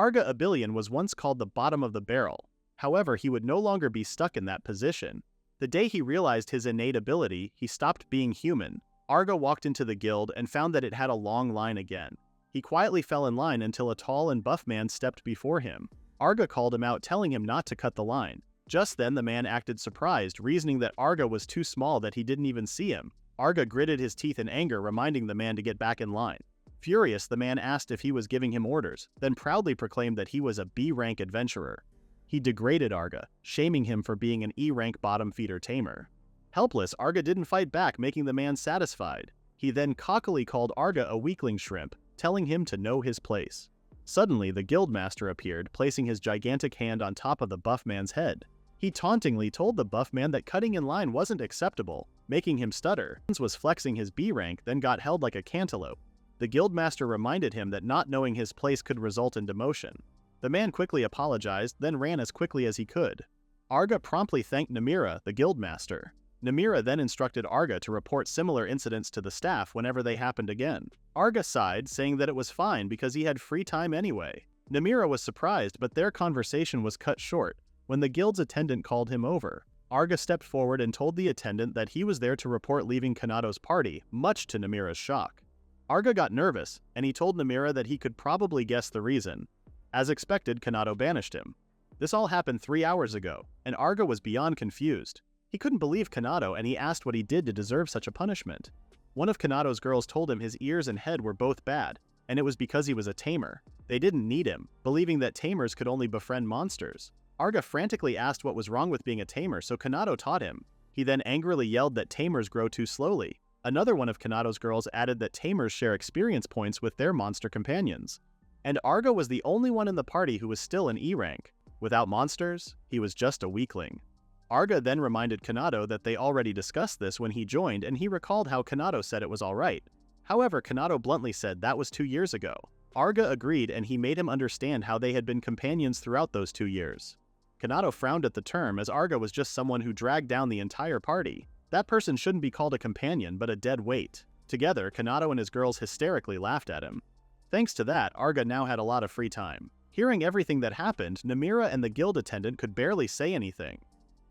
Arga Abilion was once called the bottom of the barrel. However, he would no longer be stuck in that position. The day he realized his innate ability, he stopped being human. Arga walked into the guild and found that it had a long line again. He quietly fell in line until a tall and buff man stepped before him. Arga called him out, telling him not to cut the line. Just then the man acted surprised, reasoning that Arga was too small that he didn't even see him. Arga gritted his teeth in anger, reminding the man to get back in line. Furious, the man asked if he was giving him orders, then proudly proclaimed that he was a B-rank adventurer. He degraded Arga, shaming him for being an E-rank bottom-feeder Tamer. Helpless, Arga didn't fight back, making the man satisfied. He then cockily called Arga a weakling shrimp, telling him to know his place. Suddenly, the guildmaster appeared, placing his gigantic hand on top of the buff man's head. He tauntingly told the buff man that cutting in line wasn't acceptable, making him stutter. He was flexing his B rank, then got held like a cantaloupe. The guildmaster reminded him that not knowing his place could result in demotion. The man quickly apologized, then ran as quickly as he could. Arga promptly thanked Namira, the guildmaster. Namira then instructed Arga to report similar incidents to the staff whenever they happened again. Arga sighed, saying that it was fine because he had free time anyway. Namira was surprised, but their conversation was cut short when the guild's attendant called him over. Arga stepped forward and told the attendant that he was there to report leaving Kanado's party, much to Namira's shock. Arga got nervous, and he told Namira that he could probably guess the reason. As expected, Kanado banished him. This all happened 3 hours ago, and Arga was beyond confused. He couldn't believe Kanado, and he asked what he did to deserve such a punishment. One of Kanado's girls told him his ears and head were both bad, and it was because he was a tamer. They didn't need him, believing that tamers could only befriend monsters. Arga frantically asked what was wrong with being a tamer, so Kanado taught him. He then angrily yelled that tamers grow too slowly. Another one of Kanado's girls added that tamers share experience points with their monster companions. And Arga was the only one in the party who was still in E rank. Without monsters, he was just a weakling. Arga then reminded Kanado that they already discussed this when he joined, and he recalled how Kanado said it was alright. However, Kanado bluntly said that was 2 years ago. Arga agreed, and he made him understand how they had been companions throughout those 2 years. Kanado frowned at the term, as Arga was just someone who dragged down the entire party. That person shouldn't be called a companion, but a dead weight. Together, Kanado and his girls hysterically laughed at him. Thanks to that, Arga now had a lot of free time. Hearing everything that happened, Namira and the guild attendant could barely say anything.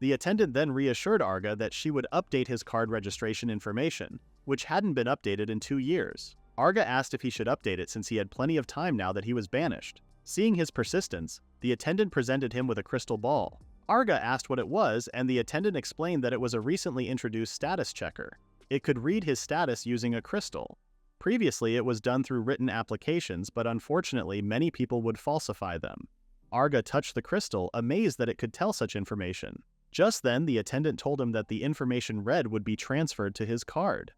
The attendant then reassured Arga that she would update his card registration information, which hadn't been updated in 2 years. Arga asked if he should update it since he had plenty of time now that he was banished. Seeing his persistence, the attendant presented him with a crystal ball. Arga asked what it was, and the attendant explained that it was a recently introduced status checker. It could read his status using a crystal. Previously, it was done through written applications, but unfortunately, many people would falsify them. Arga touched the crystal, amazed that it could tell such information. Just then, the attendant told him that the information read would be transferred to his card.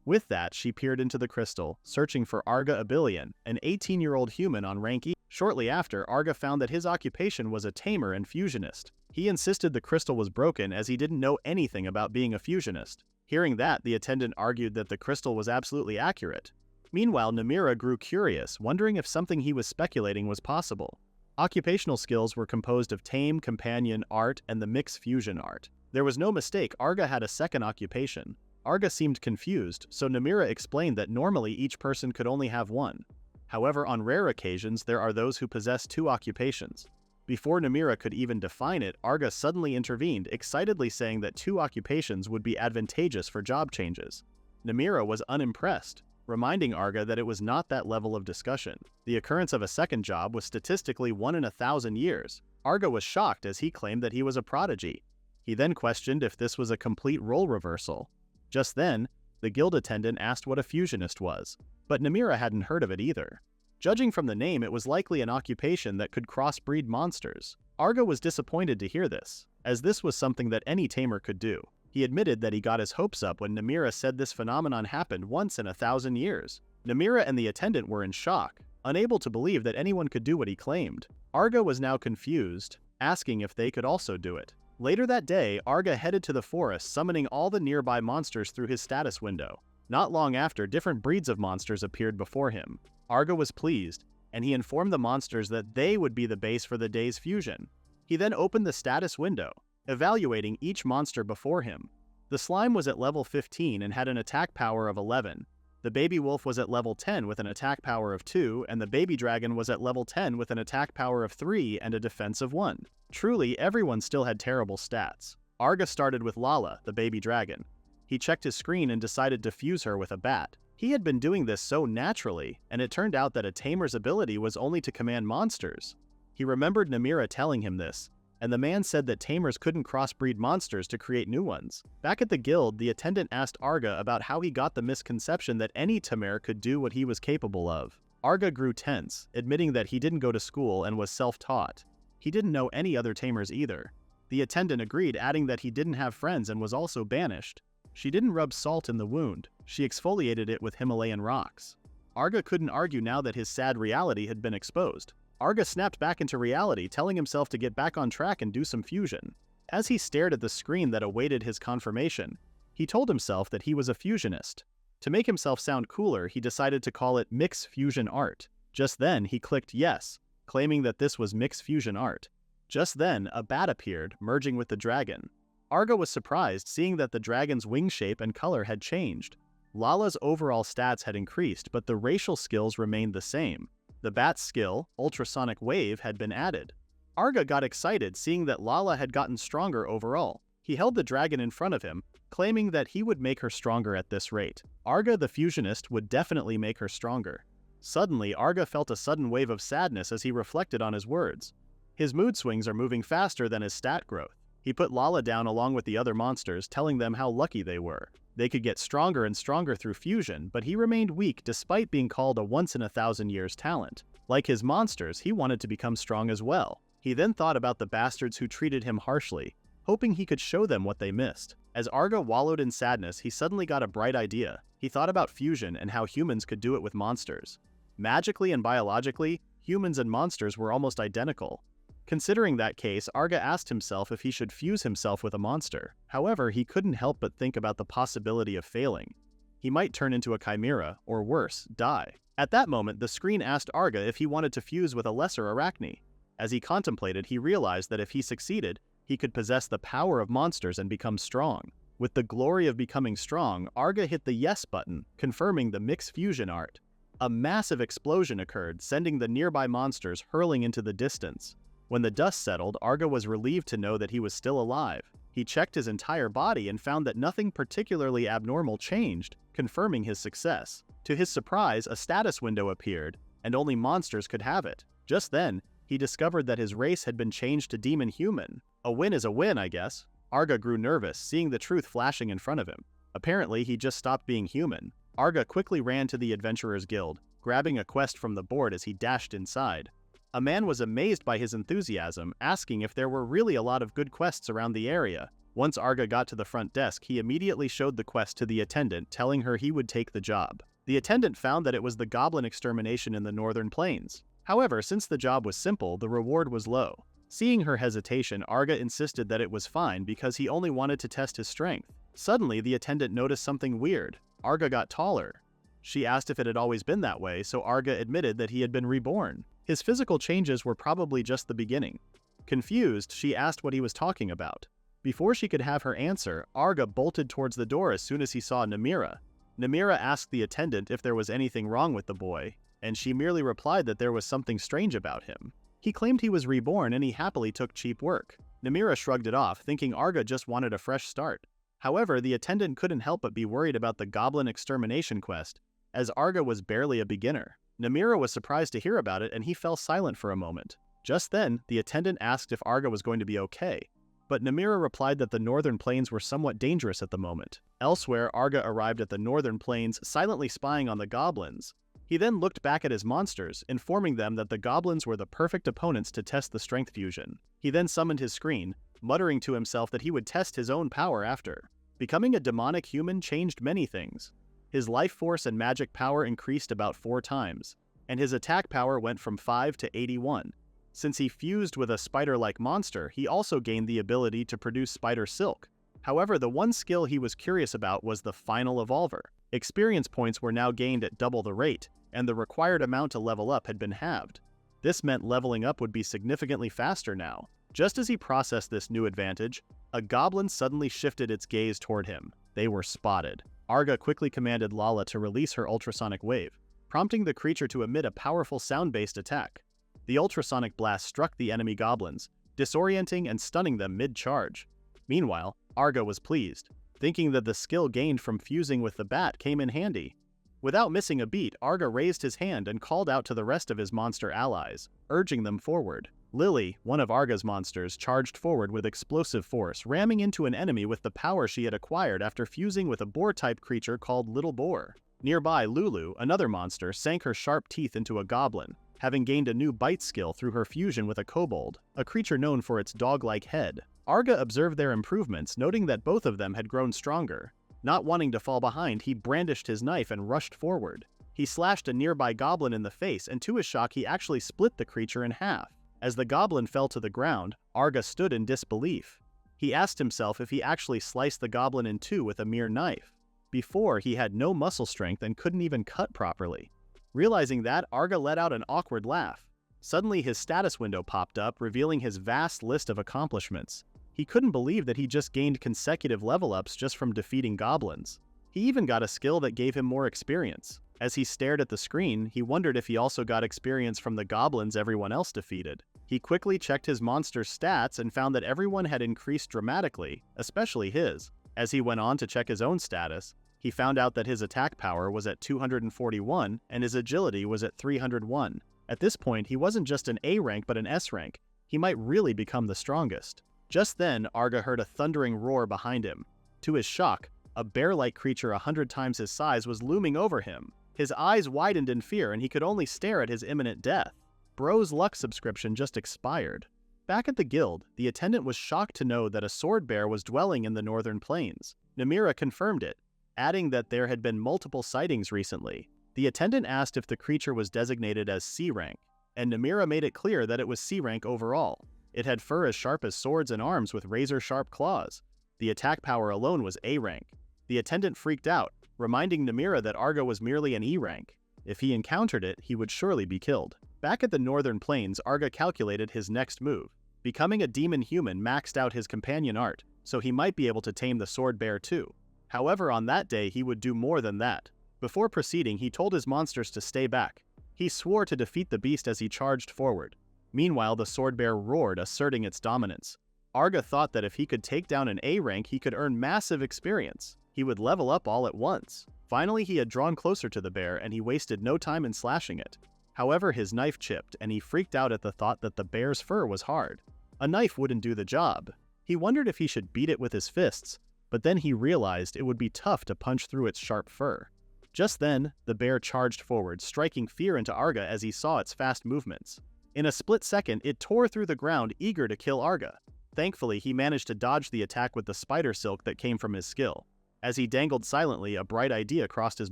With that, she peered into the crystal, searching for Arga Abilion, an 18-year-old human on rank E. Shortly after, Arga found that his occupation was a tamer and fusionist. He insisted the crystal was broken as he didn't know anything about being a fusionist. Hearing that, the attendant argued that the crystal was absolutely accurate. Meanwhile, Namira grew curious, wondering if something he was speculating was possible. Occupational skills were composed of tame, companion, art, and the mix fusion art. There was no mistake, Arga had a second occupation. Arga seemed confused, so Namira explained that normally each person could only have one. However, on rare occasions, there are those who possess 2 occupations. Before Namira could even define it, Arga suddenly intervened, excitedly saying that 2 occupations would be advantageous for job changes. Namira was unimpressed, reminding Arga that it was not that level of discussion. The occurrence of a second job was statistically 1 in 1,000 years. Arga was shocked as he claimed that he was a prodigy. He then questioned if this was a complete role reversal. Just then, the guild attendant asked what a fusionist was, but Namira hadn't heard of it either. Judging from the name, it was likely an occupation that could crossbreed monsters. Arga was disappointed to hear this, as this was something that any tamer could do. He admitted that he got his hopes up when Namira said this phenomenon happened once in 1,000 years. Namira and the attendant were in shock, unable to believe that anyone could do what he claimed. Arga was now confused, asking if they could also do it. Later that day, Arga headed to the forest, summoning all the nearby monsters through his status window. Not long after, different breeds of monsters appeared before him. Arga was pleased, and he informed the monsters that they would be the base for the day's fusion. He then opened the status window, evaluating each monster before him. The slime was at level 15 and had an attack power of 11. The baby wolf was at level 10 with an attack power of 2, and the baby dragon was at level 10 with an attack power of 3 and a defense of 1. Truly, everyone still had terrible stats. Arga started with Lala, the baby dragon. He checked his screen and decided to fuse her with a bat. He had been doing this so naturally, and it turned out that a tamer's ability was only to command monsters. He remembered Namira telling him this, and the man said that tamers couldn't crossbreed monsters to create new ones. Back at the guild, the attendant asked Arga about how he got the misconception that any tamer could do what he was capable of. Arga grew tense, admitting that he didn't go to school and was self-taught. He didn't know any other tamers either. The attendant agreed, adding that he didn't have friends and was also banished. She didn't rub salt in the wound, she exfoliated it with Himalayan rocks. Arga couldn't argue now that his sad reality had been exposed. Arga snapped back into reality, telling himself to get back on track and do some fusion. As he stared at the screen that awaited his confirmation, he told himself that he was a fusionist. To make himself sound cooler, he decided to call it Mix Fusion Art. Just then, he clicked yes, claiming that this was Mix Fusion Art. Just then, a bat appeared, merging with the dragon. Arga was surprised, seeing that the dragon's wing shape and color had changed. Lala's overall stats had increased, but the racial skills remained the same. The bat's skill, Ultrasonic Wave, had been added. Arga got excited, seeing that Lala had gotten stronger overall. He held the dragon in front of him, claiming that he would make her stronger at this rate. Arga the Fusionist would definitely make her stronger. Suddenly, Arga felt a sudden wave of sadness as he reflected on his words. His mood swings are moving faster than his stat growth. He put Lala down along with the other monsters, telling them how lucky they were. They could get stronger and stronger through fusion, but he remained weak despite being called a once-in-a-thousand-years talent. Like his monsters, he wanted to become strong as well. He then thought about the bastards who treated him harshly, hoping he could show them what they missed. As Arga wallowed in sadness, he suddenly got a bright idea. He thought about fusion and how humans could do it with monsters. Magically and biologically, humans and monsters were almost identical. Considering that case, Arga asked himself if he should fuse himself with a monster. However, he couldn't help but think about the possibility of failing. He might turn into a chimera, or worse, die. At that moment, the screen asked Arga if he wanted to fuse with a lesser arachne. As he contemplated, he realized that if he succeeded, he could possess the power of monsters and become strong. With the glory of becoming strong, Arga hit the yes button, confirming the Mix Fusion Art. A massive explosion occurred, sending the nearby monsters hurling into the distance. When the dust settled, Arga was relieved to know that he was still alive. He checked his entire body and found that nothing particularly abnormal changed, confirming his success. To his surprise, a status window appeared, and only monsters could have it. Just then, he discovered that his race had been changed to demon human. A win is a win, I guess. Arga grew nervous, seeing the truth flashing in front of him. Apparently, he just stopped being human. Arga quickly ran to the Adventurers Guild, grabbing a quest from the board as he dashed inside. A man was amazed by his enthusiasm, asking if there were really a lot of good quests around the area. Once Arga got to the front desk, he immediately showed the quest to the attendant, telling her he would take the job. The attendant found that it was the goblin extermination in the northern plains. However, since the job was simple, the reward was low. Seeing her hesitation, Arga insisted that it was fine because he only wanted to test his strength. Suddenly, the attendant noticed something weird. Arga got taller. She asked if it had always been that way, so Arga admitted that he had been reborn. His physical changes were probably just the beginning. Confused, she asked what he was talking about. Before she could have her answer, Arga bolted towards the door as soon as he saw Namira. Namira asked the attendant if there was anything wrong with the boy, and she merely replied that there was something strange about him. He claimed he was reborn and he happily took cheap work. Namira shrugged it off, thinking Arga just wanted a fresh start. However, the attendant couldn't help but be worried about the goblin extermination quest, as Arga was barely a beginner. Namira was surprised to hear about it and he fell silent for a moment. Just then, the attendant asked if Arga was going to be okay, but Namira replied that the northern plains were somewhat dangerous at the moment. Elsewhere, Arga arrived at the northern plains, silently spying on the goblins. He then looked back at his monsters, informing them that the goblins were the perfect opponents to test the strength fusion. He then summoned his screen, muttering to himself that he would test his own power after. Becoming a demonic human changed many things. His life force and magic power increased about 4 times, and his attack power went from 5 to 81. Since he fused with a spider-like monster, he also gained the ability to produce spider silk. However, the one skill he was curious about was the final evolver. Experience points were now gained at double the rate, and the required amount to level up had been halved. This meant leveling up would be significantly faster now. Just as he processed this new advantage, a goblin suddenly shifted its gaze toward him. They were spotted. Arga quickly commanded Lala to release her ultrasonic wave, prompting the creature to emit a powerful sound-based attack. The ultrasonic blast struck the enemy goblins, disorienting and stunning them mid-charge. Meanwhile, Arga was pleased, thinking that the skill gained from fusing with the bat came in handy. Without missing a beat, Arga raised his hand and called out to the rest of his monster allies, urging them forward. Lily, one of Arga's monsters, charged forward with explosive force, ramming into an enemy with the power she had acquired after fusing with a boar-type creature called Little Boar. Nearby, Lulu, another monster, sank her sharp teeth into a goblin, having gained a new bite skill through her fusion with a kobold, a creature known for its dog-like head. Arga observed their improvements, noting that both of them had grown stronger. Not wanting to fall behind, he brandished his knife and rushed forward. He slashed a nearby goblin in the face, and to his shock he actually split the creature in half. As the goblin fell to the ground, Arga stood in disbelief. He asked himself if he actually sliced the goblin in two with a mere knife. Before, he had no muscle strength and couldn't even cut properly. Realizing that, Arga let out an awkward laugh. Suddenly his status window popped up, revealing his vast list of accomplishments. He couldn't believe that he just gained consecutive level-ups just from defeating goblins. He even got a skill that gave him more experience. As he stared at the screen, he wondered if he also got experience from the goblins everyone else defeated. He quickly checked his monster's stats and found that everyone had increased dramatically, especially his. As he went on to check his own status, he found out that his attack power was at 241 and his agility was at 301. At this point, he wasn't just an A rank but an S rank. He might really become the strongest. Just then, Arga heard a thundering roar behind him. To his shock, a bear-like creature 100 times his size was looming over him. His eyes widened in fear and he could only stare at his imminent death. Bro's luck subscription just expired. Back at the guild, the attendant was shocked to know that a sword bear was dwelling in the northern plains. Namira confirmed it, adding that there had been multiple sightings recently. The attendant asked if the creature was designated as C rank, and Namira made it clear that it was C rank overall. It had fur as sharp as swords and arms with razor-sharp claws. The attack power alone was A rank. The attendant freaked out, reminding Namira that Arga was merely an E rank. If he encountered it, he would surely be killed. Back at the northern plains, Arga calculated his next move. Becoming a demon human maxed out his companion art, so he might be able to tame the sword bear too. However, on that day he would do more than that. Before proceeding, he told his monsters to stay back. He swore to defeat the beast as he charged forward. Meanwhile, the sword bear roared, asserting its dominance. Arga thought that if he could take down an A rank, he could earn massive experience. He would level up all at once. Finally, he had drawn closer to the bear, and he wasted no time in slashing it. However, his knife chipped, and he freaked out at the thought that the bear's fur was hard. A knife wouldn't do the job. He wondered if he should beat it with his fists, but then he realized it would be tough to punch through its sharp fur. Just then, the bear charged forward, striking fear into Arga as he saw its fast movements. In a split second, it tore through the ground, eager to kill Arga. Thankfully, he managed to dodge the attack with the spider silk that came from his skill. As he dangled silently, a bright idea crossed his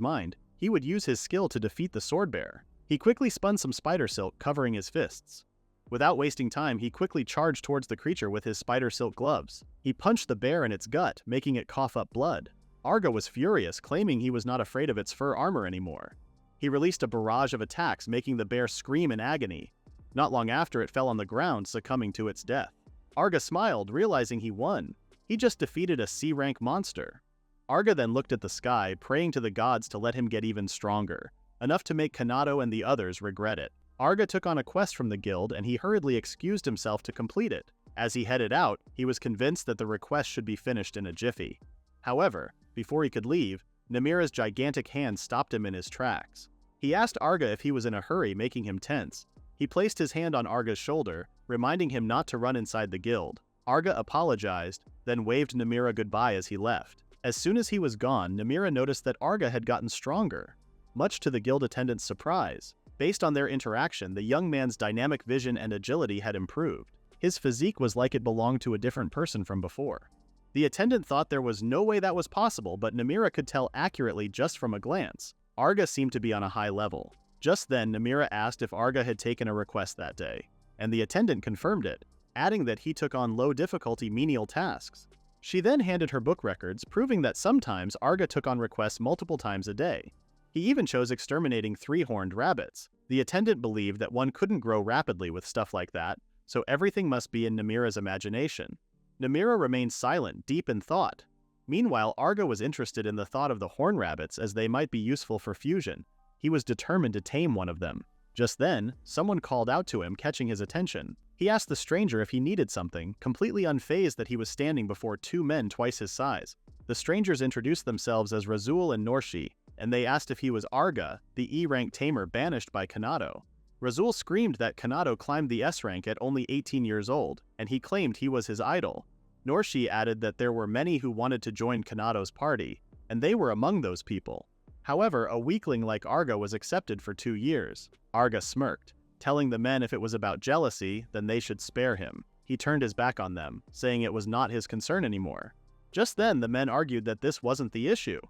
mind. He would use his skill to defeat the sword bear. He quickly spun some spider silk, covering his fists. Without wasting time, he quickly charged towards the creature with his spider silk gloves. He punched the bear in its gut, making it cough up blood. Arga was furious, claiming he was not afraid of its fur armor anymore. He released a barrage of attacks, making the bear scream in agony. Not long after, it fell on the ground, succumbing to its death. Arga smiled, realizing he won. He just defeated a C-rank monster. Arga then looked at the sky, praying to the gods to let him get even stronger, enough to make Kanado and the others regret it. Arga took on a quest from the guild, and he hurriedly excused himself to complete it. As he headed out, he was convinced that the request should be finished in a jiffy. However, before he could leave, Namira's gigantic hand stopped him in his tracks. He asked Arga if he was in a hurry, making him tense. He placed his hand on Arga's shoulder, reminding him not to run inside the guild. Arga apologized, then waved Namira goodbye as he left. As soon as he was gone, Namira noticed that Arga had gotten stronger, much to the guild attendant's surprise. Based on their interaction, the young man's dynamic vision and agility had improved. His physique was like it belonged to a different person from before. The attendant thought there was no way that was possible, but Namira could tell accurately just from a glance. Arga seemed to be on a high level. Just then, Namira asked if Arga had taken a request that day, and the attendant confirmed it, adding that he took on low-difficulty menial tasks. She then handed her book records, proving that sometimes Arga took on requests multiple times a day. He even chose exterminating 3-horned rabbits. The attendant believed that one couldn't grow rapidly with stuff like that, so everything must be in Namira's imagination. Namira remained silent, deep in thought. Meanwhile, Arga was interested in the thought of the horn rabbits as they might be useful for fusion. He was determined to tame one of them. Just then, someone called out to him, catching his attention. He asked the stranger if he needed something, completely unfazed that he was standing before two men twice his size. The strangers introduced themselves as Razul and Norshi, and they asked if he was Arga, the E-rank tamer banished by Kanado. Razul screamed that Kanado climbed the S-rank at only 18 years old, and he claimed he was his idol. Norshi added that there were many who wanted to join Kanado's party, and they were among those people. However, a weakling like Arga was accepted for 2 years. Arga smirked, telling the men if it was about jealousy, then they should spare him. He turned his back on them, saying it was not his concern anymore. Just then, the men argued that this wasn't the issue.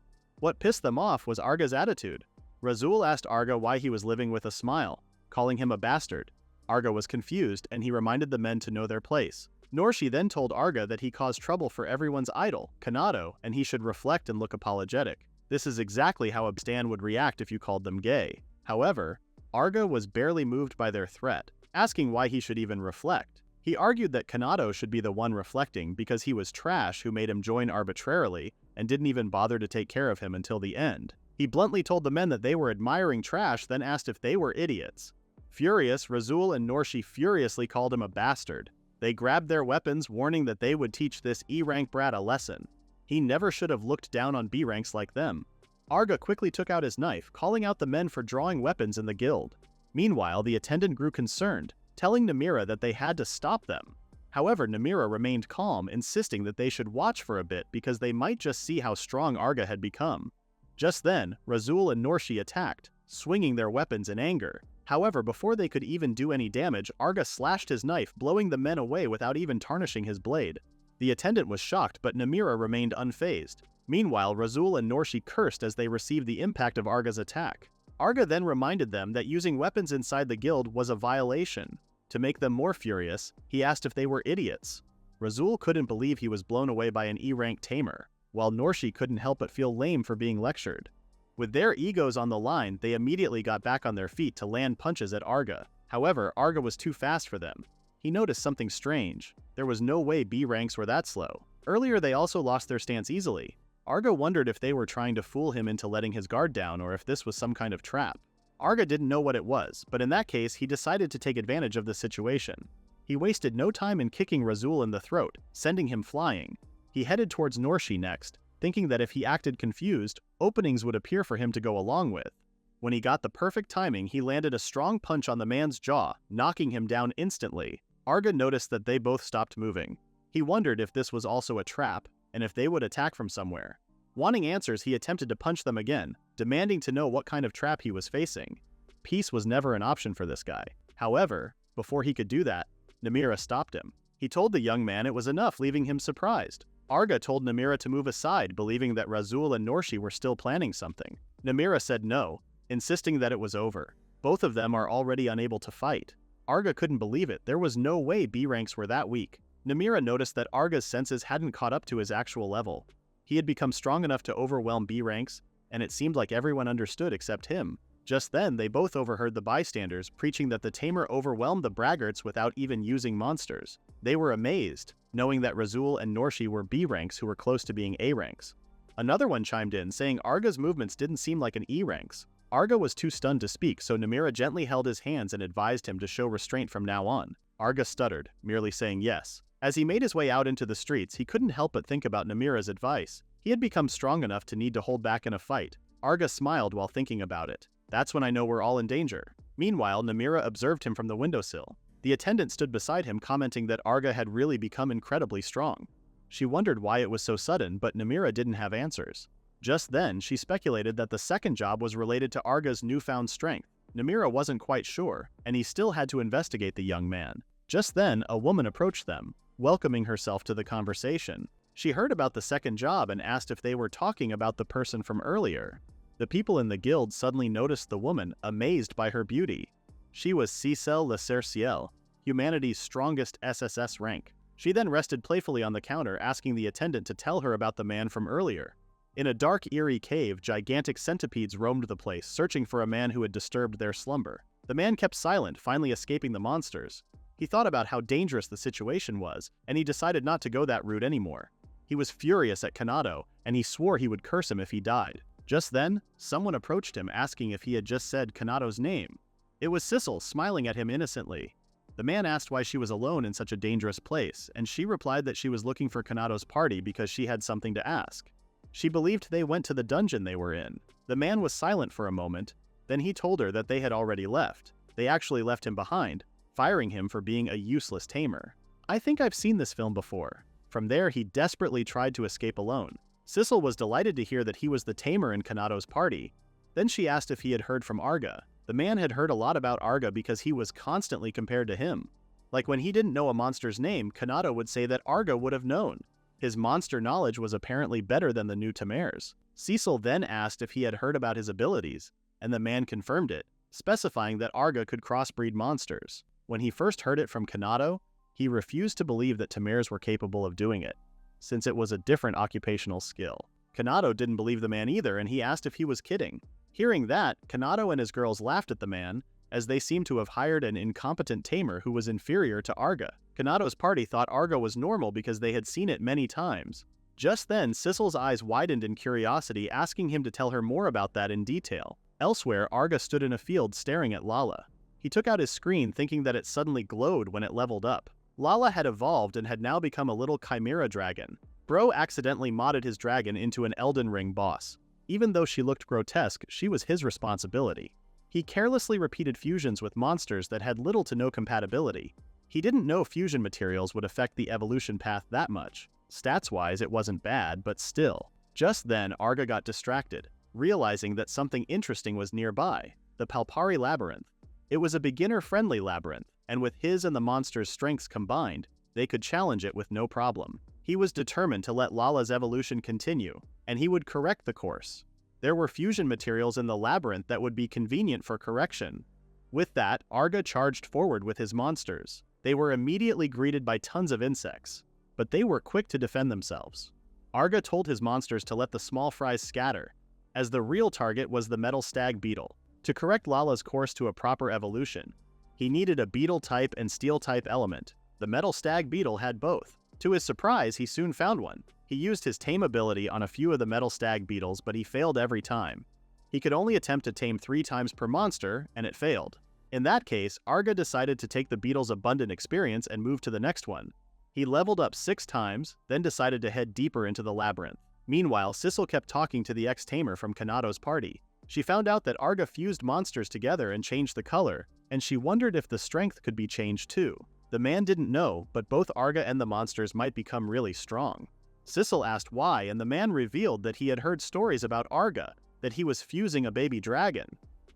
What pissed them off was Arga's attitude. Razul asked Arga why he was living with a smile, calling him a bastard. Arga was confused, and he reminded the men to know their place. Norshi then told Arga that he caused trouble for everyone's idol, Kanado, and he should reflect and look apologetic. This is exactly how a stan would react if you called them gay. However, Arga was barely moved by their threat, asking why he should even reflect. He argued that Kanado should be the one reflecting because he was trash who made him join arbitrarily and didn't even bother to take care of him until the end. He bluntly told the men that they were admiring trash, then asked if they were idiots. Furious, Razul and Norshi furiously called him a bastard. They grabbed their weapons, warning that they would teach this E-rank brat a lesson. He never should have looked down on B-ranks like them. Arga quickly took out his knife, calling out the men for drawing weapons in the guild. Meanwhile, the attendant grew concerned, telling Namira that they had to stop them. However, Namira remained calm, insisting that they should watch for a bit because they might just see how strong Arga had become. Just then, Razul and Norshi attacked, swinging their weapons in anger. However, before they could even do any damage, Arga slashed his knife, blowing the men away without even tarnishing his blade. The attendant was shocked, but Namira remained unfazed. Meanwhile, Razul and Norshi cursed as they received the impact of Arga's attack. Arga then reminded them that using weapons inside the guild was a violation. To make them more furious, he asked if they were idiots. Razul couldn't believe he was blown away by an E-rank tamer, while Norshi couldn't help but feel lame for being lectured. With their egos on the line, they immediately got back on their feet to land punches at Arga. However, Arga was too fast for them. He noticed something strange. There was no way B ranks were that slow. Earlier, they also lost their stance easily. Arga wondered if they were trying to fool him into letting his guard down or if this was some kind of trap. Arga didn't know what it was, but in that case, he decided to take advantage of the situation. He wasted no time in kicking Razul in the throat, sending him flying. He headed towards Norshi next, thinking that if he acted confused, openings would appear for him to go along with. When he got the perfect timing, he landed a strong punch on the man's jaw, knocking him down instantly. Arga noticed that they both stopped moving. He wondered if this was also a trap, and if they would attack from somewhere. Wanting answers, he attempted to punch them again, demanding to know what kind of trap he was facing. Peace was never an option for this guy. However, before he could do that, Namira stopped him. He told the young man it was enough, leaving him surprised. Arga told Namira to move aside, believing that Razul and Norshi were still planning something. Namira said no, insisting that it was over. Both of them are already unable to fight. Arga couldn't believe it. There was no way B ranks were that weak. Namira noticed that Arga's senses hadn't caught up to his actual level. He had become strong enough to overwhelm B ranks, and it seemed like everyone understood except him. Just then, they both overheard the bystanders preaching that the tamer overwhelmed the braggarts without even using monsters. They were amazed, knowing that Razul and Norshi were B ranks who were close to being A ranks. Another one chimed in, saying Arga's movements didn't seem like an E ranks. Arga was too stunned to speak, so Namira gently held his hands and advised him to show restraint from now on. Arga stuttered, merely saying yes. As he made his way out into the streets, he couldn't help but think about Namira's advice. He had become strong enough to need to hold back in a fight. Arga smiled while thinking about it. That's when I know we're all in danger. Meanwhile, Namira observed him from the windowsill. The attendant stood beside him, commenting that Arga had really become incredibly strong. She wondered why it was so sudden, but Namira didn't have answers. Just then, she speculated that the second job was related to Arga's newfound strength. Namira wasn't quite sure, and he still had to investigate the young man. Just then, a woman approached them, welcoming herself to the conversation. She heard about the second job and asked if they were talking about the person from earlier. The people in the guild suddenly noticed the woman, amazed by her beauty. She was Cecile Le Cerciel, humanity's strongest SSS rank. She then rested playfully on the counter, asking the attendant to tell her about the man from earlier. In a dark, eerie cave, gigantic centipedes roamed the place, searching for a man who had disturbed their slumber. The man kept silent, finally escaping the monsters. He thought about how dangerous the situation was, and he decided not to go that route anymore. He was furious at Kanado, and he swore he would curse him if he died. Just then, someone approached him asking if he had just said Kanado's name. It was Sissel, smiling at him innocently. The man asked why she was alone in such a dangerous place, and she replied that she was looking for Kanado's party because she had something to ask. She believed they went to the dungeon they were in. The man was silent for a moment, then he told her that they had already left. They actually left him behind, firing him for being a useless tamer. I think I've seen this film before. From there, he desperately tried to escape alone. Sissel was delighted to hear that he was the tamer in Kanado's party. Then she asked if he had heard from Arga. The man had heard a lot about Arga because he was constantly compared to him. Like when he didn't know a monster's name, Kanado would say that Arga would have known. His monster knowledge was apparently better than the new Tamer's. Cecil then asked if he had heard about his abilities, and the man confirmed it, specifying that Arga could crossbreed monsters. When he first heard it from Kanado, he refused to believe that Tamer's were capable of doing it, since it was a different occupational skill. Kanado didn't believe the man either, and he asked if he was kidding. Hearing that, Kanado and his girls laughed at the man, as they seemed to have hired an incompetent tamer who was inferior to Arga. Kanado's party thought Arga was normal because they had seen it many times. Just then, Sissel's eyes widened in curiosity, asking him to tell her more about that in detail. Elsewhere, Arga stood in a field staring at Lala. He took out his screen thinking that it suddenly glowed when it leveled up. Lala had evolved and had now become a little chimera dragon. Bro accidentally modded his dragon into an Elden Ring boss. Even though she looked grotesque, she was his responsibility. He carelessly repeated fusions with monsters that had little to no compatibility. He didn't know fusion materials would affect the evolution path that much. Stats-wise, it wasn't bad, but still. Just then, Arga got distracted, realizing that something interesting was nearby, the Palpari Labyrinth. It was a beginner-friendly labyrinth, and with his and the monster's strengths combined, they could challenge it with no problem. He was determined to let Lala's evolution continue, and he would correct the course. There were fusion materials in the labyrinth that would be convenient for correction. With that, Arga charged forward with his monsters. They were immediately greeted by tons of insects, but they were quick to defend themselves. Arga told his monsters to let the small fries scatter, as the real target was the metal stag beetle. To correct Lala's course to a proper evolution, he needed a beetle type and steel type element. The metal stag beetle had both. To his surprise, he soon found one. He used his tame ability on a few of the metal stag beetles, but he failed every time. He could only attempt to tame 3 times per monster, and it failed. In that case, Arga decided to take the beetle's abundant experience and move to the next one. He leveled up 6 times, then decided to head deeper into the labyrinth. Meanwhile, Sissel kept talking to the ex-tamer from Kanado's party. She found out that Arga fused monsters together and changed the color, and she wondered if the strength could be changed too. The man didn't know, but both Arga and the monsters might become really strong. Sissel asked why, and the man revealed that he had heard stories about Arga, that he was fusing a baby dragon.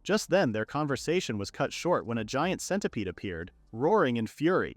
Just then, their conversation was cut short when a giant centipede appeared, roaring in fury.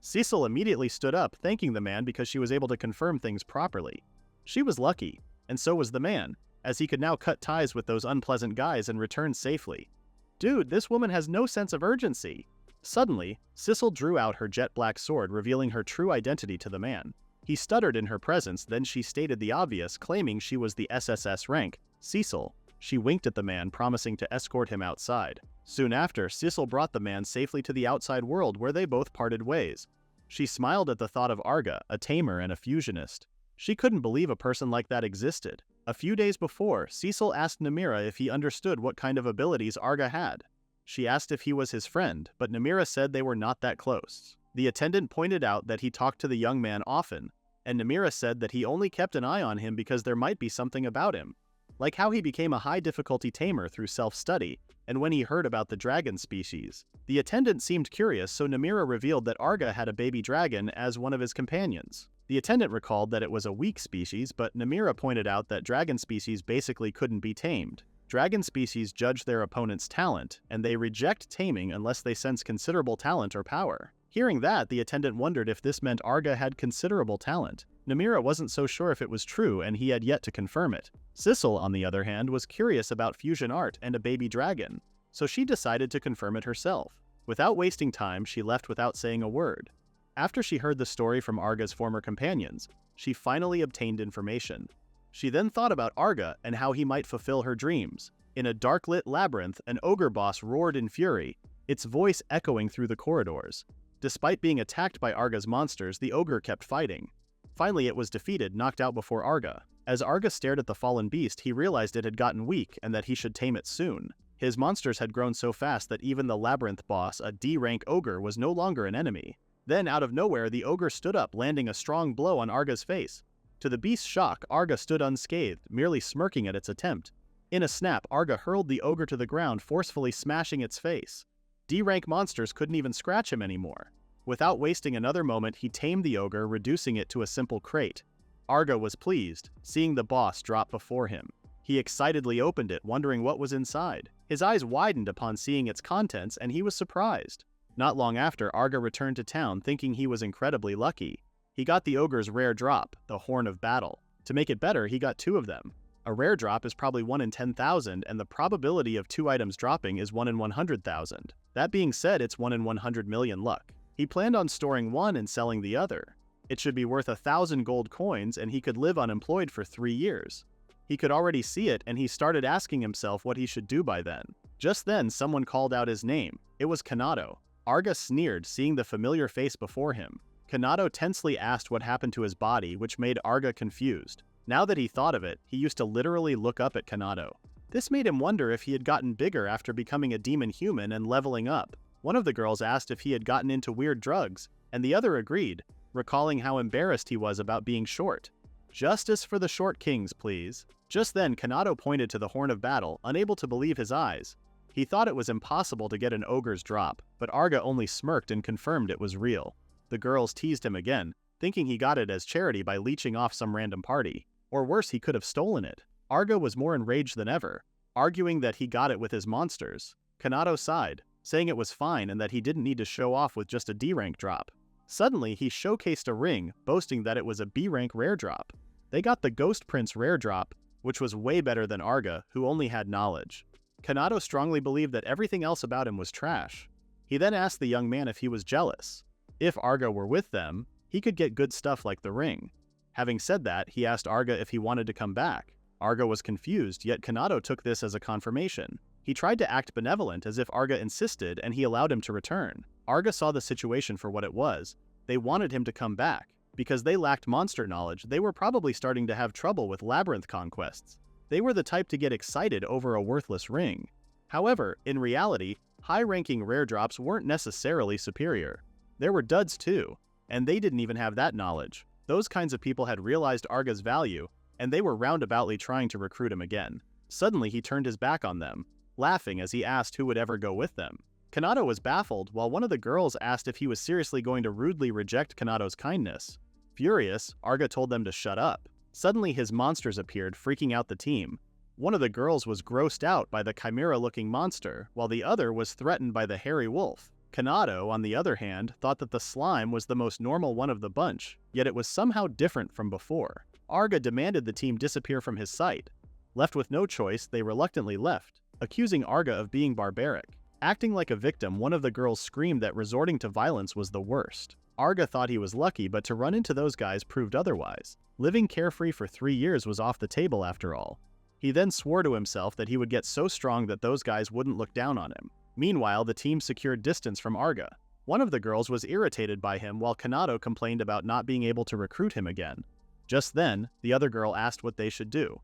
Cecil immediately stood up, thanking the man because she was able to confirm things properly. She was lucky, and so was the man, as he could now cut ties with those unpleasant guys and return safely. Dude, this woman has no sense of urgency. Suddenly, Sissel drew out her jet black sword, revealing her true identity to the man. He stuttered in her presence, then she stated the obvious, claiming she was the SSS rank, Cecil. She winked at the man, promising to escort him outside. Soon after, Sissel brought the man safely to the outside world where they both parted ways. She smiled at the thought of Arga, a tamer and a fusionist. She couldn't believe a person like that existed. A few days before, Cecil asked Namira if he understood what kind of abilities Arga had. She asked if he was his friend, but Namira said they were not that close. The attendant pointed out that he talked to the young man often, and Namira said that he only kept an eye on him because there might be something about him, like how he became a high-difficulty tamer through self-study, and when he heard about the dragon species. The attendant seemed curious, so Namira revealed that Arga had a baby dragon as one of his companions. The attendant recalled that it was a weak species, but Namira pointed out that dragon species basically couldn't be tamed. Dragon species judge their opponent's talent, and they reject taming unless they sense considerable talent or power. Hearing that, the attendant wondered if this meant Arga had considerable talent. Namira wasn't so sure if it was true, and he had yet to confirm it. Sissel, on the other hand, was curious about fusion art and a baby dragon, so she decided to confirm it herself. Without wasting time, she left without saying a word. After she heard the story from Arga's former companions, she finally obtained information. She then thought about Arga and how he might fulfill her dreams. In a dark-lit labyrinth, an ogre boss roared in fury, its voice echoing through the corridors. Despite being attacked by Arga's monsters, the ogre kept fighting. Finally, it was defeated, knocked out before Arga. As Arga stared at the fallen beast, he realized it had gotten weak and that he should tame it soon. His monsters had grown so fast that even the labyrinth boss, a D-rank ogre, was no longer an enemy. Then, out of nowhere, the ogre stood up, landing a strong blow on Arga's face. To the beast's shock, Arga stood unscathed, merely smirking at its attempt. In a snap, Arga hurled the ogre to the ground, forcefully smashing its face. D-rank monsters couldn't even scratch him anymore. Without wasting another moment, he tamed the ogre, reducing it to a simple crate. Arga was pleased, seeing the boss drop before him. He excitedly opened it, wondering what was inside. His eyes widened upon seeing its contents, and he was surprised. Not long after, Arga returned to town, thinking he was incredibly lucky. He got the ogre's rare drop, the Horn of Battle. To make it better, he got 2 of them. A rare drop is probably 1 in 10,000, and the probability of 2 items dropping is 1 in 100,000. That being said, it's 1 in 100 million luck. He planned on storing one and selling the other. It should be worth 1,000 gold coins, and he could live unemployed for 3 years. He could already see it, and he started asking himself what he should do by then. Just then, someone called out his name. It was Kanado. Arga sneered, seeing the familiar face before him. Kanado tensely asked what happened to his body, which made Arga confused. Now that he thought of it, he used to literally look up at Kanado. This made him wonder if he had gotten bigger after becoming a demon human and leveling up. One of the girls asked if he had gotten into weird drugs, and the other agreed, recalling how embarrassed he was about being short. Justice for the short kings, please. Just then, Kanado pointed to the Horn of Battle, unable to believe his eyes. He thought it was impossible to get an ogre's drop, but Arga only smirked and confirmed it was real. The girls teased him again, thinking he got it as charity by leeching off some random party. Or worse, he could have stolen it. Arga was more enraged than ever, arguing that he got it with his monsters. Kanado sighed, saying it was fine and that he didn't need to show off with just a D-rank drop. Suddenly, he showcased a ring, boasting that it was a B-rank rare drop. They got the Ghost Prince rare drop, which was way better than Arga, who only had knowledge. Kanado strongly believed that everything else about him was trash. He then asked the young man if he was jealous. If Arga were with them, he could get good stuff like the ring. Having said that, he asked Arga if he wanted to come back. Arga was confused, yet Kanado took this as a confirmation. He tried to act benevolent as if Arga insisted, and he allowed him to return. Arga saw the situation for what it was. They wanted him to come back. Because they lacked monster knowledge, they were probably starting to have trouble with labyrinth conquests. They were the type to get excited over a worthless ring. However, in reality, high-ranking rare drops weren't necessarily superior. There were duds too, and they didn't even have that knowledge. Those kinds of people had realized Arga's value, and they were roundaboutly trying to recruit him again. Suddenly, he turned his back on them, laughing as he asked who would ever go with them. Kanado was baffled, while one of the girls asked if he was seriously going to rudely reject Kanado's kindness. Furious, Arga told them to shut up. Suddenly, his monsters appeared, freaking out the team. One of the girls was grossed out by the chimera-looking monster, while the other was threatened by the hairy wolf. Kanado, on the other hand, thought that the slime was the most normal one of the bunch, yet it was somehow different from before. Arga demanded the team disappear from his sight. Left with no choice, they reluctantly left, accusing Arga of being barbaric. Acting like a victim, one of the girls screamed that resorting to violence was the worst. Arga thought he was lucky, but to run into those guys proved otherwise. Living carefree for 3 years was off the table after all. He then swore to himself that he would get so strong that those guys wouldn't look down on him. Meanwhile, the team secured distance from Arga. One of the girls was irritated by him, while Kanado complained about not being able to recruit him again. Just then, the other girl asked what they should do.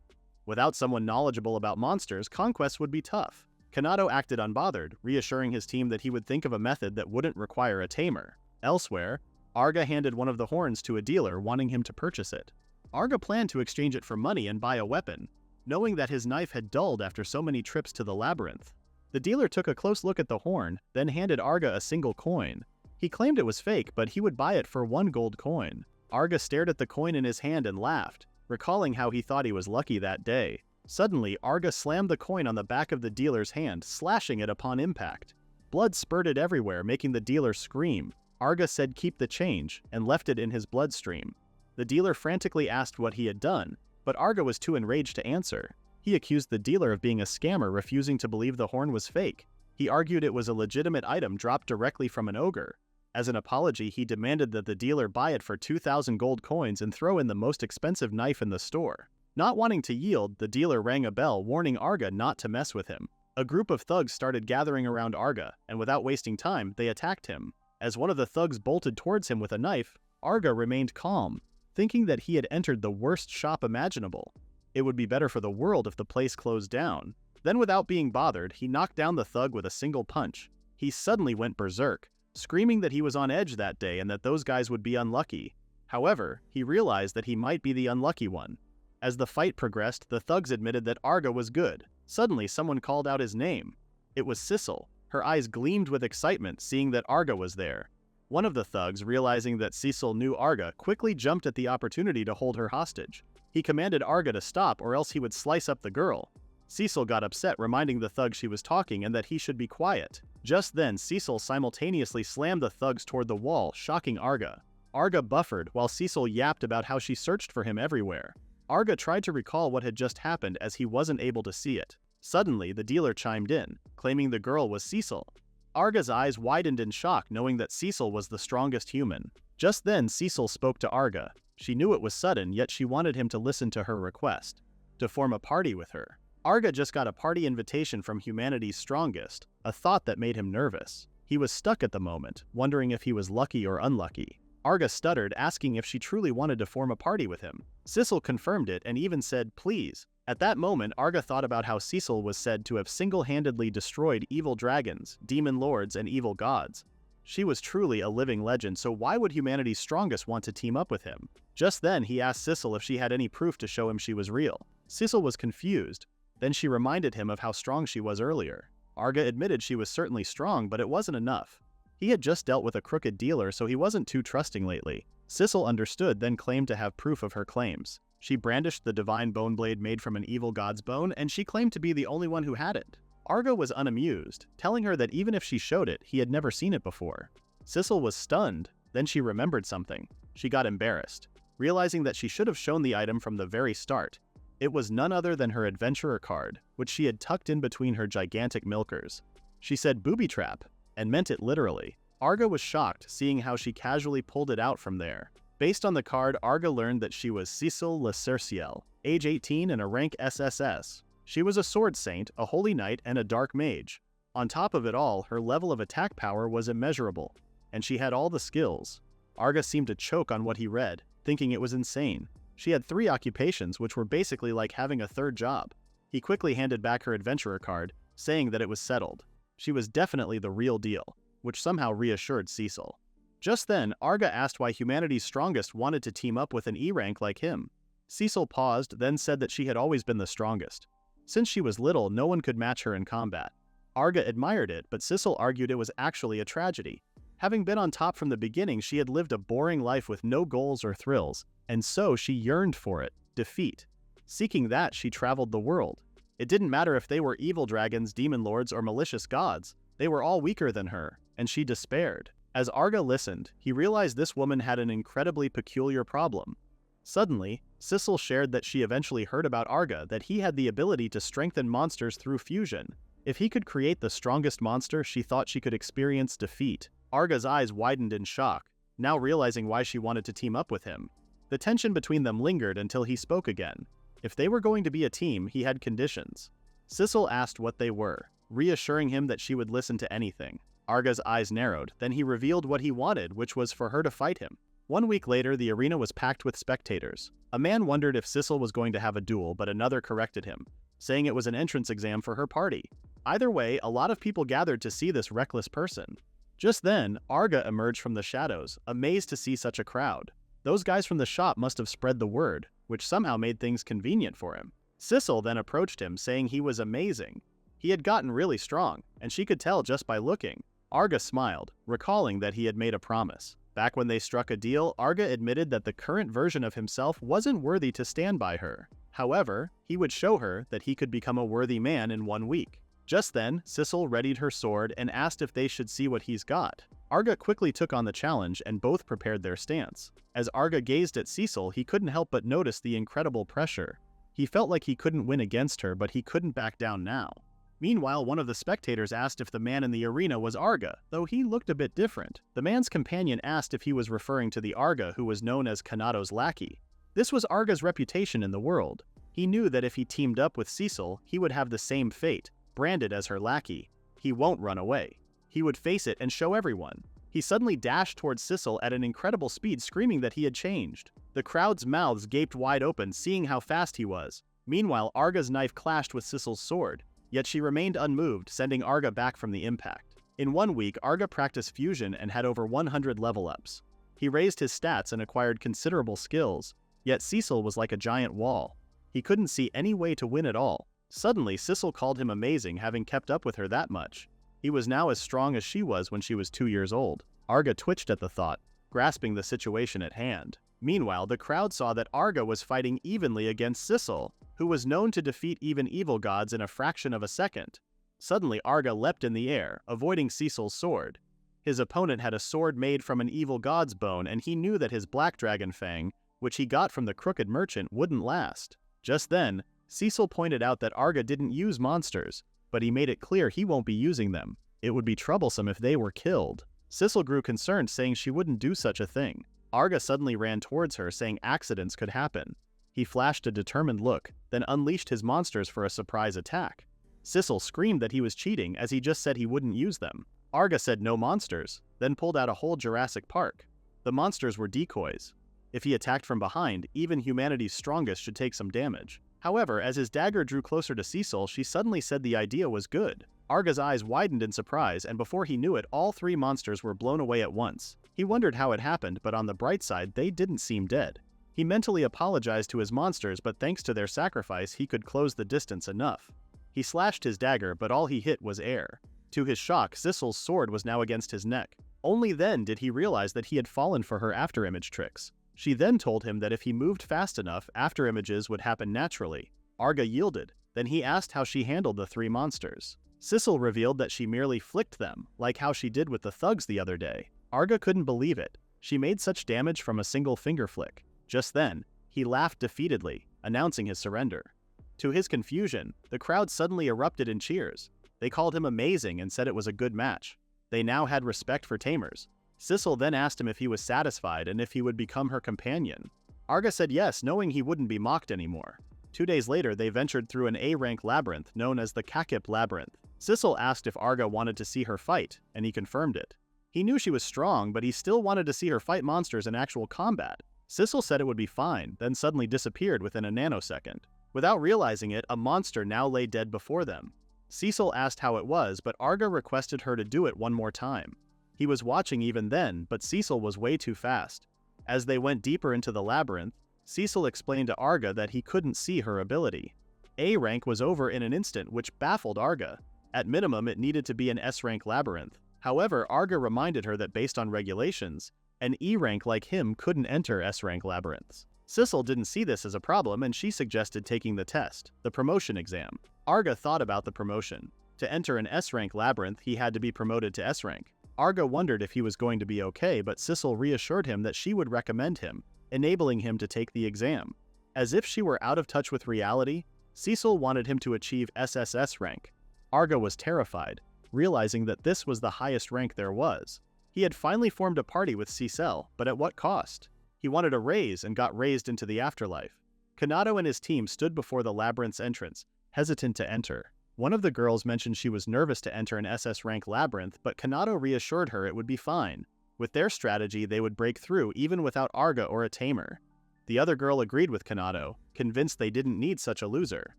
Without someone knowledgeable about monsters, conquest would be tough. Kanado acted unbothered, reassuring his team that he would think of a method that wouldn't require a tamer. Elsewhere, Arga handed one of the horns to a dealer, wanting him to purchase it. Arga planned to exchange it for money and buy a weapon, knowing that his knife had dulled after so many trips to the labyrinth. The dealer took a close look at the horn, then handed Arga a single coin. He claimed it was fake, but he would buy it for 1 gold coin. Arga stared at the coin in his hand and laughed, recalling how he thought he was lucky that day. Suddenly, Arga slammed the coin on the back of the dealer's hand, slashing it upon impact. Blood spurted everywhere, making the dealer scream. Arga said keep the change, and left it in his bloodstream. The dealer frantically asked what he had done, but Arga was too enraged to answer. He accused the dealer of being a scammer, refusing to believe the horn was fake. He argued it was a legitimate item dropped directly from an ogre. As an apology, he demanded that the dealer buy it for 2,000 gold coins and throw in the most expensive knife in the store. Not wanting to yield, the dealer rang a bell, warning Arga not to mess with him. A group of thugs started gathering around Arga, and without wasting time, they attacked him. As one of the thugs bolted towards him with a knife, Arga remained calm. thinking that he had entered the worst shop imaginable. It would be better for the world if the place closed down. Then without being bothered, he knocked down the thug with a single punch. He suddenly went berserk, screaming that he was on edge that day and that those guys would be unlucky. However, he realized that he might be the unlucky one. As the fight progressed, the thugs admitted that Arga was good. Suddenly, someone called out his name. It was Sissel. Her eyes gleamed with excitement, seeing that Arga was there. One of the thugs, realizing that Sissel knew Arga, quickly jumped at the opportunity to hold her hostage. He commanded Arga to stop or else he would slice up the girl. Sissel got upset, reminding the thug she was talking and that he should be quiet. Just then, Sissel simultaneously slammed the thugs toward the wall, shocking Arga. Arga buffered, while Sissel yapped about how she searched for him everywhere. Arga tried to recall what had just happened as he wasn't able to see it. Suddenly, the dealer chimed in, claiming the girl was Sissel. Arga's eyes widened in shock, knowing that Sissel was the strongest human. Just then, Sissel spoke to Arga. She knew it was sudden, yet she wanted him to listen to her request, to form a party with her. Arga just got a party invitation from humanity's strongest, a thought that made him nervous. He was stuck at the moment, wondering if he was lucky or unlucky. Arga stuttered, asking if she truly wanted to form a party with him. Sissel confirmed it and even said, "Please." At that moment, Arga thought about how Sissel was said to have single-handedly destroyed evil dragons, demon lords, and evil gods. She was truly a living legend, so why would humanity's strongest want to team up with him? Just then, he asked Sissel if she had any proof to show him she was real. Sissel was confused. Then she reminded him of how strong she was earlier. Arga admitted she was certainly strong, but it wasn't enough. He had just dealt with a crooked dealer, so he wasn't too trusting lately. Sissel understood, then claimed to have proof of her claims. She brandished the divine bone blade made from an evil god's bone, and she claimed to be the only one who had it. Arga was unamused, telling her that even if she showed it, he had never seen it before. Sissel was stunned. Then she remembered something. She got embarrassed, realizing that she should have shown the item from the very start. It was none other than her adventurer card, which she had tucked in between her gigantic milkers. She said booby trap, and meant it literally. Arga was shocked, seeing how she casually pulled it out from there. Based on the card, Arga learned that she was Sissel Le Cerciel, age 18 and a rank SSS. She was a sword saint, a holy knight, and a dark mage. On top of it all, her level of attack power was immeasurable, and she had all the skills. Arga seemed to choke on what he read, thinking it was insane. She had 3 occupations, which were basically like having a third job. He quickly handed back her adventurer card, saying that it was settled. She was definitely the real deal, which somehow reassured Sissel. Just then, Arga asked why humanity's strongest wanted to team up with an E-rank like him. Sissel paused, then said that she had always been the strongest. Since she was little, no one could match her in combat. Arga admired it, but Sissel argued it was actually a tragedy. Having been on top from the beginning, she had lived a boring life with no goals or thrills, and so she yearned for it, defeat. Seeking that, she traveled the world. It didn't matter if they were evil dragons, demon lords, or malicious gods. They were all weaker than her, and she despaired. As Arga listened, he realized this woman had an incredibly peculiar problem. Suddenly, Sissel shared that she eventually heard about Arga, that he had the ability to strengthen monsters through fusion. If he could create the strongest monster, she thought she could experience defeat. Arga's eyes widened in shock, now realizing why she wanted to team up with him. The tension between them lingered until he spoke again. If they were going to be a team, he had conditions. Sissel asked what they were, reassuring him that she would listen to anything. Arga's eyes narrowed, then he revealed what he wanted, which was for her to fight him. 1 week later, the arena was packed with spectators. A man wondered if Sissel was going to have a duel, but another corrected him, saying it was an entrance exam for her party. Either way, a lot of people gathered to see this reckless person. Just then, Arga emerged from the shadows, amazed to see such a crowd. Those guys from the shop must have spread the word, which somehow made things convenient for him. Sissel then approached him, saying he was amazing. He had gotten really strong, and she could tell just by looking. Arga smiled, recalling that he had made a promise. Back when they struck a deal, Arga admitted that the current version of himself wasn't worthy to stand by her. However, he would show her that he could become a worthy man in 1 week. Just then, Sissel readied her sword and asked if they should see what he's got. Arga quickly took on the challenge and both prepared their stance. As Arga gazed at Sissel, he couldn't help but notice the incredible pressure. He felt like he couldn't win against her, but he couldn't back down now. Meanwhile, one of the spectators asked if the man in the arena was Arga, though he looked a bit different. The man's companion asked if he was referring to the Arga who was known as Kanado's lackey. This was Arga's reputation in the world. He knew that if he teamed up with Sissel, he would have the same fate, branded as her lackey. He won't run away. He would face it and show everyone. He He suddenly dashed towards Sissel at an incredible speed, screaming that he had changed. The crowd's mouths gaped wide open, seeing how fast he was. Meanwhile, Arga's knife clashed with Sissel's sword, yet she remained unmoved, sending Arga back from the impact. In 1 week, Arga practiced fusion and had over 100 level-ups. He raised his stats and acquired considerable skills, yet Sissel was like a giant wall. He couldn't see any way to win at all. Suddenly, Sissel called him amazing, having kept up with her that much. He was now as strong as she was when she was 2 years old. Arga twitched at the thought, grasping the situation at hand. Meanwhile, the crowd saw that Arga was fighting evenly against Sissel, who was known to defeat even evil gods in a fraction of a second. Suddenly, Arga leapt in the air, avoiding Sissel's sword. His opponent had a sword made from an evil god's bone, and he knew that his black dragon fang, which he got from the crooked merchant, wouldn't last. Just then, Sissel pointed out that Arga didn't use monsters, but he made it clear he won't be using them. It would be troublesome if they were killed. Sissel grew concerned, saying she wouldn't do such a thing. Arga suddenly ran towards her, saying accidents could happen. He flashed a determined look, then unleashed his monsters for a surprise attack. Sissel screamed that he was cheating, as he just said he wouldn't use them. Arga said no monsters, then pulled out a whole Jurassic Park. The monsters were decoys. If he attacked from behind, even humanity's strongest should take some damage. However, as his dagger drew closer to Sissel, she suddenly said the idea was good. Arga's eyes widened in surprise, and before he knew it, all 3 monsters were blown away at once. He wondered how it happened, but on the bright side, they didn't seem dead. He mentally apologized to his monsters, but thanks to their sacrifice, he could close the distance enough. He slashed his dagger, but all he hit was air. To his shock, Sissel's sword was now against his neck. Only then did he realize that he had fallen for her afterimage tricks. She then told him that if he moved fast enough, afterimages would happen naturally. Arga yielded. Then he asked how she handled the 3 monsters. Sissel revealed that she merely flicked them, like how she did with the thugs the other day. Arga couldn't believe it. She made such damage from a single finger flick. Just then, he laughed defeatedly, announcing his surrender. To his confusion, the crowd suddenly erupted in cheers. They called him amazing and said it was a good match. They now had respect for Tamers. Sissel then asked him if he was satisfied and if he would become her companion. Arga said yes, knowing he wouldn't be mocked anymore. 2 days later, they ventured through an A-rank labyrinth known as the Kakip Labyrinth. Sissel asked if Arga wanted to see her fight, and he confirmed it. He knew she was strong, but he still wanted to see her fight monsters in actual combat. Sissel said it would be fine, then suddenly disappeared within a nanosecond. Without realizing it, a monster now lay dead before them. Sissel asked how it was, but Arga requested her to do it one more time. He was watching even then, but Sissel was way too fast. As they went deeper into the labyrinth, Sissel explained to Arga that he couldn't see her ability. A rank was over in an instant, which baffled Arga. At minimum, it needed to be an S-rank labyrinth. However, Arga reminded her that based on regulations, an E-rank like him couldn't enter S-rank labyrinths. Sissel didn't see this as a problem, and she suggested taking the test, the promotion exam. Arga thought about the promotion. To enter an S-rank labyrinth, he had to be promoted to S-rank. Arga wondered if he was going to be okay, but Sissel reassured him that she would recommend him, enabling him to take the exam. As if she were out of touch with reality, Sissel wanted him to achieve SSS rank. Arga was terrified, realizing that this was the highest rank there was. He had finally formed a party with Sissel, but at what cost? He wanted a raise and got raised into the afterlife. Kanado and his team stood before the labyrinth's entrance, hesitant to enter. One of the girls mentioned she was nervous to enter an SS rank labyrinth, but Kanado reassured her it would be fine. With their strategy, they would break through even without Arga or a Tamer. The other girl agreed with Kanado, convinced they didn't need such a loser.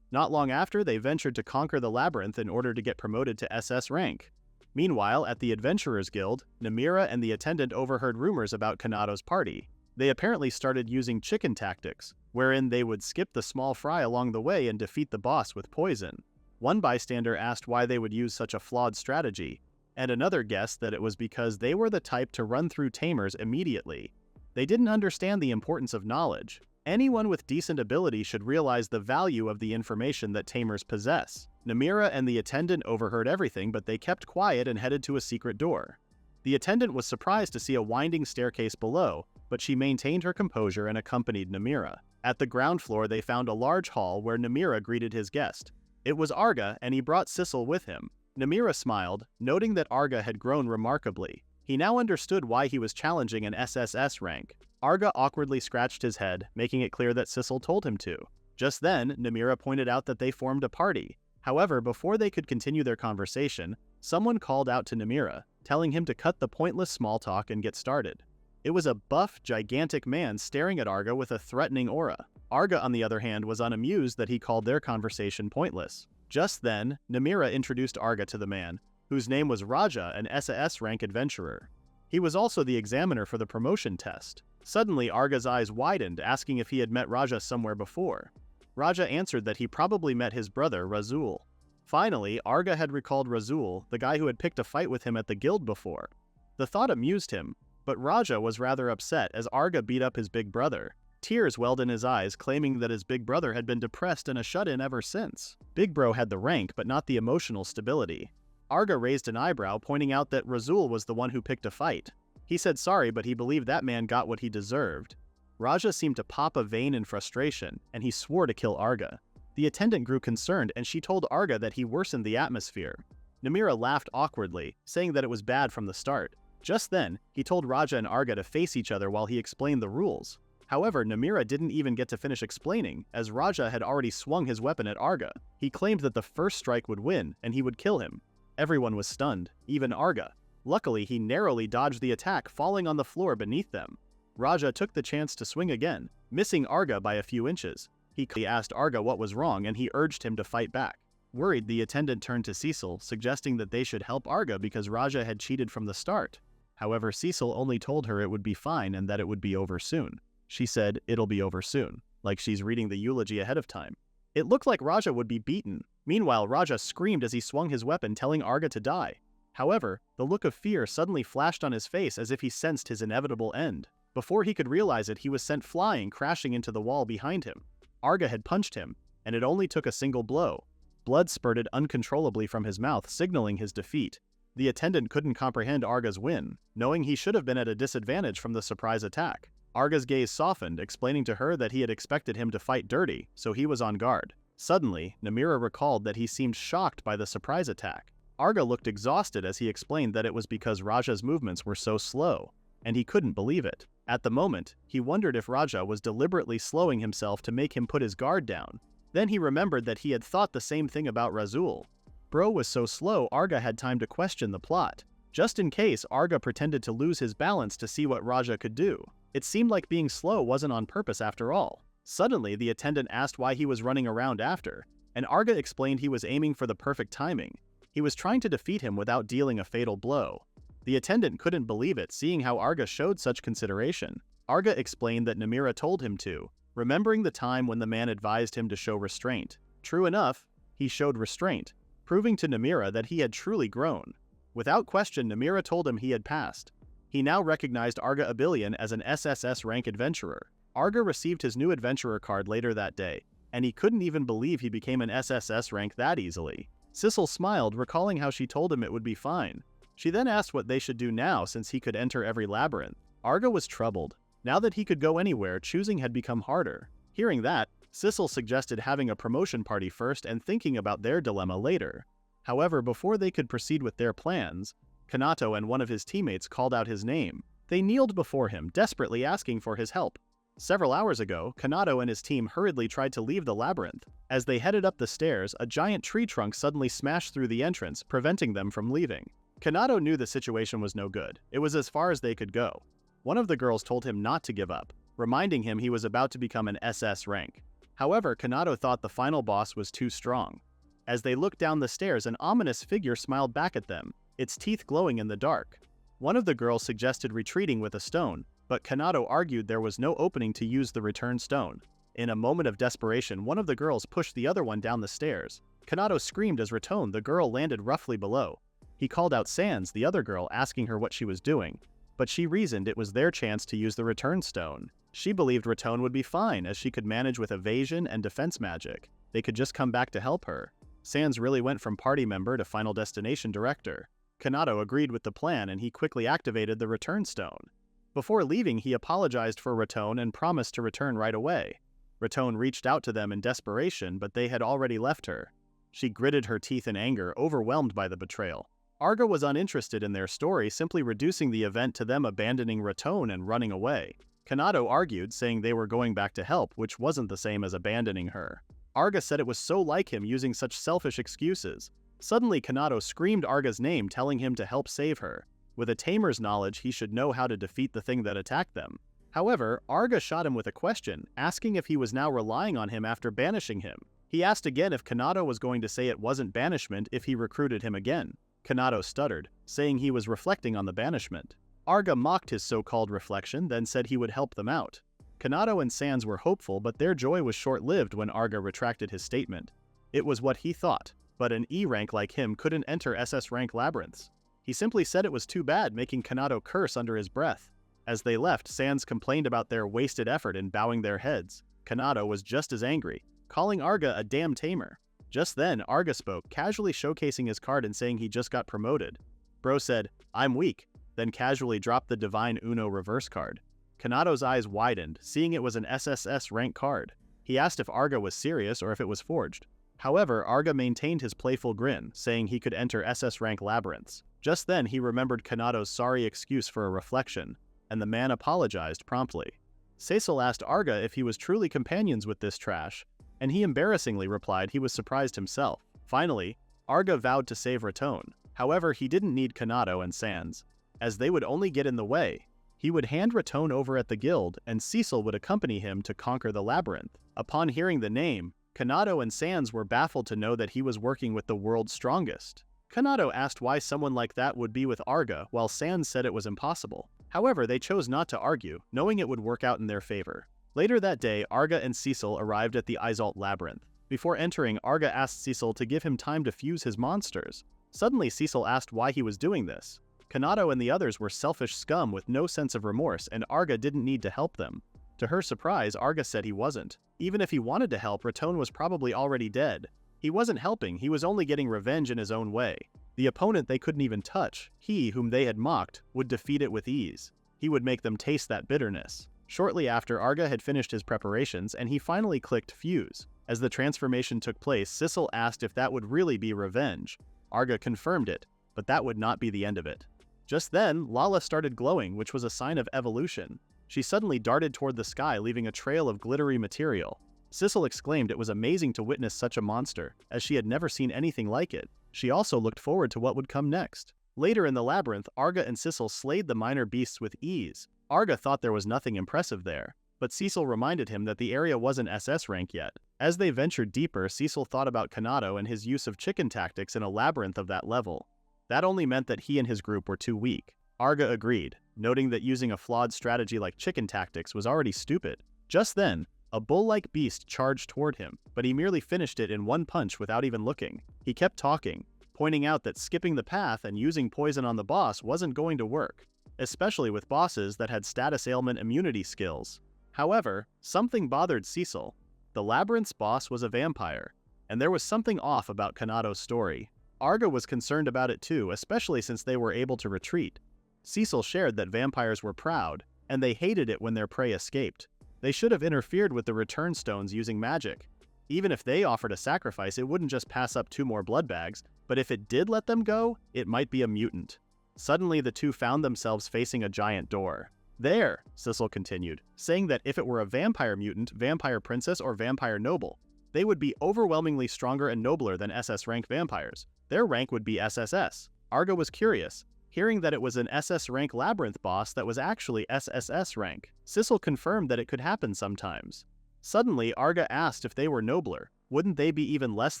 Not long after, they ventured to conquer the labyrinth in order to get promoted to SS rank. Meanwhile, at the Adventurers Guild, Namira and the attendant overheard rumors about Kanado's party. They apparently started using chicken tactics, wherein they would skip the small fry along the way and defeat the boss with poison. One bystander asked why they would use such a flawed strategy, and another guessed that it was because they were the type to run through Tamers immediately. They didn't understand the importance of knowledge. Anyone with decent ability should realize the value of the information that Tamers possess. Namira and the attendant overheard everything, but they kept quiet and headed to a secret door. The attendant was surprised to see a winding staircase below, but she maintained her composure and accompanied Namira. At the ground floor, they found a large hall where Namira greeted his guest. It was Arga, and he brought Sissel with him. Namira smiled, noting that Arga had grown remarkably. He now understood why he was challenging an SSS rank. Arga awkwardly scratched his head, making it clear that Sissel told him to. Just then, Namira pointed out that they formed a party. However, before they could continue their conversation, someone called out to Namira, telling him to cut the pointless small talk and get started. It was a buff, gigantic man staring at Arga with a threatening aura. Arga, on the other hand, was unamused that he called their conversation pointless. Just then, Namira introduced Arga to the man, whose name was Raja, an SAS rank adventurer. He was also the examiner for the promotion test. Suddenly, Arga's eyes widened, asking if he had met Raja somewhere before. Raja answered that he probably met his brother, Razul. Finally, Arga had recalled Razul, the guy who had picked a fight with him at the guild before. The thought amused him, but Raja was rather upset as Arga beat up his big brother. Tears welled in his eyes, claiming that his big brother had been depressed and a shut-in ever since. Big bro had the rank, but not the emotional stability. Arga raised an eyebrow, pointing out that Razul was the one who picked a fight. He said sorry, but he believed that man got what he deserved. Raja seemed to pop a vein in frustration, and he swore to kill Arga. The attendant grew concerned, and she told Arga that he worsened the atmosphere. Namira laughed awkwardly, saying that it was bad from the start. Just then, he told Raja and Arga to face each other while he explained the rules. However, Namira didn't even get to finish explaining, as Raja had already swung his weapon at Arga. He claimed that the first strike would win, and he would kill him. Everyone was stunned, even Arga. Luckily, he narrowly dodged the attack, falling on the floor beneath them. Raja took the chance to swing again, missing Arga by a few inches. He asked Arga what was wrong, and he urged him to fight back. Worried, the attendant turned to Cecil, suggesting that they should help Arga because Raja had cheated from the start. However, Cecil only told her it would be fine and that it would be over soon. She said, "It'll be over soon," like she's reading the eulogy ahead of time. It looked like Raja would be beaten. Meanwhile, Raja screamed as he swung his weapon, telling Arga to die. However, the look of fear suddenly flashed on his face as if he sensed his inevitable end. Before he could realize it, he was sent flying, crashing into the wall behind him. Arga had punched him, and it only took a single blow. Blood spurted uncontrollably from his mouth, signaling his defeat. The attendant couldn't comprehend Arga's win, knowing he should have been at a disadvantage from the surprise attack. Arga's gaze softened, explaining to her that he had expected him to fight dirty, so he was on guard. Suddenly, Namira recalled that he seemed shocked by the surprise attack. Arga looked exhausted as he explained that it was because Raja's movements were so slow, and he couldn't believe it. At the moment, he wondered if Raja was deliberately slowing himself to make him put his guard down. Then he remembered that he had thought the same thing about Razul. Bro was so slow, Arga had time to question the plot. Just in case, Arga pretended to lose his balance to see what Raja could do. It seemed like being slow wasn't on purpose after all. Suddenly, the attendant asked why he was running around after, and Arga explained he was aiming for the perfect timing. He was trying to defeat him without dealing a fatal blow. The attendant couldn't believe it, seeing how Arga showed such consideration. Arga explained that Namira told him to, remembering the time when the man advised him to show restraint. True enough, he showed restraint, proving to Namira that he had truly grown. Without question, Namira told him he had passed. He now recognized Arga Abilian as an SSS rank adventurer. Arga received his new adventurer card later that day, and he couldn't even believe he became an SSS rank that easily. Cecil smiled, recalling how she told him it would be fine. She then asked what they should do now since he could enter every labyrinth. Arga was troubled. Now that he could go anywhere, choosing had become harder. Hearing that, Cecil suggested having a promotion party first and thinking about their dilemma later. However, before they could proceed with their plans, Kanato and one of his teammates called out his name. They kneeled before him, desperately asking for his help. Several hours ago, Kanato and his team hurriedly tried to leave the labyrinth. As they headed up the stairs, a giant tree trunk suddenly smashed through the entrance, preventing them from leaving. Kanato knew the situation was no good. It was as far as they could go. One of the girls told him not to give up, reminding him he was about to become an SS rank. However, Kanato thought the final boss was too strong. As they looked down the stairs, an ominous figure smiled back at them, its teeth glowing in the dark. One of the girls suggested retreating with a stone, but Kanato argued there was no opening to use the return stone. In a moment of desperation, one of the girls pushed the other one down the stairs. Kanato screamed as Raton, the girl, landed roughly below. He called out Sans, the other girl, asking her what she was doing, but she reasoned it was their chance to use the return stone. She believed Raton would be fine, as she could manage with evasion and defense magic. They could just come back to help her. Sans really went from party member to Final Destination director. Kanato agreed with the plan, and he quickly activated the return stone. Before leaving, he apologized for Raton and promised to return right away. Raton reached out to them in desperation, but they had already left her. She gritted her teeth in anger, overwhelmed by the betrayal. Arga was uninterested in their story, simply reducing the event to them abandoning Raton and running away. Kanato argued, saying they were going back to help, which wasn't the same as abandoning her. Arga said it was so like him using such selfish excuses. Suddenly, Kanato screamed Arga's name, telling him to help save her. With a Tamer's knowledge, he should know how to defeat the thing that attacked them. However, Arga shot him with a question, asking if he was now relying on him after banishing him. He asked again if Kanado was going to say it wasn't banishment if he recruited him again. Kanado stuttered, saying he was reflecting on the banishment. Arga mocked his so-called reflection, then said he would help them out. Kanado and Sans were hopeful, but their joy was short-lived when Arga retracted his statement. It was what he thought, but an E rank like him couldn't enter SS rank labyrinths. He simply said it was too bad, making Kanado curse under his breath. As they left, Sans complained about their wasted effort in bowing their heads. Kanado was just as angry, calling Arga a damn Tamer. Just then, Arga spoke, casually showcasing his card and saying he just got promoted. Bro said, "I'm weak," then casually dropped the Divine Uno reverse card. Kanado's eyes widened, seeing it was an SSS rank card. He asked if Arga was serious or if it was forged. However, Arga maintained his playful grin, saying he could enter SS rank labyrinths. Just then, he remembered Kanado's sorry excuse for a reflection, and the man apologized promptly. Cecil asked Arga if he was truly companions with this trash, and he embarrassingly replied he was surprised himself. Finally, Arga vowed to save Ratone. However, he didn't need Kanado and Sans, as they would only get in the way. He would hand Ratone over at the guild, and Cecil would accompany him to conquer the labyrinth. Upon hearing the name, Kanado and Sans were baffled to know that he was working with the world's strongest. Kanado asked why someone like that would be with Arga, while Sans said it was impossible. However, they chose not to argue, knowing it would work out in their favor. Later that day, Arga and Cecil arrived at the Isolt labyrinth. Before entering, Arga asked Cecil to give him time to fuse his monsters. Suddenly, Cecil asked why he was doing this. Kanado and the others were selfish scum with no sense of remorse, and Arga didn't need to help them. To her surprise, Arga said he wasn't. Even if he wanted to help, Ratone was probably already dead. He wasn't helping, he was only getting revenge in his own way. The opponent they couldn't even touch, he whom they had mocked, would defeat it with ease. He would make them taste that bitterness. Shortly after, Arga had finished his preparations, and he finally clicked fuse. As the transformation took place, Cecil asked if that would really be revenge. Arga confirmed it, but that would not be the end of it. Just then, Lala started glowing, which was a sign of evolution. She suddenly darted toward the sky, leaving a trail of glittery material. Cecil exclaimed it was amazing to witness such a monster, as she had never seen anything like it. She also looked forward to what would come next. Later in the labyrinth, Arga and Cecil slayed the minor beasts with ease. Arga thought there was nothing impressive there, but Cecil reminded him that the area wasn't SS rank yet. As they ventured deeper, Cecil thought about Kanado and his use of chicken tactics in a labyrinth of that level. That only meant that he and his group were too weak. Arga agreed, noting that using a flawed strategy like chicken tactics was already stupid. Just then, a bull-like beast charged toward him, but he merely finished it in one punch without even looking. He kept talking, pointing out that skipping the path and using poison on the boss wasn't going to work, especially with bosses that had status ailment immunity skills. However, something bothered Cecil. The labyrinth's boss was a vampire, and there was something off about Kanado's story. Arga was concerned about it too, especially since they were able to retreat. Cecil shared that vampires were proud, and they hated it when their prey escaped. They should have interfered with the return stones using magic. Even if they offered a sacrifice, it wouldn't just pass up 2 more blood bags, but if it did let them go, it might be a mutant. Suddenly, the two found themselves facing a giant door. "There," Cecil continued, saying that if it were a vampire mutant, vampire princess, or vampire noble, they would be overwhelmingly stronger and nobler than SS rank vampires. Their rank would be SSS. Arga was curious, hearing that it was an SS rank labyrinth boss that was actually SSS rank. Cecil confirmed that it could happen sometimes. Suddenly, Arga asked if they were nobler. Wouldn't they be even less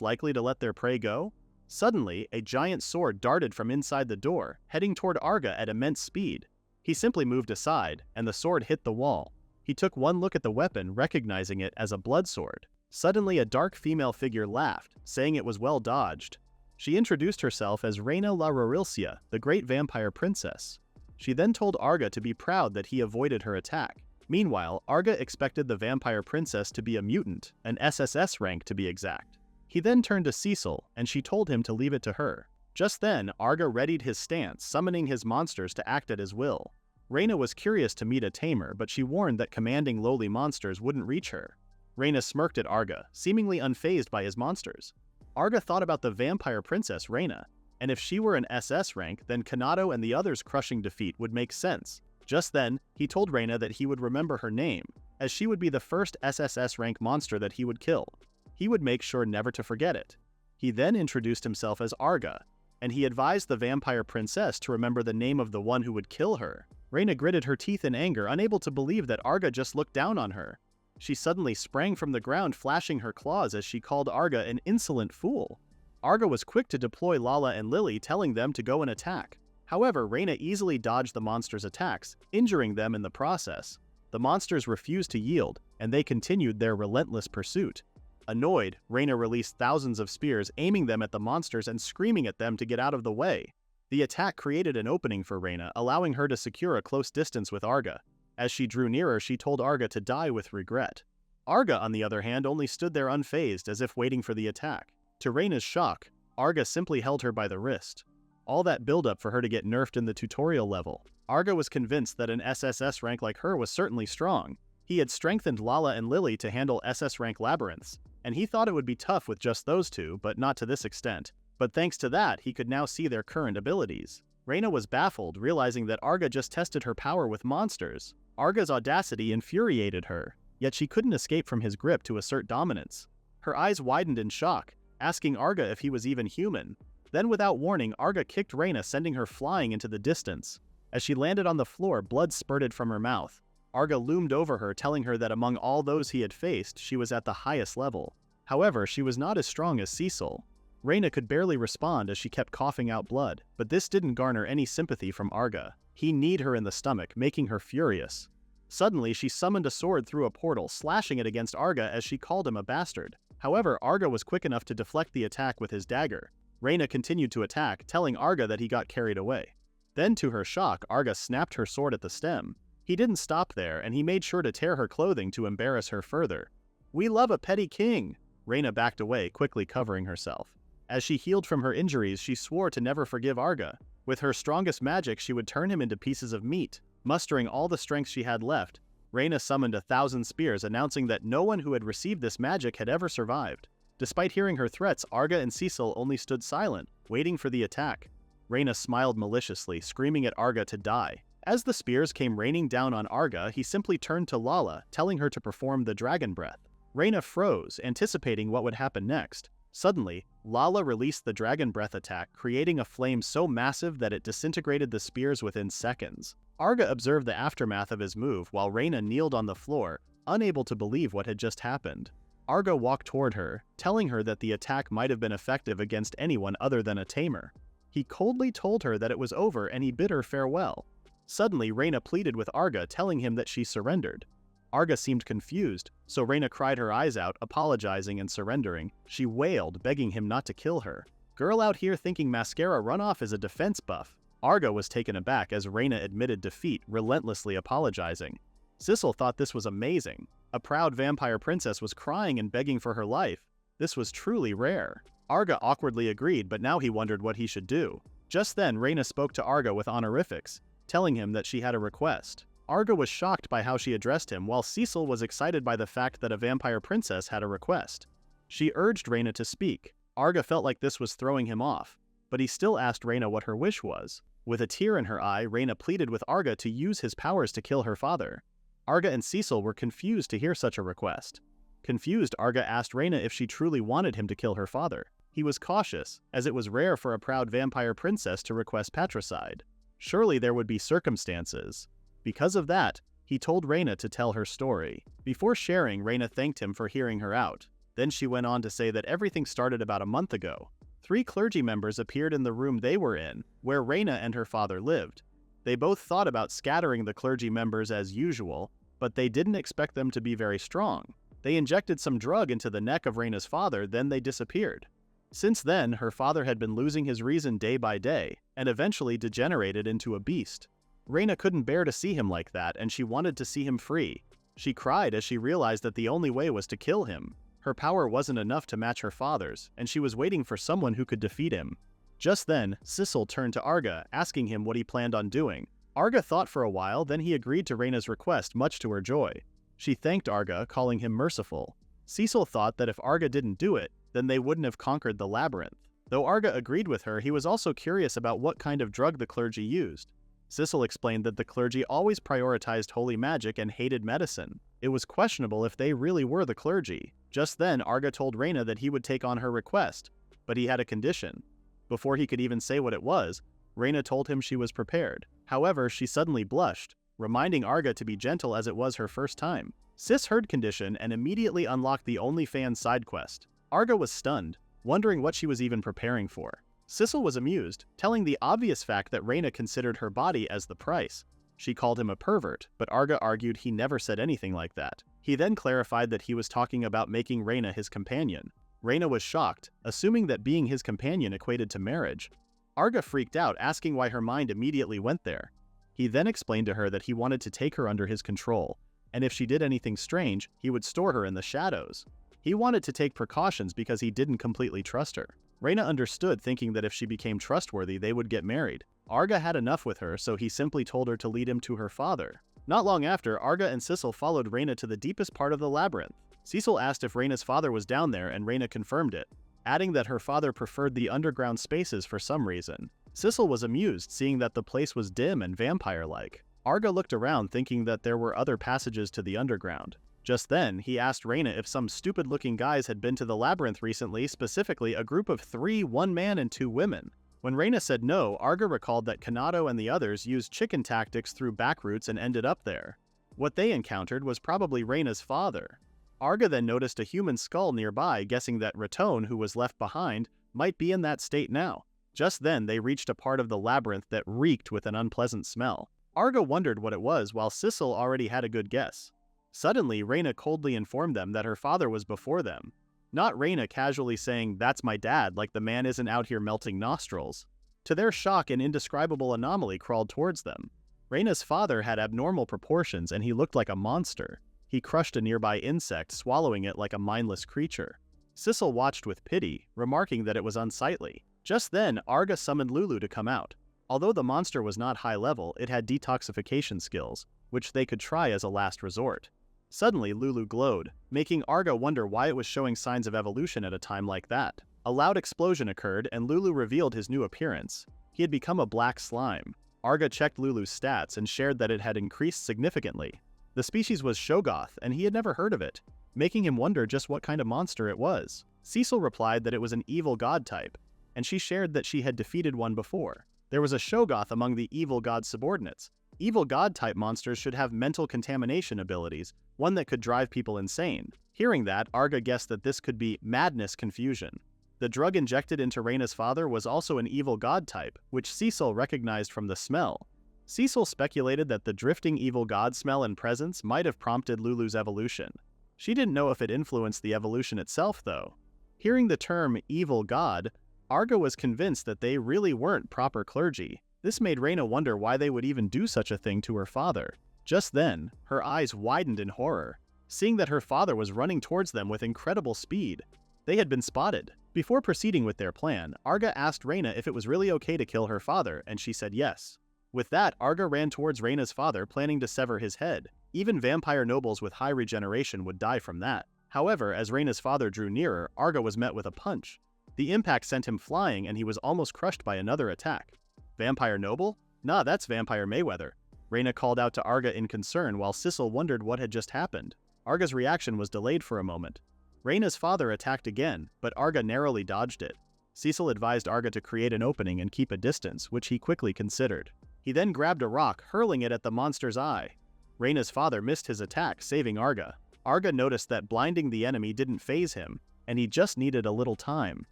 likely to let their prey go? Suddenly, a giant sword darted from inside the door, heading toward Arga at immense speed. He simply moved aside, and the sword hit the wall. He took one look at the weapon, recognizing it as a blood sword. Suddenly, a dark female figure laughed, saying it was well dodged. She introduced herself as Reina La Rorilcia, the great vampire princess. She then told Arga to be proud that he avoided her attack. Meanwhile, Arga expected the vampire princess to be a mutant, an SSS rank to be exact. He then turned to Cecil, and she told him to leave it to her. Just then, Arga readied his stance, summoning his monsters to act at his will. Reina was curious to meet a Tamer, but she warned that commanding lowly monsters wouldn't reach her. Reina smirked at Arga, seemingly unfazed by his monsters. Arga thought about the vampire princess Reina, and if she were an SS rank, then Kanado and the others' crushing defeat would make sense. Just then, he told Reina that he would remember her name, as she would be the first SSS rank monster that he would kill. He would make sure never to forget it. He then introduced himself as Arga, and he advised the vampire princess to remember the name of the one who would kill her. Reyna gritted her teeth in anger, unable to believe that Arga just looked down on her. She suddenly sprang from the ground, flashing her claws as she called Arga an insolent fool. Arga was quick to deploy Lala and Lily, telling them to go and attack. However, Reyna easily dodged the monsters' attacks, injuring them in the process. The monsters refused to yield, and they continued their relentless pursuit. Annoyed, Reyna released thousands of spears, aiming them at the monsters and screaming at them to get out of the way. The attack created an opening for Reyna, allowing her to secure a close distance with Arga. As she drew nearer, she told Arga to die with regret. Arga, on the other hand, only stood there unfazed, as if waiting for the attack. To Reyna's shock, Arga simply held her by the wrist. All that buildup for her to get nerfed in the tutorial level. Arga was convinced that an SSS rank like her was certainly strong. He had strengthened Lala and Lily to handle SS rank labyrinths, and he thought it would be tough with just those two, but not to this extent. But thanks to that, he could now see their current abilities. Reyna was baffled, realizing that Arga just tested her power with monsters. Arga's audacity infuriated her, yet she couldn't escape from his grip to assert dominance. Her eyes widened in shock, asking Arga if he was even human. Then without warning, Arga kicked Reyna, sending her flying into the distance. As she landed on the floor, blood spurted from her mouth. Arga loomed over her, telling her that among all those he had faced, she was at the highest level. However, she was not as strong as Cecil. Reyna could barely respond as she kept coughing out blood, but this didn't garner any sympathy from Arga. He kneed her in the stomach, making her furious. Suddenly, she summoned a sword through a portal, slashing it against Arga as she called him a bastard. However, Arga was quick enough to deflect the attack with his dagger. Reyna continued to attack, telling Arga that he got carried away. Then, to her shock, Arga snapped her sword at the stem. He didn't stop there, and he made sure to tear her clothing to embarrass her further. "We love a petty king!" Reyna backed away, quickly covering herself. As she healed from her injuries, she swore to never forgive Arga. With her strongest magic, she would turn him into pieces of meat. Mustering all the strength she had left, Reyna summoned 1,000 spears, announcing that no one who had received this magic had ever survived. Despite hearing her threats, Arga and Cecil only stood silent, waiting for the attack. Reyna smiled maliciously, screaming at Arga to die. As the spears came raining down on Arga, he simply turned to Lala, telling her to perform the dragon breath. Reyna froze, anticipating what would happen next. Suddenly, Lala released the dragon breath attack, creating a flame so massive that it disintegrated the spears within seconds. Arga observed the aftermath of his move while Reyna kneeled on the floor, unable to believe what had just happened. Arga walked toward her, telling her that the attack might have been effective against anyone other than a Tamer. He coldly told her that it was over and he bid her farewell. Suddenly, Reyna pleaded with Arga, telling him that she surrendered. Arga seemed confused, so Reyna cried her eyes out, apologizing and surrendering. She wailed, begging him not to kill her. Girl out here thinking mascara runoff is a defense buff. Arga was taken aback as Reyna admitted defeat, relentlessly apologizing. Cecil thought this was amazing. A proud vampire princess was crying and begging for her life. This was truly rare. Arga awkwardly agreed, but now he wondered what he should do. Just then, Reyna spoke to Arga with honorifics, telling him that she had a request. Arga was shocked by how she addressed him, while Cecil was excited by the fact that a vampire princess had a request. She urged Reyna to speak. Arga felt like this was throwing him off, but he still asked Reyna what her wish was. With a tear in her eye, Reyna pleaded with Arga to use his powers to kill her father. Arga and Cecil were confused to hear such a request. Confused, Arga asked Reyna if she truly wanted him to kill her father. He was cautious, as it was rare for a proud vampire princess to request patricide. Surely there would be circumstances. Because of that, he told Reyna to tell her story. Before sharing, Reyna thanked him for hearing her out. Then she went on to say that everything started about a month ago. 3 clergy members appeared in the room they were in, where Reyna and her father lived. They both thought about scattering the clergy members as usual, but they didn't expect them to be very strong. They injected some drug into the neck of Reyna's father, then they disappeared. Since then, her father had been losing his reason day by day, and eventually degenerated into a beast. Reyna couldn't bear to see him like that, and she wanted to see him free. She cried as she realized that the only way was to kill him. Her power wasn't enough to match her father's, and she was waiting for someone who could defeat him. Just then, Cecil turned to Arga, asking him what he planned on doing. Arga thought for a while, then he agreed to Reyna's request, much to her joy. She thanked Arga, calling him merciful. Cecil thought that if Arga didn't do it, then they wouldn't have conquered the labyrinth. Though Arga agreed with her, he was also curious about what kind of drug the clergy used. Cecil explained that the clergy always prioritized holy magic and hated medicine. It was questionable if they really were the clergy. Just then, Arga told Reyna that he would take on her request, but he had a condition. Before he could even say what it was, Reyna told him she was prepared. However, she suddenly blushed, reminding Arga to be gentle as it was her first time. Sis heard condition and immediately unlocked the OnlyFans side quest. Arga was stunned, wondering what she was even preparing for. Sissel was amused, telling the obvious fact that Reyna considered her body as the price. She called him a pervert, but Arga argued he never said anything like that. He then clarified that he was talking about making Reyna his companion. Reyna was shocked, assuming that being his companion equated to marriage. Arga freaked out, asking why her mind immediately went there. He then explained to her that he wanted to take her under his control, and if she did anything strange, he would store her in the shadows. He wanted to take precautions because he didn't completely trust her. Reyna understood, thinking that if she became trustworthy, they would get married. Arga had enough with her, so he simply told her to lead him to her father. Not long after, Arga and Sissel followed Reyna to the deepest part of the labyrinth. Cecil asked if Reyna's father was down there, and Reyna confirmed it, adding that her father preferred the underground spaces for some reason. Sissel was amused, seeing that the place was dim and vampire-like. Arga looked around, thinking that there were other passages to the underground. Just then, he asked Reyna if some stupid-looking guys had been to the labyrinth recently, specifically a group of 3, 1 man and 2 women. When Reyna said no, Arga recalled that Kanado and the others used chicken tactics through back routes and ended up there. What they encountered was probably Reyna's father. Arga then noticed a human skull nearby, guessing that Raton, who was left behind, might be in that state now. Just then, they reached a part of the labyrinth that reeked with an unpleasant smell. Arga wondered what it was, while Sissel already had a good guess. Suddenly, Reyna coldly informed them that her father was before them. Not Reyna casually saying, "That's my dad," like the man isn't out here melting nostrils. To their shock, an indescribable anomaly crawled towards them. Reyna's father had abnormal proportions and he looked like a monster. He crushed a nearby insect, swallowing it like a mindless creature. Sissel watched with pity, remarking that it was unsightly. Just then, Arga summoned Lulu to come out. Although the monster was not high level, it had detoxification skills, which they could try as a last resort. Suddenly, Lulu glowed, making Arga wonder why it was showing signs of evolution at a time like that. A loud explosion occurred, and Lulu revealed his new appearance. He had become a black slime. Arga checked Lulu's stats and shared that it had increased significantly. The species was Shoggoth, and he had never heard of it, making him wonder just what kind of monster it was. Cecil replied that it was an evil god type, and she shared that she had defeated one before. There was a Shoggoth among the evil god subordinates. Evil god-type monsters should have mental contamination abilities, one that could drive people insane. Hearing that, Arga guessed that this could be madness confusion. The drug injected into Reyna's father was also an evil god-type, which Cecil recognized from the smell. Cecil speculated that the drifting evil god smell and presence might have prompted Lulu's evolution. She didn't know if it influenced the evolution itself, though. Hearing the term evil god, Arga was convinced that they really weren't proper clergy. This made Reyna wonder why they would even do such a thing to her father. Just then, her eyes widened in horror, seeing that her father was running towards them with incredible speed. They had been spotted. Before proceeding with their plan, Arga asked Reyna if it was really okay to kill her father, and she said yes. With that, Arga ran towards Reyna's father, planning to sever his head. Even vampire nobles with high regeneration would die from that. However, as Reyna's father drew nearer, Arga was met with a punch. The impact sent him flying, and he was almost crushed by another attack. Vampire noble? Nah, that's Vampire Mayweather. Reyna called out to Arga in concern, while Sissel wondered what had just happened. Arga's reaction was delayed for a moment. Reyna's father attacked again, but Arga narrowly dodged it. Cecil advised Arga to create an opening and keep a distance, which he quickly considered. He then grabbed a rock, hurling it at the monster's eye. Reyna's father missed his attack, saving Arga. Arga noticed that blinding the enemy didn't faze him, and he just needed a little time.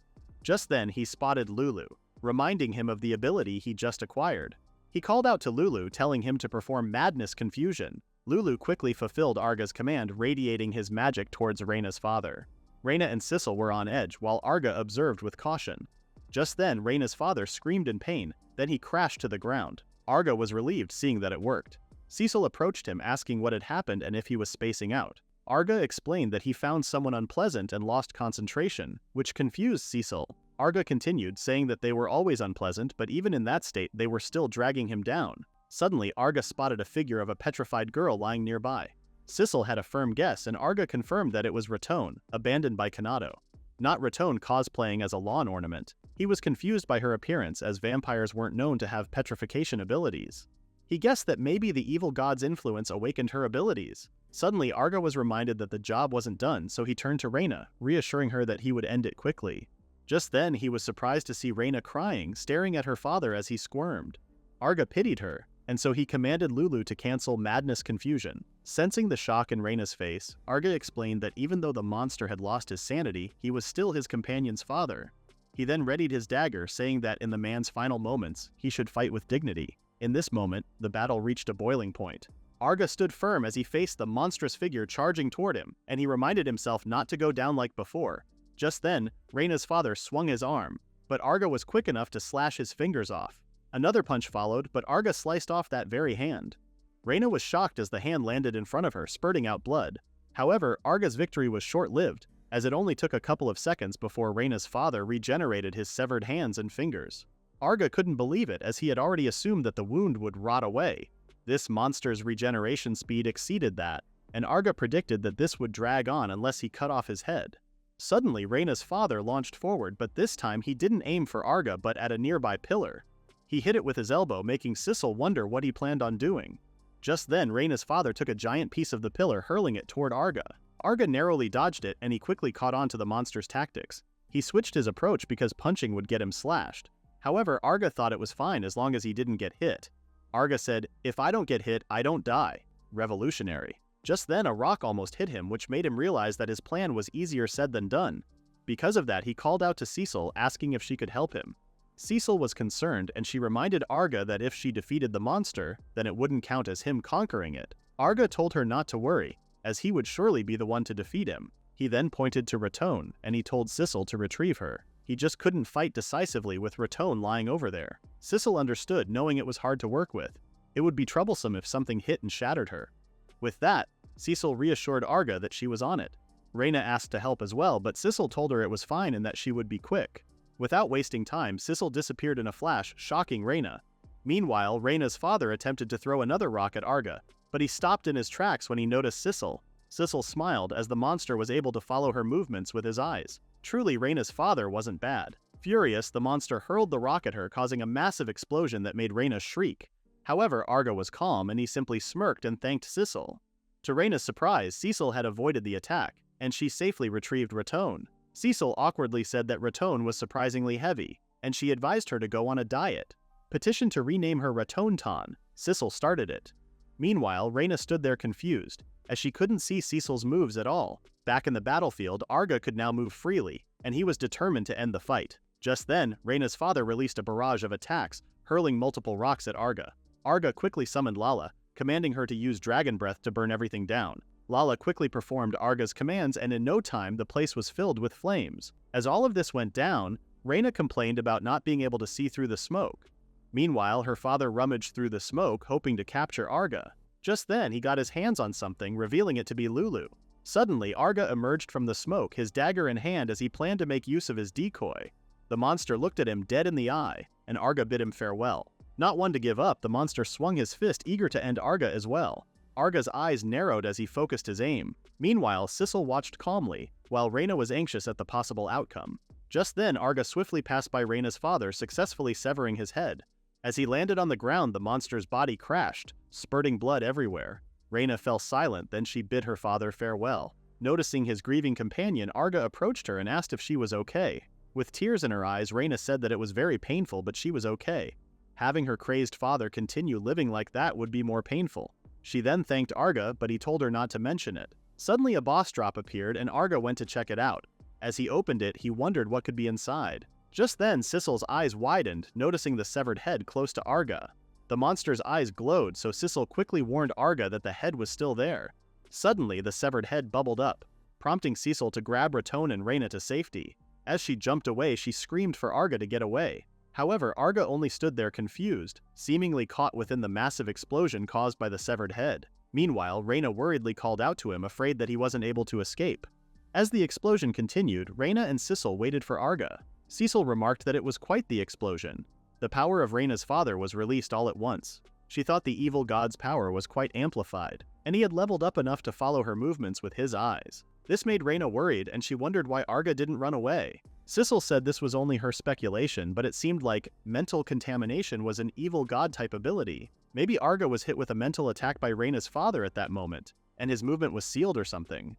Just then, he spotted Lulu, reminding him of the ability he just acquired. He called out to Lulu, telling him to perform Madness Confusion. Lulu quickly fulfilled Arga's command, radiating his magic towards Reyna's father. Reyna and Sissel were on edge, while Arga observed with caution. Just then, Reyna's father screamed in pain, then he crashed to the ground. Arga was relieved, seeing that it worked. Cecil approached him, asking what had happened and if he was spacing out. Arga explained that he found someone unpleasant and lost concentration, which confused Cecil. Arga continued, saying that they were always unpleasant, but even in that state, they were still dragging him down. Suddenly, Arga spotted a figure of a petrified girl lying nearby. Sissel had a firm guess, and Arga confirmed that it was Raton, abandoned by Kanado. Not Raton cosplaying as a lawn ornament. He was confused by her appearance, as vampires weren't known to have petrification abilities. He guessed that maybe the evil god's influence awakened her abilities. Suddenly, Arga was reminded that the job wasn't done, so he turned to Reyna, reassuring her that he would end it quickly. Just then, he was surprised to see Reyna crying, staring at her father as he squirmed. Arga pitied her, and so he commanded Lulu to cancel Madness Confusion. Sensing the shock in Reyna's face, Arga explained that even though the monster had lost his sanity, he was still his companion's father. He then readied his dagger, saying that in the man's final moments, he should fight with dignity. In this moment, the battle reached a boiling point. Arga stood firm as he faced the monstrous figure charging toward him, and he reminded himself not to go down like before. Just then, Reyna's father swung his arm, but Arga was quick enough to slash his fingers off. Another punch followed, but Arga sliced off that very hand. Reyna was shocked as the hand landed in front of her, spurting out blood. However, Arga's victory was short-lived, as it only took a couple of seconds before Reyna's father regenerated his severed hands and fingers. Arga couldn't believe it, as he had already assumed that the wound would rot away. This monster's regeneration speed exceeded that, and Arga predicted that this would drag on unless he cut off his head. Suddenly, Reyna's father launched forward, but this time he didn't aim for Arga but at a nearby pillar. He hit it with his elbow, making Sissel wonder what he planned on doing. Just then, Reyna's father took a giant piece of the pillar, hurling it toward Arga. Arga narrowly dodged it, and he quickly caught on to the monster's tactics. He switched his approach because punching would get him slashed. However, Arga thought it was fine as long as he didn't get hit. Arga said, "If I don't get hit, I don't die." Revolutionary. Just then, a rock almost hit him, which made him realize that his plan was easier said than done. Because of that, he called out to Cecil, asking if she could help him. Cecil was concerned, and she reminded Arga that if she defeated the monster, then it wouldn't count as him conquering it. Arga told her not to worry, as he would surely be the one to defeat him. He then pointed to Ratone, and he told Cecil to retrieve her. He just couldn't fight decisively with Ratone lying over there. Cecil understood, knowing it was hard to work with. It would be troublesome if something hit and shattered her. With that, Cecil reassured Arga that she was on it. Reyna asked to help as well, but Cecil told her it was fine and that she would be quick. Without wasting time, Cecil disappeared in a flash, shocking Reyna. Meanwhile, Reyna's father attempted to throw another rock at Arga, but he stopped in his tracks when he noticed Cecil. Cecil smiled as the monster was able to follow her movements with his eyes. Truly, Reyna's father wasn't bad. Furious, the monster hurled the rock at her, causing a massive explosion that made Reyna shriek. However, Arga was calm and he simply smirked and thanked Cecil. To Reyna's surprise, Cecil had avoided the attack, and she safely retrieved Ratone. Cecil awkwardly said that Ratone was surprisingly heavy, and she advised her to go on a diet. Petitioned to rename her Ratonton, Cecil started it. Meanwhile, Reyna stood there confused, as she couldn't see Cecil's moves at all. Back in the battlefield, Arga could now move freely, and he was determined to end the fight. Just then, Reyna's father released a barrage of attacks, hurling multiple rocks at Arga. Arga quickly summoned Lala, commanding her to use Dragon Breath to burn everything down. Lala quickly performed Arga's commands, and in no time the place was filled with flames. As all of this went down, Reyna complained about not being able to see through the smoke. Meanwhile, her father rummaged through the smoke, hoping to capture Arga. Just then, he got his hands on something, revealing it to be Lulu. Suddenly, Arga emerged from the smoke, his dagger in hand as he planned to make use of his decoy. The monster looked at him dead in the eye, and Arga bid him farewell. Not one to give up, the monster swung his fist, eager to end Arga as well. Arga's eyes narrowed as he focused his aim. Meanwhile, Cecil watched calmly, while Reyna was anxious at the possible outcome. Just then, Arga swiftly passed by Reyna's father, successfully severing his head. As he landed on the ground, the monster's body crashed, spurting blood everywhere. Reyna fell silent, then she bid her father farewell. Noticing his grieving companion, Arga approached her and asked if she was okay. With tears in her eyes, Reyna said that it was very painful, but she was okay. Having her crazed father continue living like that would be more painful. She then thanked Arga, but he told her not to mention it. Suddenly a boss drop appeared and Arga went to check it out. As he opened it, he wondered what could be inside. Just then, Cecil's eyes widened, noticing the severed head close to Arga. The monster's eyes glowed, so Cecil quickly warned Arga that the head was still there. Suddenly, the severed head bubbled up, prompting Cecil to grab Ratone and Reyna to safety. As she jumped away, she screamed for Arga to get away. However, Arga only stood there confused, seemingly caught within the massive explosion caused by the severed head. Meanwhile, Reyna worriedly called out to him, afraid that he wasn't able to escape. As the explosion continued, Reyna and Cecil waited for Arga. Cecil remarked that it was quite the explosion. The power of Reyna's father was released all at once. She thought the evil god's power was quite amplified, and he had leveled up enough to follow her movements with his eyes. This made Reyna worried, and she wondered why Arga didn't run away. Cecil said this was only her speculation, but it seemed like mental contamination was an evil god-type ability. Maybe Arga was hit with a mental attack by Reyna's father at that moment, and his movement was sealed or something.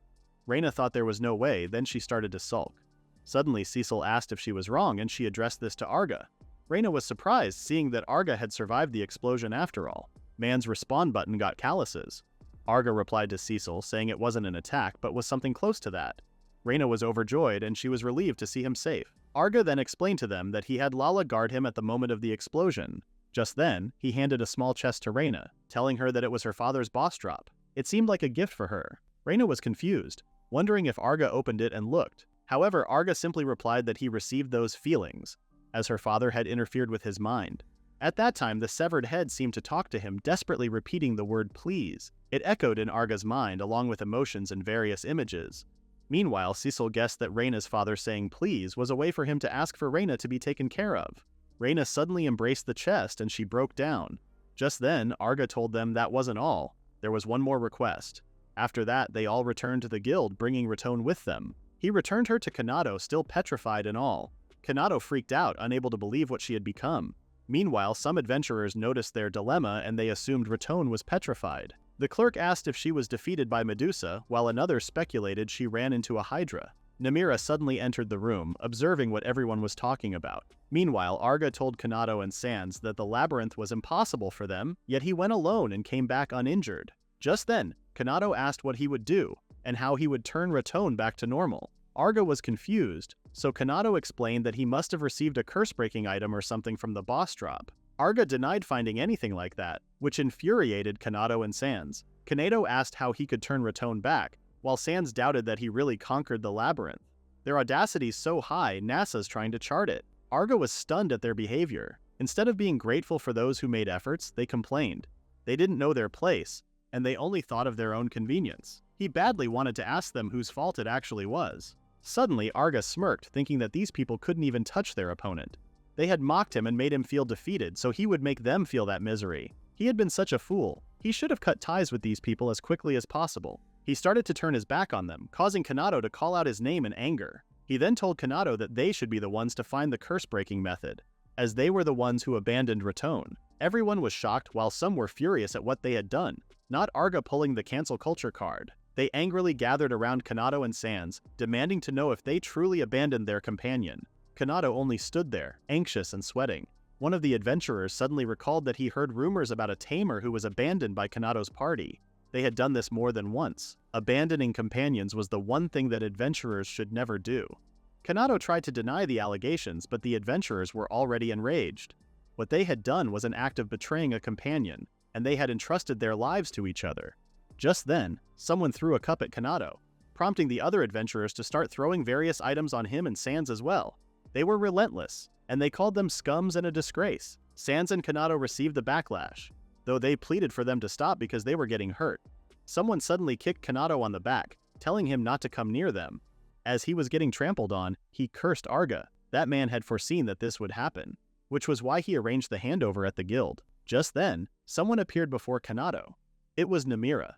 Reyna thought there was no way, then she started to sulk. Suddenly, Cecil asked if she was wrong and she addressed this to Arga. Reina was surprised, seeing that Arga had survived the explosion after all. Man's respond button got calluses. Arga replied to Cecil, saying it wasn't an attack but was something close to that. Reina was overjoyed and she was relieved to see him safe. Arga then explained to them that he had Lala guard him at the moment of the explosion. Just then, he handed a small chest to Reina, telling her that it was her father's boss drop. It seemed like a gift for her. Reina was confused, wondering if Arga opened it and looked. However, Arga simply replied that he received those feelings, as her father had interfered with his mind. At that time, the severed head seemed to talk to him, desperately repeating the word please. It echoed in Arga's mind, along with emotions and various images. Meanwhile, Cecil guessed that Reina's father saying please was a way for him to ask for Reina to be taken care of. Reina suddenly embraced the chest and she broke down. Just then, Arga told them that wasn't all. There was one more request. After that, they all returned to the guild, bringing Raton with them. He returned her to Kanado, still petrified and all. Kanado freaked out, unable to believe what she had become. Meanwhile, some adventurers noticed their dilemma and they assumed Raton was petrified. The clerk asked if she was defeated by Medusa, while another speculated she ran into a hydra. Namira suddenly entered the room, observing what everyone was talking about. Meanwhile, Arga told Kanado and Sans that the labyrinth was impossible for them, yet he went alone and came back uninjured. Just then, Kanado asked what he would do, and how he would turn Raton back to normal. Arga was confused, so Kanado explained that he must have received a curse-breaking item or something from the boss drop. Arga denied finding anything like that, which infuriated Kanado and Sans. Kanado asked how he could turn Raton back, while Sans doubted that he really conquered the labyrinth. Their audacity's so high, NASA's trying to chart it. Arga was stunned at their behavior. Instead of being grateful for those who made efforts, they complained. They didn't know their place, and they only thought of their own convenience. He badly wanted to ask them whose fault it actually was. Suddenly, Arga smirked, thinking that these people couldn't even touch their opponent. They had mocked him and made him feel defeated, so he would make them feel that misery. He had been such a fool. He should have cut ties with these people as quickly as possible. He started to turn his back on them, causing Kanado to call out his name in anger. He then told Kanado that they should be the ones to find the curse-breaking method, as they were the ones who abandoned Raton. Everyone was shocked, while some were furious at what they had done. Not Arga pulling the cancel culture card. They angrily gathered around Kanado and Sans, demanding to know if they truly abandoned their companion. Kanado only stood there, anxious and sweating. One of the adventurers suddenly recalled that he heard rumors about a Tamer who was abandoned by Kanado's party. They had done this more than once. Abandoning companions was the one thing that adventurers should never do. Kanado tried to deny the allegations, but the adventurers were already enraged. What they had done was an act of betraying a companion, and they had entrusted their lives to each other. Just then, someone threw a cup at Kanado, prompting the other adventurers to start throwing various items on him and Sans as well. They were relentless, and they called them scums and a disgrace. Sans and Kanado received the backlash, though they pleaded for them to stop because they were getting hurt. Someone suddenly kicked Kanado on the back, telling him not to come near them. As he was getting trampled on, he cursed Arga. That man had foreseen that this would happen, which was why he arranged the handover at the guild. Just then, someone appeared before Kanado. It was Namira.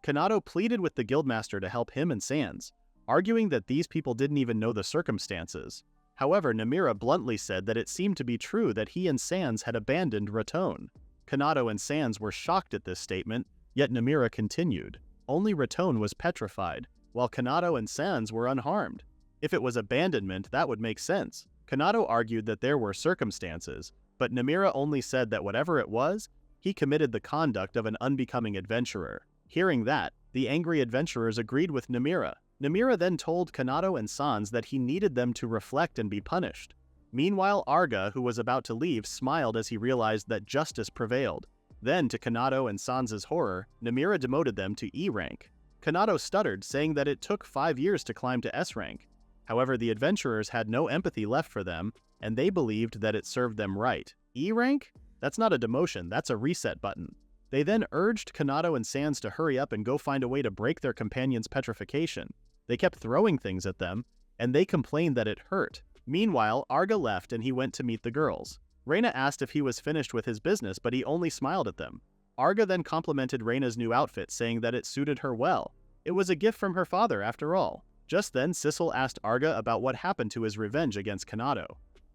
Kanado pleaded with the guildmaster to help him and Sans, arguing that these people didn't even know the circumstances. However, Namira bluntly said that it seemed to be true that he and Sans had abandoned Raton. Kanado and Sans were shocked at this statement, yet Namira continued. Only Raton was petrified, while Kanado and Sans were unharmed. If it was abandonment, that would make sense. Kanado argued that there were circumstances, but Namira only said that whatever it was, he committed the conduct of an unbecoming adventurer. Hearing that, the angry adventurers agreed with Namira. Namira then told Kanado and Sans that he needed them to reflect and be punished. Meanwhile, Arga, who was about to leave, smiled as he realized that justice prevailed. Then, to Kanado and Sans's horror, Namira demoted them to E rank. Kanado stuttered, saying that it took 5 years to climb to S rank. However, the adventurers had no empathy left for them, and they believed that it served them right. E rank? That's not a demotion, that's a reset button. They then urged Kanado and Sans to hurry up and go find a way to break their companion's petrification. They kept throwing things at them, and they complained that it hurt. Meanwhile, Arga left and he went to meet the girls. Reina asked if he was finished with his business, but he only smiled at them. Arga then complimented Reina's new outfit, saying that it suited her well. It was a gift from her father, after all. Just then, Cecil asked Arga about what happened to his revenge against Kanado.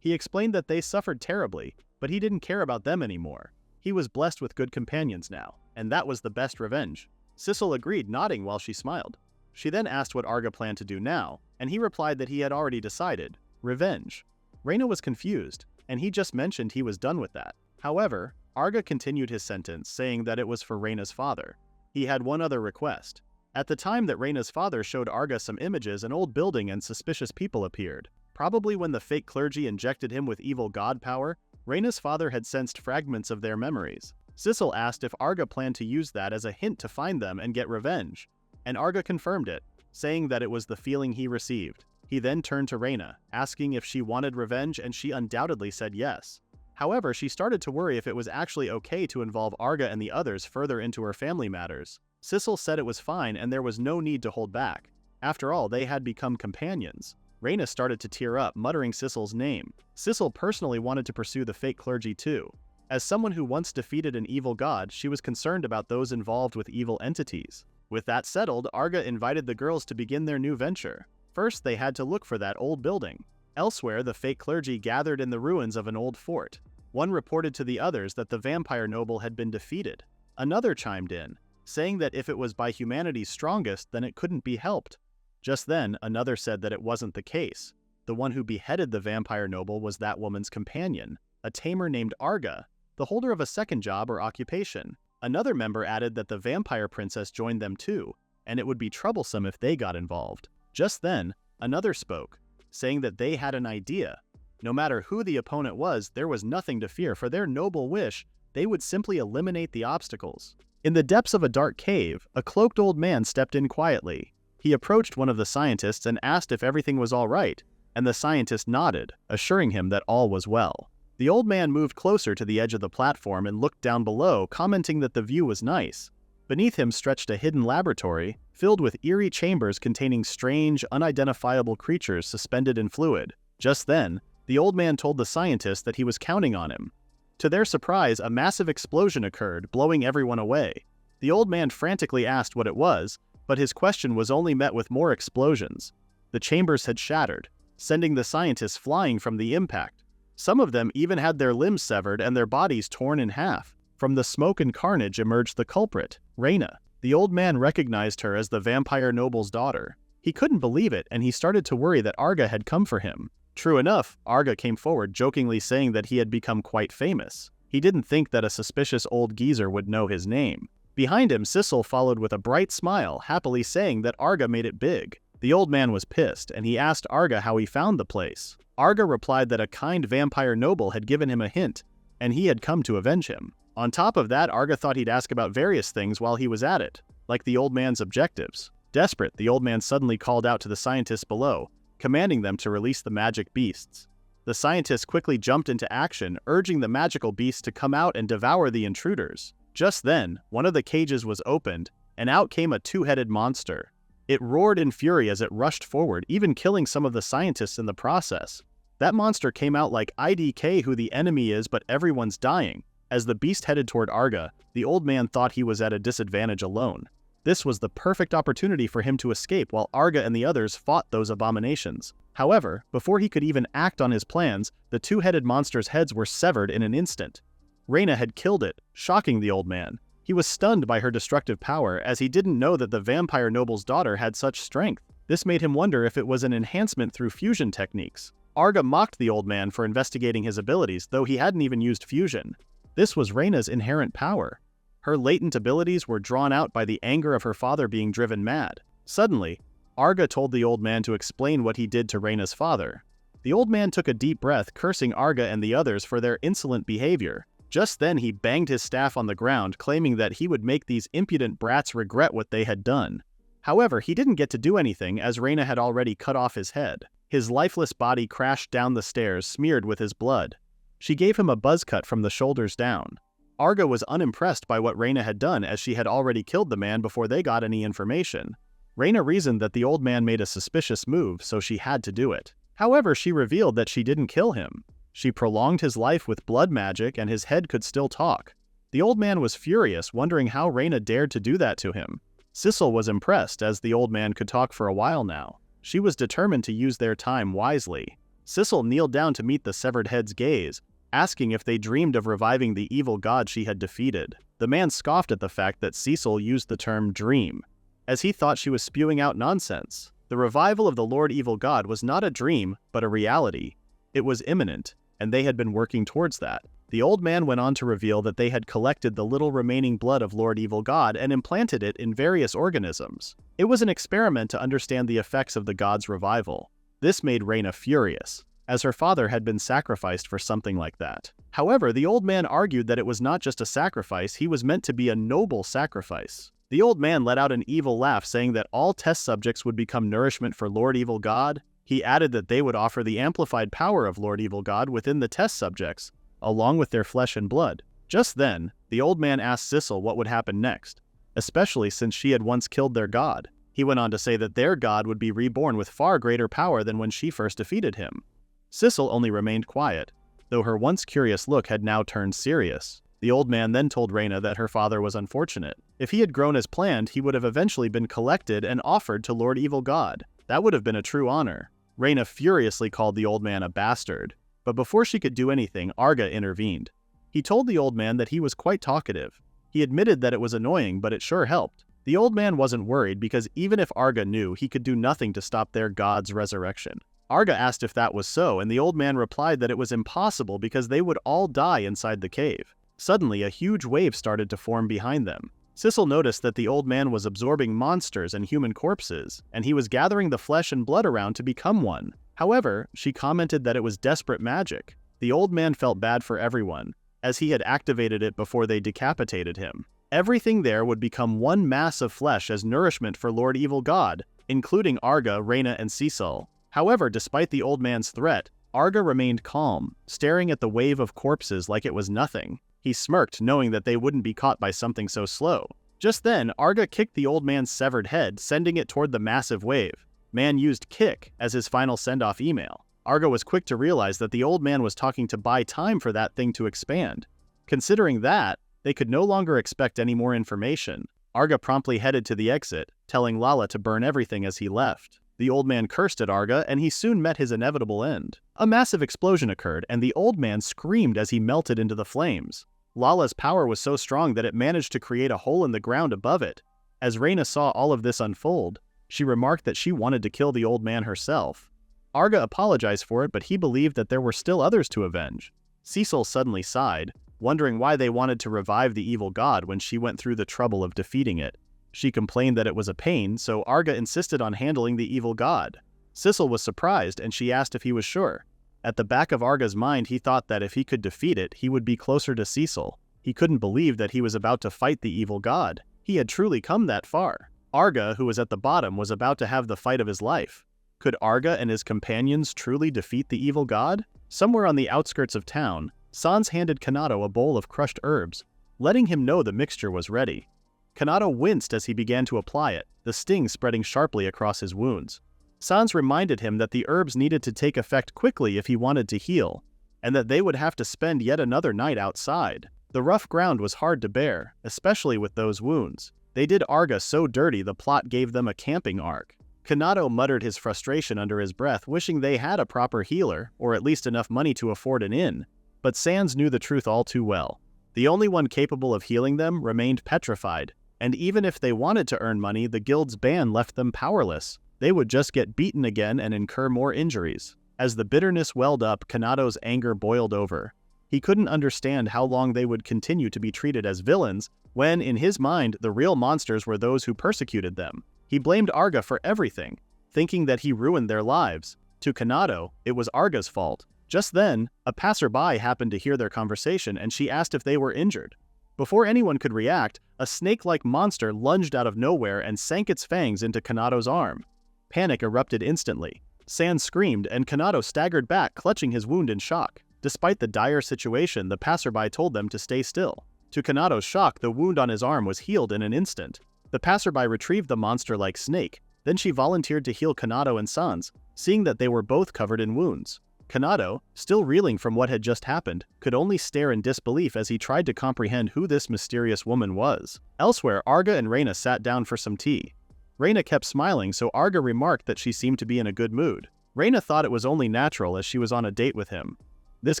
He explained that they suffered terribly, but he didn't care about them anymore. He was blessed with good companions now, and that was the best revenge. Cecil agreed, nodding while she smiled. She then asked what Arga planned to do now, and he replied that he had already decided: revenge. Reyna was confused, and he just mentioned he was done with that. However, Arga continued his sentence, saying that it was for Reyna's father. He had one other request. At the time that Reyna's father showed Arga some images, an old building and suspicious people appeared. Probably when the fake clergy injected him with evil god power, Reyna's father had sensed fragments of their memories. Sissel asked if Arga planned to use that as a hint to find them and get revenge, and Arga confirmed it, saying that it was the feeling he received. He then turned to Reyna, asking if she wanted revenge, and she undoubtedly said yes. However, she started to worry if it was actually okay to involve Arga and the others further into her family matters. Sissel said it was fine and there was no need to hold back. After all, they had become companions. Reyna started to tear up, muttering Sissel's name. Sissel personally wanted to pursue the fake clergy too. As someone who once defeated an evil god, she was concerned about those involved with evil entities. With that settled, Arga invited the girls to begin their new venture. First, they had to look for that old building. Elsewhere, the fake clergy gathered in the ruins of an old fort. One reported to the others that the vampire noble had been defeated. Another chimed in, saying that if it was by humanity's strongest, then it couldn't be helped. Just then, another said that it wasn't the case. The one who beheaded the vampire noble was that woman's companion, a tamer named Arga, the holder of a second job or occupation. Another member added that the vampire princess joined them too, and it would be troublesome if they got involved. Just then, another spoke, saying that they had an idea. No matter who the opponent was, there was nothing to fear. For their noble wish, they would simply eliminate the obstacles. In the depths of a dark cave, a cloaked old man stepped in quietly. He approached one of the scientists and asked if everything was all right, and the scientist nodded, assuring him that all was well. The old man moved closer to the edge of the platform and looked down below, commenting that the view was nice. Beneath him stretched a hidden laboratory, filled with eerie chambers containing strange, unidentifiable creatures suspended in fluid. Just then, the old man told the scientist that he was counting on him. To their surprise, a massive explosion occurred, blowing everyone away. The old man frantically asked what it was, but his question was only met with more explosions. The chambers had shattered, sending the scientists flying from the impact. Some of them even had their limbs severed and their bodies torn in half. From the smoke and carnage emerged the culprit, Reyna. The old man recognized her as the vampire noble's daughter. He couldn't believe it, and he started to worry that Arga had come for him. True enough, Arga came forward, jokingly saying that he had become quite famous. He didn't think that a suspicious old geezer would know his name. Behind him, Sissel followed with a bright smile, happily saying that Arga made it big. The old man was pissed, and he asked Arga how he found the place. Arga replied that a kind vampire noble had given him a hint, and he had come to avenge him. On top of that, Arga thought he'd ask about various things while he was at it, like the old man's objectives. Desperate, the old man suddenly called out to the scientists below, commanding them to release the magic beasts. The scientists quickly jumped into action, urging the magical beasts to come out and devour the intruders. Just then, one of the cages was opened, and out came a two-headed monster. It roared in fury as it rushed forward, even killing some of the scientists in the process. That monster came out like IDK who the enemy is, but everyone's dying. As the beast headed toward Arga, the old man thought he was at a disadvantage alone. This was the perfect opportunity for him to escape while Arga and the others fought those abominations. However, before he could even act on his plans, the two-headed monster's heads were severed in an instant. Reyna had killed it, shocking the old man. He was stunned by her destructive power, as he didn't know that the vampire noble's daughter had such strength. This made him wonder if it was an enhancement through fusion techniques. Arga mocked the old man for investigating his abilities, though he hadn't even used fusion. This was Reyna's inherent power. Her latent abilities were drawn out by the anger of her father being driven mad. Suddenly, Arga told the old man to explain what he did to Reyna's father. The old man took a deep breath, cursing Arga and the others for their insolent behavior. Just then he banged his staff on the ground, claiming that he would make these impudent brats regret what they had done. However, he didn't get to do anything, as Reyna had already cut off his head. His lifeless body crashed down the stairs, smeared with his blood. She gave him a buzz cut from the shoulders down. Arga was unimpressed by what Reyna had done, as she had already killed the man before they got any information. Reyna reasoned that the old man made a suspicious move, so she had to do it. However, she revealed that she didn't kill him. She prolonged his life with blood magic, and his head could still talk. The old man was furious, wondering how Reyna dared to do that to him. Sissel was impressed, as the old man could talk for a while now. She was determined to use their time wisely. Sissel kneeled down to meet the severed head's gaze, asking if they dreamed of reviving the evil god she had defeated. The man scoffed at the fact that Sissel used the term dream. as he thought she was spewing out nonsense. The revival of the Lord Evil God was not a dream, but a reality. It was imminent, and they had been working towards that. The old man went on to reveal that they had collected the little remaining blood of Lord Evil God and implanted it in various organisms. It was an experiment to understand the effects of the god's revival. This made Reyna furious, as her father had been sacrificed for something like that. However, the old man argued that it was not just a sacrifice, he was meant to be a noble sacrifice. The old man let out an evil laugh, saying that all test subjects would become nourishment for Lord Evil God. He added that they would offer the amplified power of Lord Evil God within the test subjects, along with their flesh and blood. Just then, the old man asked Sissel what would happen next, especially since she had once killed their god. He went on to say that their god would be reborn with far greater power than when she first defeated him. Sissel only remained quiet, though her once curious look had now turned serious. The old man then told Reyna that her father was unfortunate. If he had grown as planned, he would have eventually been collected and offered to Lord Evil God. That would have been a true honor. Reyna furiously called the old man a bastard, but before she could do anything, Arga intervened. He told the old man that he was quite talkative. He admitted that it was annoying, but it sure helped. The old man wasn't worried because even if Arga knew, he could do nothing to stop their god's resurrection. Arga asked if that was so, and the old man replied that it was impossible because they would all die inside the cave. Suddenly, a huge wave started to form behind them. Sissel noticed that the old man was absorbing monsters and human corpses, and he was gathering the flesh and blood around to become one. However, she commented that it was desperate magic. The old man felt bad for everyone, as he had activated it before they decapitated him. Everything there would become one mass of flesh as nourishment for Lord Evil God, including Arga, Reyna, and Sissel. However, despite the old man's threat, Arga remained calm, staring at the wave of corpses like it was nothing. He smirked, knowing that they wouldn't be caught by something so slow. Just then, Arga kicked the old man's severed head, sending it toward the massive wave. Man used kick as his final send-off email. Arga was quick to realize that the old man was talking to buy time for that thing to expand. Considering that, they could no longer expect any more information. Arga promptly headed to the exit, telling Lala to burn everything as he left. The old man cursed at Arga, and he soon met his inevitable end. A massive explosion occurred, and the old man screamed as he melted into the flames. Lala's power was so strong that it managed to create a hole in the ground above it. As Reyna saw all of this unfold, she remarked that she wanted to kill the old man herself. Arga apologized for it, but he believed that there were still others to avenge. Sissel suddenly sighed, wondering why they wanted to revive the evil god when she went through the trouble of defeating it. She complained that it was a pain, so Arga insisted on handling the evil god. Sissel was surprised, and she asked if he was sure. At the back of Arga's mind, he thought that if he could defeat it, he would be closer to Sissel. He couldn't believe that he was about to fight the evil god. He had truly come that far. Arga, who was at the bottom, was about to have the fight of his life. Could Arga and his companions truly defeat the evil god? Somewhere on the outskirts of town, Sans handed Kanado a bowl of crushed herbs, letting him know the mixture was ready. Kanado winced as he began to apply it, the sting spreading sharply across his wounds. Sans reminded him that the herbs needed to take effect quickly if he wanted to heal, and that they would have to spend yet another night outside. The rough ground was hard to bear, especially with those wounds. They did Arga so dirty the plot gave them a camping arc. Kanado muttered his frustration under his breath, wishing they had a proper healer, or at least enough money to afford an inn. But Sans knew the truth all too well. The only one capable of healing them remained petrified, and even if they wanted to earn money, the guild's ban left them powerless. They would just get beaten again and incur more injuries. As the bitterness welled up, Kanado's anger boiled over. He couldn't understand how long they would continue to be treated as villains, when, in his mind, the real monsters were those who persecuted them. He blamed Arga for everything, thinking that he ruined their lives. To Kanado, it was Arga's fault. Just then, a passerby happened to hear their conversation, and she asked if they were injured. Before anyone could react, a snake-like monster lunged out of nowhere and sank its fangs into Kanado's arm. Panic erupted instantly. Sans screamed, and Kanado staggered back, clutching his wound in shock. Despite the dire situation, the passerby told them to stay still. To Kanado's shock, the wound on his arm was healed in an instant. The passerby retrieved the monster-like snake, then she volunteered to heal Kanado and Sans, seeing that they were both covered in wounds. Kanado, still reeling from what had just happened, could only stare in disbelief as he tried to comprehend who this mysterious woman was. Elsewhere, Arga and Reyna sat down for some tea. Reyna kept smiling, so Arga remarked that she seemed to be in a good mood. Reyna thought it was only natural as she was on a date with him. This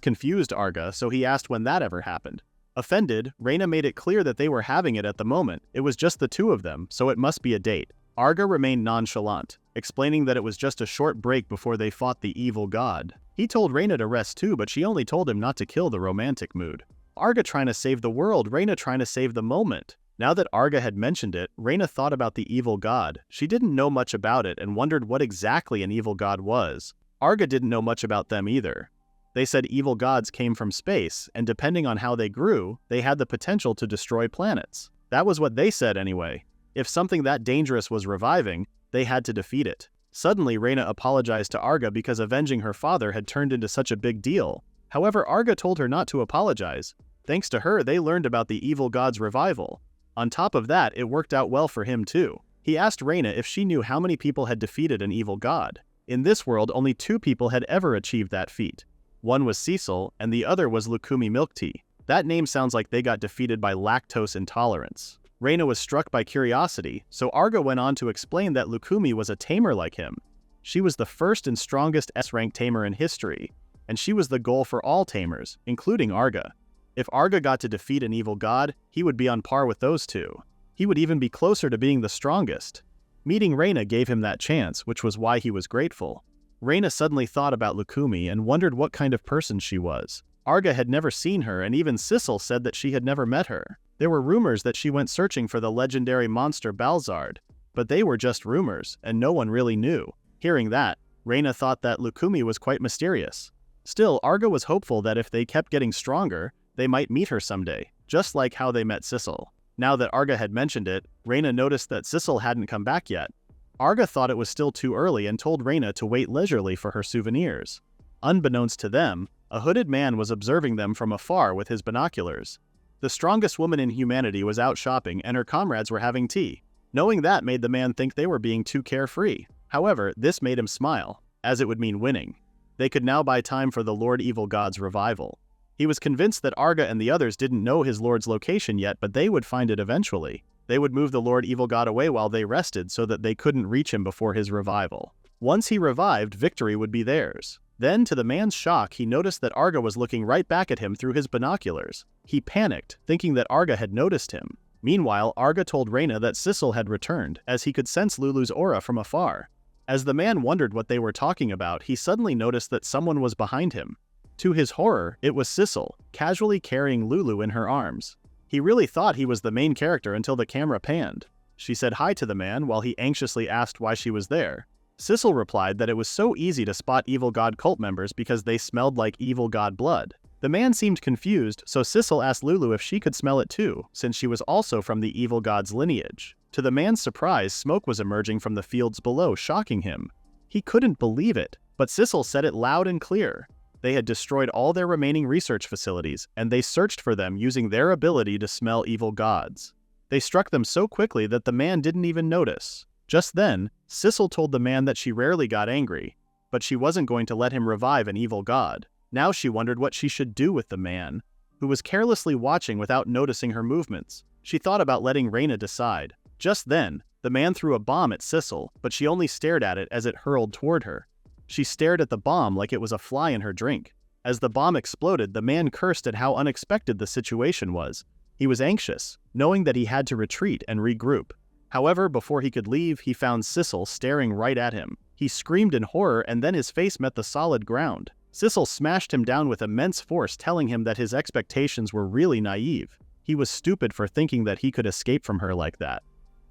confused Arga, so he asked when that ever happened. Offended, Reina made it clear that they were having it at the moment. It was just the two of them, so it must be a date. Arga remained nonchalant, explaining that it was just a short break before they fought the evil god. He told Reina to rest too, but she only told him not to kill the romantic mood. Arga trying to save the world, Reina trying to save the moment. Now that Arga had mentioned it, Reina thought about the evil god. She didn't know much about it and wondered what exactly an evil god was. Arga didn't know much about them either. They said evil gods came from space, and depending on how they grew, they had the potential to destroy planets. That was what they said anyway. If something that dangerous was reviving, they had to defeat it. Suddenly, Reina apologized to Arga because avenging her father had turned into such a big deal. However, Arga told her not to apologize. Thanks to her, they learned about the evil god's revival. On top of that, it worked out well for him too. He asked Reina if she knew how many people had defeated an evil god. In this world, only 2 people had ever achieved that feat. One was Cecil, and the other was Lukumi Milk Tea. That name sounds like they got defeated by lactose intolerance. Reina was struck by curiosity, so Arga went on to explain that Lukumi was a tamer like him. She was the first and strongest S-rank tamer in history, and she was the goal for all tamers, including Arga. If Arga got to defeat an evil god, he would be on par with those two. He would even be closer to being the strongest. Meeting Reina gave him that chance, which was why he was grateful. Reina suddenly thought about Lukumi and wondered what kind of person she was. Arga had never seen her, and even Cecil said that she had never met her. There were rumors that she went searching for the legendary monster Balzard, but they were just rumors, and no one really knew. Hearing that, Reina thought that Lukumi was quite mysterious. Still, Arga was hopeful that if they kept getting stronger, they might meet her someday, just like how they met Cecil. Now that Arga had mentioned it, Reina noticed that Cecil hadn't come back yet. Arga thought it was still too early and told Reina to wait leisurely for her souvenirs. Unbeknownst to them, a hooded man was observing them from afar with his binoculars. The strongest woman in humanity was out shopping and her comrades were having tea. Knowing that made the man think they were being too carefree. However, this made him smile, as it would mean winning. They could now buy time for the Lord Evil God's revival. He was convinced that Arga and the others didn't know his lord's location yet, but they would find it eventually. They would move the Lord Evil God away while they rested so that they couldn't reach him before his revival. Once he revived, victory would be theirs. Then, to the man's shock, he noticed that Arga was looking right back at him through his binoculars. He panicked, thinking that Arga had noticed him. Meanwhile, Arga told Reina that Cecil had returned, as he could sense Lulu's aura from afar. As the man wondered what they were talking about, he suddenly noticed that someone was behind him. To his horror, it was Cecil, casually carrying Lulu in her arms. He really thought he was the main character until the camera panned. She said hi to the man while he anxiously asked why she was there. Cecil replied that it was so easy to spot evil god cult members because they smelled like evil god blood. The man seemed confused, so Cecil asked Lulu if she could smell it too, since she was also from the evil god's lineage. To the man's surprise, smoke was emerging from the fields below, shocking him. He couldn't believe it, but Cecil said it loud and clear. They had destroyed all their remaining research facilities, and they searched for them using their ability to smell evil gods. They struck them so quickly that the man didn't even notice. Just then, Cecil told the man that she rarely got angry, but she wasn't going to let him revive an evil god. Now she wondered what she should do with the man, who was carelessly watching without noticing her movements. She thought about letting Reina decide. Just then, the man threw a bomb at Cecil, but she only stared at it as it hurled toward her. She stared at the bomb like it was a fly in her drink. As the bomb exploded, the man cursed at how unexpected the situation was. He was anxious, knowing that he had to retreat and regroup. However, before he could leave, he found Cecil staring right at him. He screamed in horror, and then his face met the solid ground. Cecil smashed him down with immense force, telling him that his expectations were really naive. He was stupid for thinking that he could escape from her like that.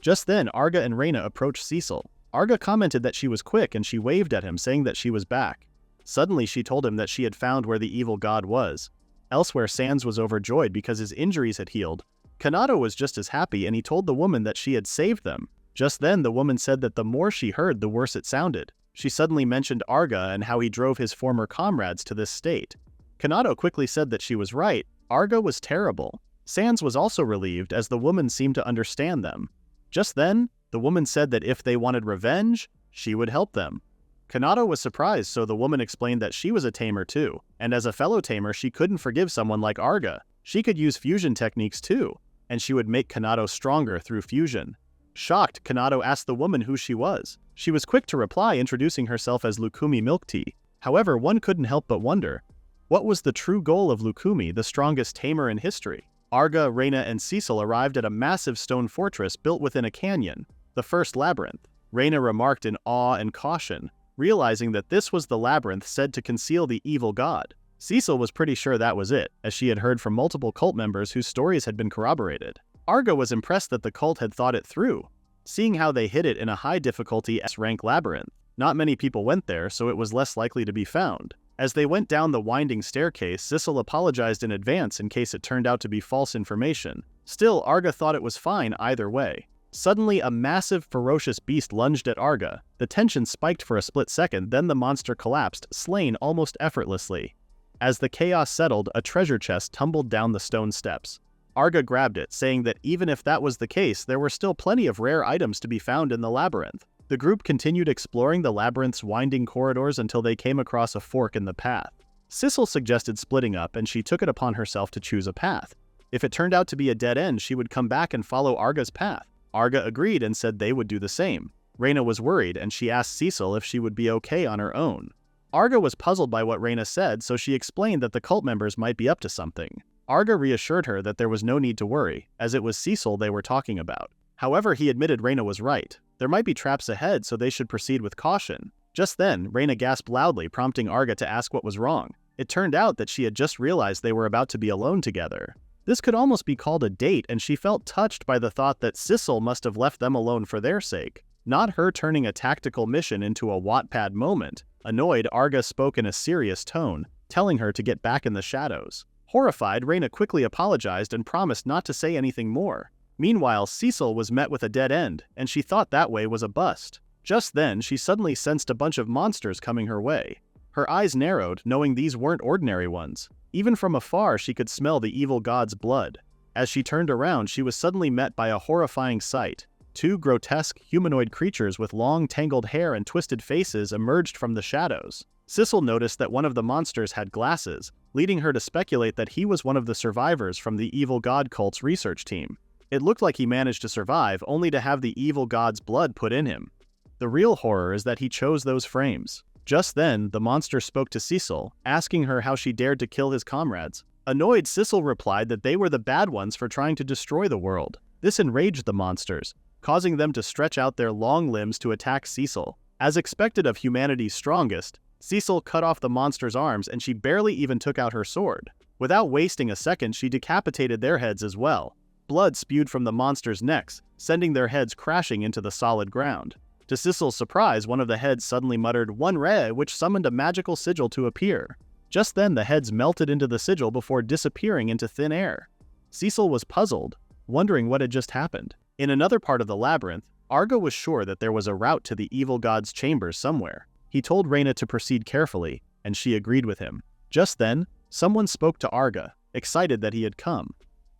Just then, Arga and Reina approached Cecil. Arga commented that she was quick and she waved at him, saying that she was back. Suddenly, she told him that she had found where the evil god was. Elsewhere, Sans was overjoyed because his injuries had healed. Kanado was just as happy, and he told the woman that she had saved them. Just then, the woman said that the more she heard, the worse it sounded. She suddenly mentioned Arga and how he drove his former comrades to this state. Kanado quickly said that she was right. Arga was terrible. Sans was also relieved, as the woman seemed to understand them. Just then, the woman said that if they wanted revenge, she would help them. Kanado was surprised, so the woman explained that she was a tamer too, and as a fellow tamer, she couldn't forgive someone like Arga. She could use fusion techniques too, and she would make Kanado stronger through fusion. Shocked, Kanado asked the woman who she was. She was quick to reply, introducing herself as Lukumi Milk Tea. However, one couldn't help but wonder, what was the true goal of Lukumi, the strongest tamer in history? Arga, Reyna, and Cecil arrived at a massive stone fortress built within a canyon, the first labyrinth. Reyna remarked in awe and caution, realizing that this was the labyrinth said to conceal the evil god. Cecil was pretty sure that was it, as she had heard from multiple cult members whose stories had been corroborated. Arga was impressed that the cult had thought it through, seeing how they hid it in a high-difficulty S-rank labyrinth. Not many people went there, so it was less likely to be found. As they went down the winding staircase, Cecil apologized in advance in case it turned out to be false information. Still, Arga thought it was fine either way. Suddenly, a massive, ferocious beast lunged at Arga. The tension spiked for a split second, then the monster collapsed, slain almost effortlessly. As the chaos settled, a treasure chest tumbled down the stone steps. Arga grabbed it, saying that even if that was the case, there were still plenty of rare items to be found in the labyrinth. The group continued exploring the labyrinth's winding corridors until they came across a fork in the path. Cecil suggested splitting up, and she took it upon herself to choose a path. If it turned out to be a dead end, she would come back and follow Arga's path. Arga agreed and said they would do the same. Reyna was worried, and she asked Cecil if she would be okay on her own. Arga was puzzled by what Reyna said, so she explained that the cult members might be up to something. Arga reassured her that there was no need to worry, as it was Cecil they were talking about. However, he admitted Reyna was right. There might be traps ahead, so they should proceed with caution. Just then, Reyna gasped loudly, prompting Arga to ask what was wrong. It turned out that she had just realized they were about to be alone together. This could almost be called a date, and she felt touched by the thought that Cecil must have left them alone for their sake, not her turning a tactical mission into a Wattpad moment. Annoyed, Arga spoke in a serious tone, telling her to get back in the shadows. Horrified, Reyna quickly apologized and promised not to say anything more. Meanwhile, Cecil was met with a dead end, and she thought that way was a bust. Just then, she suddenly sensed a bunch of monsters coming her way. Her eyes narrowed, knowing these weren't ordinary ones. Even from afar, she could smell the evil god's blood. As she turned around, she was suddenly met by a horrifying sight. Two grotesque, humanoid creatures with long, tangled hair and twisted faces emerged from the shadows. Cecil noticed that one of the monsters had glasses, leading her to speculate that he was one of the survivors from the evil god cult's research team. It looked like he managed to survive, only to have the evil god's blood put in him. The real horror is that he chose those frames. Just then, the monster spoke to Cecil, asking her how she dared to kill his comrades. Annoyed, Cecil replied that they were the bad ones for trying to destroy the world. This enraged the monsters, causing them to stretch out their long limbs to attack Cecil. As expected of humanity's strongest, Cecil cut off the monster's arms, and she barely even took out her sword. Without wasting a second, she decapitated their heads as well. Blood spewed from the monsters' necks, sending their heads crashing into the solid ground. To Cecil's surprise, one of the heads suddenly muttered "One Re," which summoned a magical sigil to appear. Just then, the heads melted into the sigil before disappearing into thin air. Cecil was puzzled, wondering what had just happened. In another part of the labyrinth, Arga was sure that there was a route to the evil god's chambers somewhere. He told Reyna to proceed carefully, and she agreed with him. Just then, someone spoke to Arga, excited that he had come.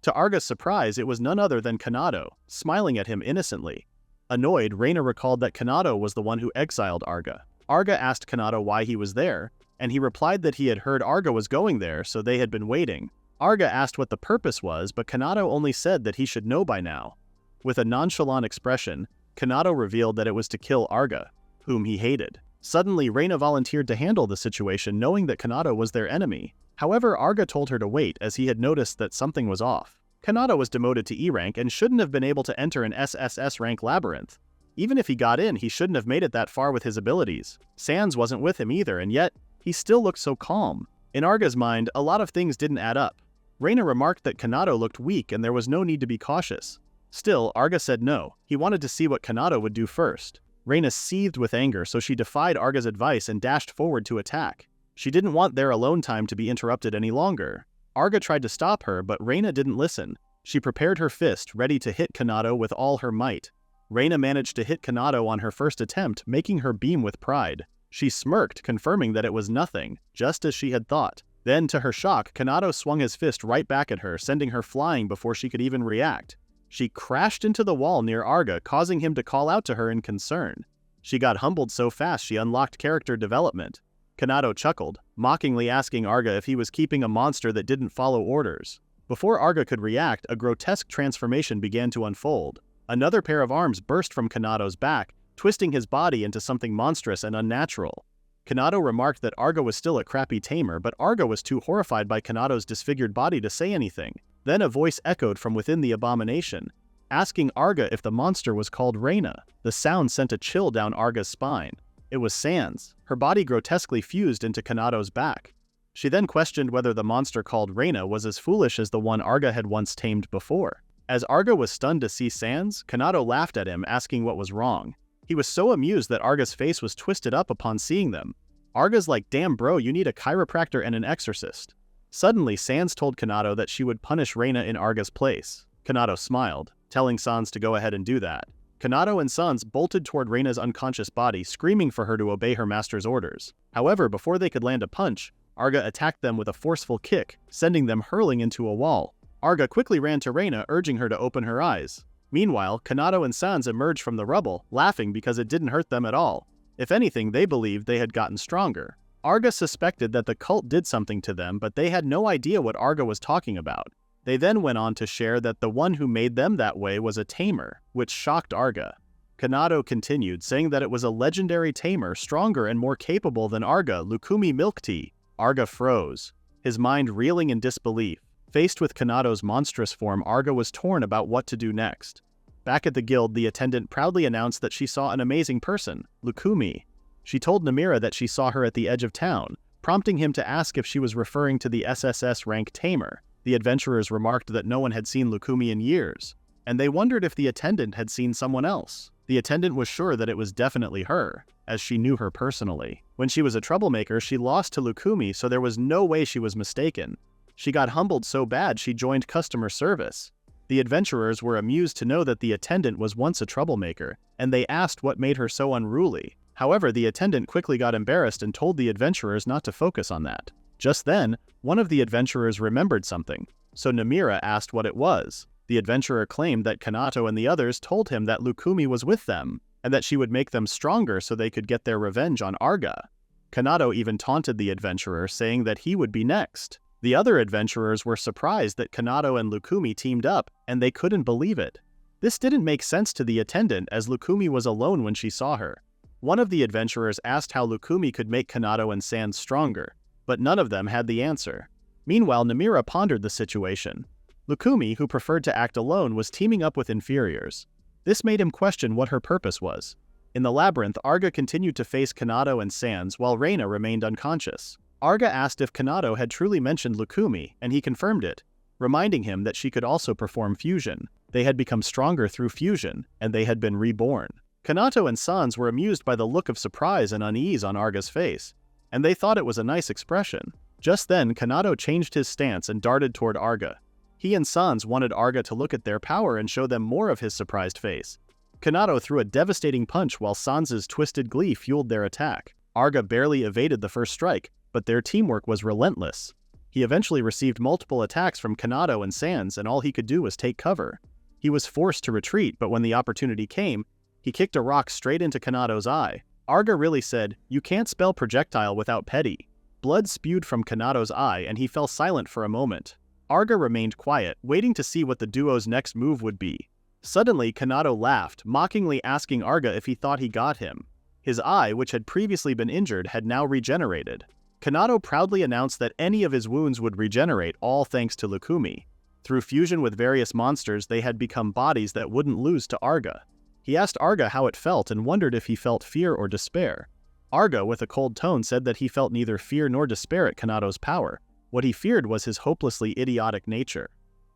To Arga's surprise, it was none other than Kanado, smiling at him innocently. Annoyed, Reyna recalled that Kanado was the one who exiled Arga. Arga asked Kanado why he was there, and he replied that he had heard Arga was going there, so they had been waiting. Arga asked what the purpose was, but Kanado only said that he should know by now. With a nonchalant expression, Kanado revealed that it was to kill Arga, whom he hated. Suddenly, Reyna volunteered to handle the situation, knowing that Kanado was their enemy. However, Arga told her to wait, as he had noticed that something was off. Kanado was demoted to E rank and shouldn't have been able to enter an SSS rank labyrinth. Even if he got in, he shouldn't have made it that far with his abilities. Sans wasn't with him either, and yet, he still looked so calm. In Arga's mind, a lot of things didn't add up. Reyna remarked that Kanado looked weak and there was no need to be cautious. Still, Arga said no. He wanted to see what Kanado would do first. Reyna seethed with anger, so she defied Arga's advice and dashed forward to attack. She didn't want their alone time to be interrupted any longer. Arga tried to stop her, but Reyna didn't listen. She prepared her fist, ready to hit Kanado with all her might. Reyna managed to hit Kanado on her first attempt, making her beam with pride. She smirked, confirming that it was nothing, just as she had thought. Then, to her shock, Kanado swung his fist right back at her, sending her flying before she could even react. She crashed into the wall near Arga, causing him to call out to her in concern. She got humbled so fast she unlocked character development. Kanado chuckled, mockingly asking Arga if he was keeping a monster that didn't follow orders. Before Arga could react, a grotesque transformation began to unfold. Another pair of arms burst from Kanado's back, twisting his body into something monstrous and unnatural. Kanado remarked that Arga was still a crappy tamer, but Arga was too horrified by Kanado's disfigured body to say anything. Then a voice echoed from within the abomination, asking Arga if the monster was called Reina. The sound sent a chill down Arga's spine. It was Sans. Her body grotesquely fused into Kanado's back. She then questioned whether the monster called Reina was as foolish as the one Arga had once tamed before. As Arga was stunned to see Sans, Kanado laughed at him, asking what was wrong. He was so amused that Arga's face was twisted up upon seeing them. Arga's like, "Damn bro, you need a chiropractor and an exorcist." Suddenly, Sans told Kanado that she would punish Reina in Arga's place. Kanado smiled, telling Sans to go ahead and do that. Kanado and Sans bolted toward Reina's unconscious body, screaming for her to obey her master's orders. However, before they could land a punch, Arga attacked them with a forceful kick, sending them hurling into a wall. Arga quickly ran to Reina, urging her to open her eyes. Meanwhile, Kanado and Sans emerged from the rubble, laughing because it didn't hurt them at all. If anything, they believed they had gotten stronger. Arga suspected that the cult did something to them, but they had no idea what Arga was talking about. They then went on to share that the one who made them that way was a Tamer, which shocked Arga. Kanado continued, saying that it was a legendary Tamer, stronger and more capable than Arga, Lukumi Milk Tea. Arga froze, his mind reeling in disbelief. Faced with Kanado's monstrous form, Arga was torn about what to do next. Back at the guild, the attendant proudly announced that she saw an amazing person, Lukumi. She told Namira that she saw her at the edge of town, prompting him to ask if she was referring to the SSS rank Tamer. The adventurers remarked that no one had seen Lukumi in years, and they wondered if the attendant had seen someone else. The attendant was sure that it was definitely her, as she knew her personally. When she was a troublemaker, she lost to Lukumi, so there was no way she was mistaken. She got humbled so bad she joined customer service. The adventurers were amused to know that the attendant was once a troublemaker, and they asked what made her so unruly. However, the attendant quickly got embarrassed and told the adventurers not to focus on that. Just then, one of the adventurers remembered something, so Namira asked what it was. The adventurer claimed that Kanato and the others told him that Lukumi was with them, and that she would make them stronger so they could get their revenge on Arga. Kanato even taunted the adventurer, saying that he would be next. The other adventurers were surprised that Kanato and Lukumi teamed up, and they couldn't believe it. This didn't make sense to the attendant, as Lukumi was alone when she saw her. One of the adventurers asked how Lukumi could make Kanato and Sans stronger, but none of them had the answer. Meanwhile, Namira pondered the situation. Lukumi, who preferred to act alone, was teaming up with inferiors. This made him question what her purpose was. In the labyrinth, Arga continued to face Kanato and Sans, while Reina remained unconscious. Arga asked if Kanato had truly mentioned Lukumi, and he confirmed it, reminding him that she could also perform fusion. They had become stronger through fusion, and they had been reborn. Kanato and Sans were amused by the look of surprise and unease on Arga's face, and they thought it was a nice expression. Just then, Kanato changed his stance and darted toward Arga. He and Sans wanted Arga to look at their power and show them more of his surprised face. Kanato threw a devastating punch while Sans's twisted glee fueled their attack. Arga barely evaded the first strike, but their teamwork was relentless. He eventually received multiple attacks from Kanato and Sans, and all he could do was take cover. He was forced to retreat, but when the opportunity came, he kicked a rock straight into Kanato's eye. Arga really said, "You can't spell projectile without petty." Blood spewed from Kanato's eye, and he fell silent for a moment. Arga remained quiet, waiting to see what the duo's next move would be. Suddenly, Kanato laughed, mockingly asking Arga if he thought he got him. His eye, which had previously been injured, had now regenerated. Kanato proudly announced that any of his wounds would regenerate, all thanks to Lukumi. Through fusion with various monsters, they had become bodies that wouldn't lose to Arga. He asked Arga how it felt and wondered if he felt fear or despair. Arga, with a cold tone, said that he felt neither fear nor despair at Kanato's power. What he feared was his hopelessly idiotic nature.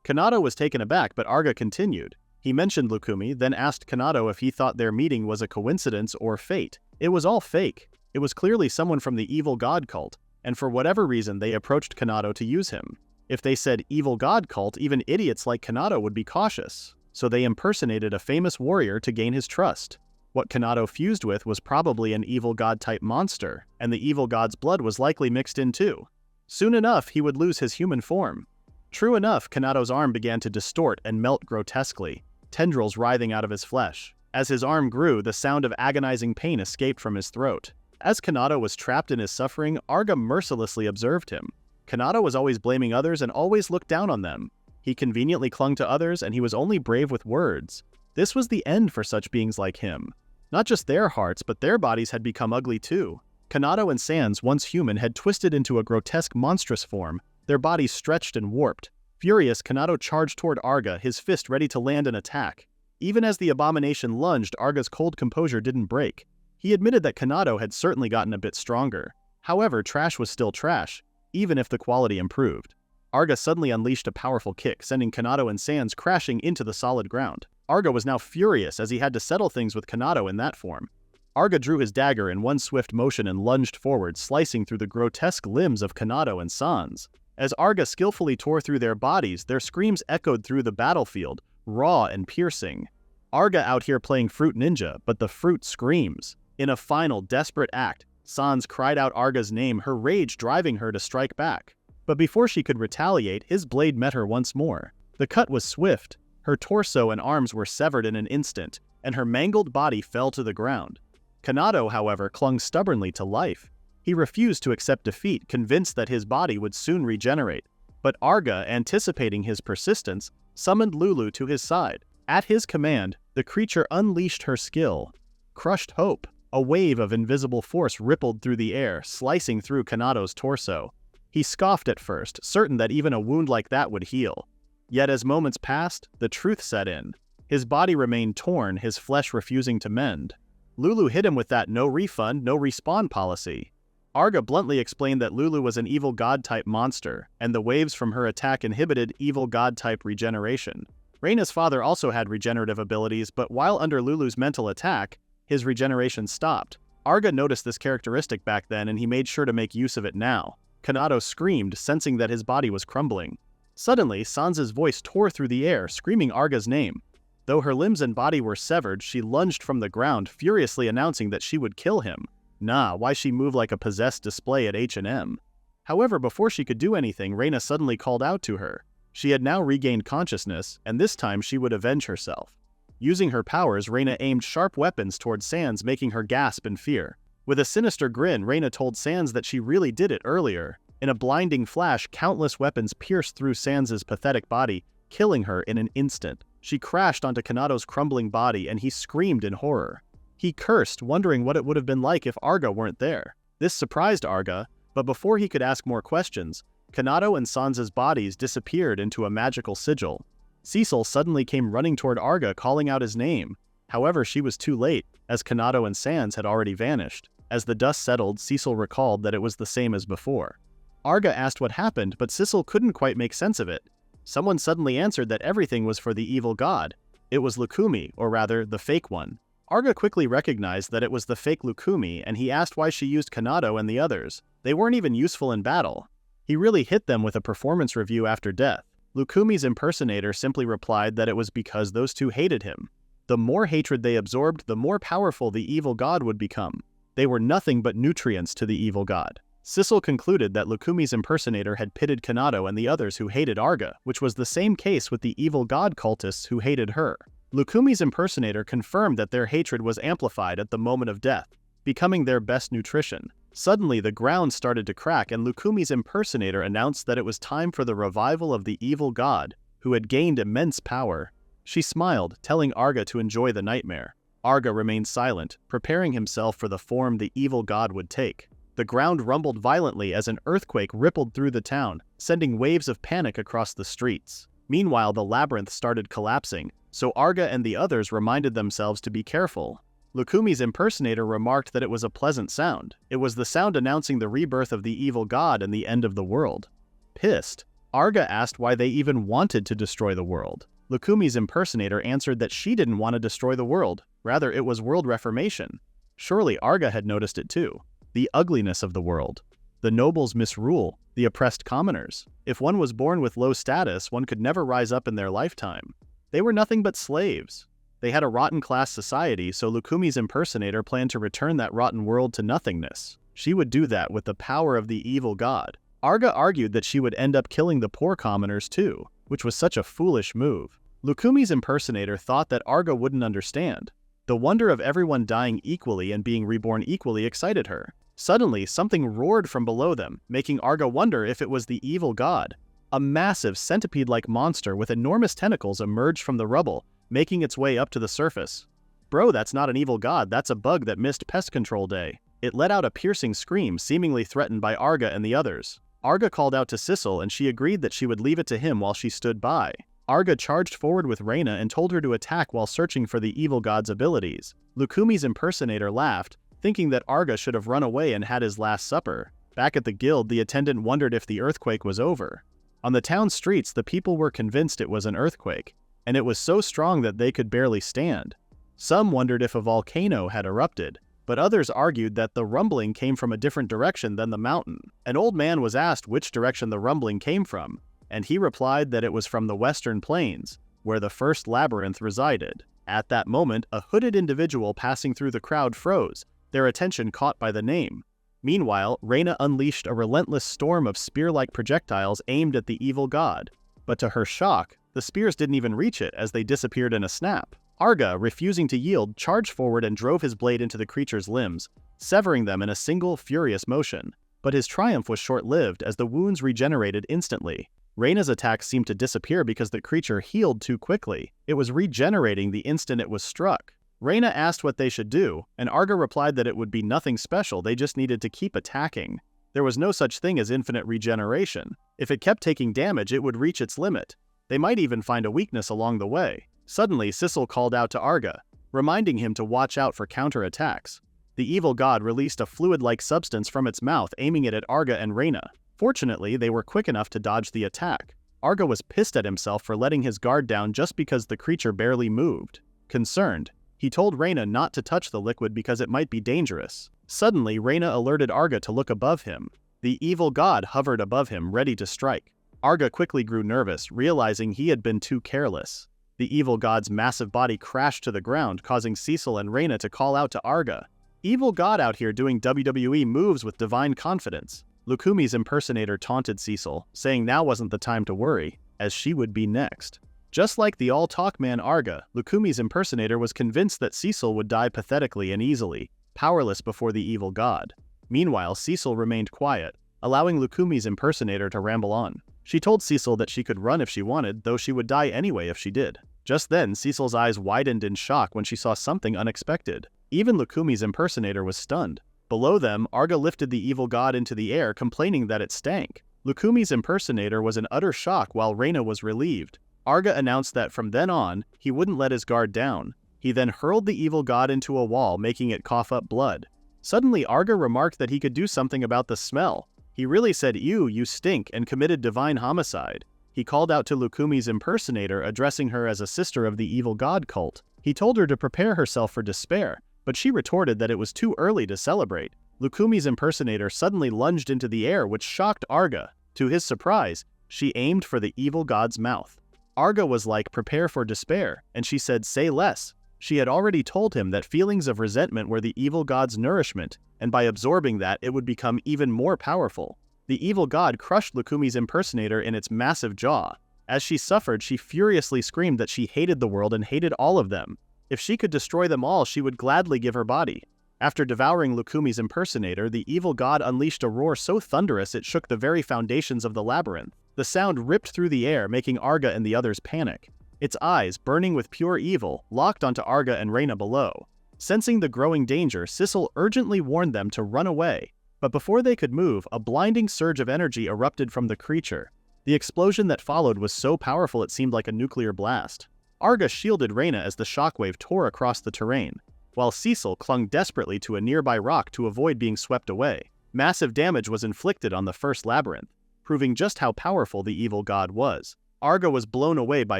Kanato was taken aback, but Arga continued. He mentioned Lukumi, then asked Kanato if he thought their meeting was a coincidence or fate. It was all fake. It was clearly someone from the evil god cult, and for whatever reason they approached Kanato to use him. If they said evil god cult, even idiots like Kanato would be cautious, so they impersonated a famous warrior to gain his trust. What Kanato fused with was probably an evil god-type monster, and the evil god's blood was likely mixed in too. Soon enough, he would lose his human form. True enough, Kanato's arm began to distort and melt grotesquely, tendrils writhing out of his flesh. As his arm grew, the sound of agonizing pain escaped from his throat. As Kanato was trapped in his suffering, Arga mercilessly observed him. Kanato was always blaming others and always looked down on them. He conveniently clung to others, and he was only brave with words. This was the end for such beings like him. Not just their hearts, but their bodies had become ugly too. Kanato and Sans, once human, had twisted into a grotesque monstrous form, their bodies stretched and warped. Furious, Kanado charged toward Arga, his fist ready to land an attack. Even as the abomination lunged, Arga's cold composure didn't break. He admitted that Kanado had certainly gotten a bit stronger. However, trash was still trash, even if the quality improved. Arga suddenly unleashed a powerful kick, sending Kanado and Sans crashing into the solid ground. Arga was now furious as he had to settle things with Kanado in that form. Arga drew his dagger in one swift motion and lunged forward, slicing through the grotesque limbs of Kanado and Sans. As Arga skillfully tore through their bodies, their screams echoed through the battlefield, raw and piercing. Arga out here playing Fruit Ninja, but the fruit screams. In a final, desperate act, Sans cried out Arga's name, her rage driving her to strike back. But before she could retaliate, his blade met her once more. The cut was swift. Her torso and arms were severed in an instant, and her mangled body fell to the ground. Kanado, however, clung stubbornly to life. He refused to accept defeat, convinced that his body would soon regenerate. But Arga, anticipating his persistence, summoned Lulu to his side. At his command, the creature unleashed her skill. Crushed Hope. A wave of invisible force rippled through the air, slicing through Kanado's torso. He scoffed at first, certain that even a wound like that would heal. Yet as moments passed, the truth set in. His body remained torn, his flesh refusing to mend. Lulu hit him with that no refund, no respawn policy. Arga bluntly explained that Lulu was an evil god-type monster, and the waves from her attack inhibited evil god-type regeneration. Reina's father also had regenerative abilities, but while under Lulu's mental attack, his regeneration stopped. Arga noticed this characteristic back then and he made sure to make use of it now. Kanado screamed, sensing that his body was crumbling. Suddenly, Sans's voice tore through the air, screaming Arga's name. Though her limbs and body were severed, she lunged from the ground, furiously announcing that she would kill him. Nah, why she moved like a possessed display at H&M. However, before she could do anything, Reina suddenly called out to her. She had now regained consciousness, and this time she would avenge herself. Using her powers, Reina aimed sharp weapons toward Sans, making her gasp in fear. With a sinister grin, Reina told Sans that she really did it earlier. In a blinding flash, countless weapons pierced through Sans's pathetic body, killing her in an instant. She crashed onto Kanado's crumbling body and he screamed in horror. He cursed, wondering what it would have been like if Arga weren't there. This surprised Arga, but before he could ask more questions, Kanado and Sans's bodies disappeared into a magical sigil. Cecil suddenly came running toward Arga, calling out his name. However, she was too late, as Kanado and Sans had already vanished. As the dust settled, Cecil recalled that it was the same as before. Arga asked what happened, but Cecil couldn't quite make sense of it. Someone suddenly answered that everything was for the evil god. It was Lukumi, or rather, the fake one. Arga quickly recognized that it was the fake Lukumi, and he asked why she used Kanado and the others. They weren't even useful in battle. He really hit them with a performance review after death. Lukumi's impersonator simply replied that it was because those two hated him. The more hatred they absorbed, the more powerful the evil god would become. They were nothing but nutrients to the evil god. Cecil concluded that Lukumi's impersonator had pitted Kanado and the others who hated Arga, which was the same case with the evil god cultists who hated her. Lukumi's impersonator confirmed that their hatred was amplified at the moment of death, becoming their best nutrition. Suddenly, the ground started to crack and Lukumi's impersonator announced that it was time for the revival of the evil god, who had gained immense power. She smiled, telling Arga to enjoy the nightmare. Arga remained silent, preparing himself for the form the evil god would take. The ground rumbled violently as an earthquake rippled through the town, sending waves of panic across the streets. Meanwhile, the labyrinth started collapsing, so Arga and the others reminded themselves to be careful. Lukumi's impersonator remarked that it was a pleasant sound. It was the sound announcing the rebirth of the evil god and the end of the world. Pissed, Arga asked why they even wanted to destroy the world. Lukumi's impersonator answered that she didn't want to destroy the world, rather it was world reformation. Surely Arga had noticed it too. The ugliness of the world. The nobles' misrule, the oppressed commoners. If one was born with low status, one could never rise up in their lifetime. They were nothing but slaves. They had a rotten class society, so Lukumi's impersonator planned to return that rotten world to nothingness. She would do that with the power of the evil god. Arga argued that she would end up killing the poor commoners too, which was such a foolish move. Lukumi's impersonator thought that Arga wouldn't understand. The wonder of everyone dying equally and being reborn equally excited her. Suddenly, something roared from below them, making Arga wonder if it was the evil god. A massive centipede-like monster with enormous tentacles emerged from the rubble, making its way up to the surface. Bro, that's not an evil god, that's a bug that missed pest control day. It let out a piercing scream, seemingly threatened by Arga and the others. Arga called out to Sissel and she agreed that she would leave it to him while she stood by. Arga charged forward with Reyna and told her to attack while searching for the evil god's abilities. Lukumi's impersonator laughed, thinking that Arga should have run away and had his last supper. Back at the guild, the attendant wondered if the earthquake was over. On the town streets, the people were convinced it was an earthquake, and it was so strong that they could barely stand. Some wondered if a volcano had erupted, but others argued that the rumbling came from a different direction than the mountain. An old man was asked which direction the rumbling came from, and he replied that it was from the western plains, where the first labyrinth resided. At that moment, a hooded individual passing through the crowd froze, their attention caught by the name. Meanwhile, Reyna unleashed a relentless storm of spear-like projectiles aimed at the evil god. But to her shock, the spears didn't even reach it as they disappeared in a snap. Arga, refusing to yield, charged forward and drove his blade into the creature's limbs, severing them in a single, furious motion. But his triumph was short-lived as the wounds regenerated instantly. Reyna's attack seemed to disappear because the creature healed too quickly. It was regenerating the instant it was struck. Reyna asked what they should do, and Arga replied that it would be nothing special, they just needed to keep attacking. There was no such thing as infinite regeneration. If it kept taking damage, it would reach its limit. They might even find a weakness along the way. Suddenly, Sissel called out to Arga, reminding him to watch out for counterattacks. The evil god released a fluid-like substance from its mouth, aiming it at Arga and Reyna. Fortunately, they were quick enough to dodge the attack. Arga was pissed at himself for letting his guard down just because the creature barely moved. Concerned, he told Reyna not to touch the liquid because it might be dangerous. Suddenly, Reyna alerted Arga to look above him. The evil god hovered above him, ready to strike. Arga quickly grew nervous, realizing he had been too careless. The evil god's massive body crashed to the ground, causing Sissel and Reyna to call out to Arga. Evil god out here doing WWE moves with divine confidence. Lukumi's impersonator taunted Sissel, saying now wasn't the time to worry, as she would be next. Just like the all-talk man Arga, Lukumi's impersonator was convinced that Sissel would die pathetically and easily, powerless before the evil god. Meanwhile, Sissel remained quiet, allowing Lukumi's impersonator to ramble on. She told Sissel that she could run if she wanted, though she would die anyway if she did. Just then, Sissel's eyes widened in shock when she saw something unexpected. Even Lukumi's impersonator was stunned. Below them, Arga lifted the evil god into the air, complaining that it stank. Lukumi's impersonator was in utter shock while Reyna was relieved. Arga announced that from then on, he wouldn't let his guard down. He then hurled the evil god into a wall, making it cough up blood. Suddenly, Arga remarked that he could do something about the smell. He really said, "Ew, you stink," and committed divine homicide. He called out to Lukumi's impersonator, addressing her as a sister of the evil god cult. He told her to prepare herself for despair, but she retorted that it was too early to celebrate. Lukumi's impersonator suddenly lunged into the air, which shocked Arga. To his surprise, she aimed for the evil god's mouth. Arga was like, "Prepare for despair," and she said, "Say less." She had already told him that feelings of resentment were the evil god's nourishment, and by absorbing that, it would become even more powerful. The evil god crushed Lukumi's impersonator in its massive jaw. As she suffered, she furiously screamed that she hated the world and hated all of them. If she could destroy them all, she would gladly give her body. After devouring Lukumi's impersonator, the evil god unleashed a roar so thunderous it shook the very foundations of the labyrinth. The sound ripped through the air, making Arga and the others panic. Its eyes, burning with pure evil, locked onto Arga and Reyna below. Sensing the growing danger, Sissel urgently warned them to run away. But before they could move, a blinding surge of energy erupted from the creature. The explosion that followed was so powerful it seemed like a nuclear blast. Arga shielded Reyna as the shockwave tore across the terrain, while Sissel clung desperately to a nearby rock to avoid being swept away. Massive damage was inflicted on the first labyrinth, proving just how powerful the evil god was. Arga was blown away by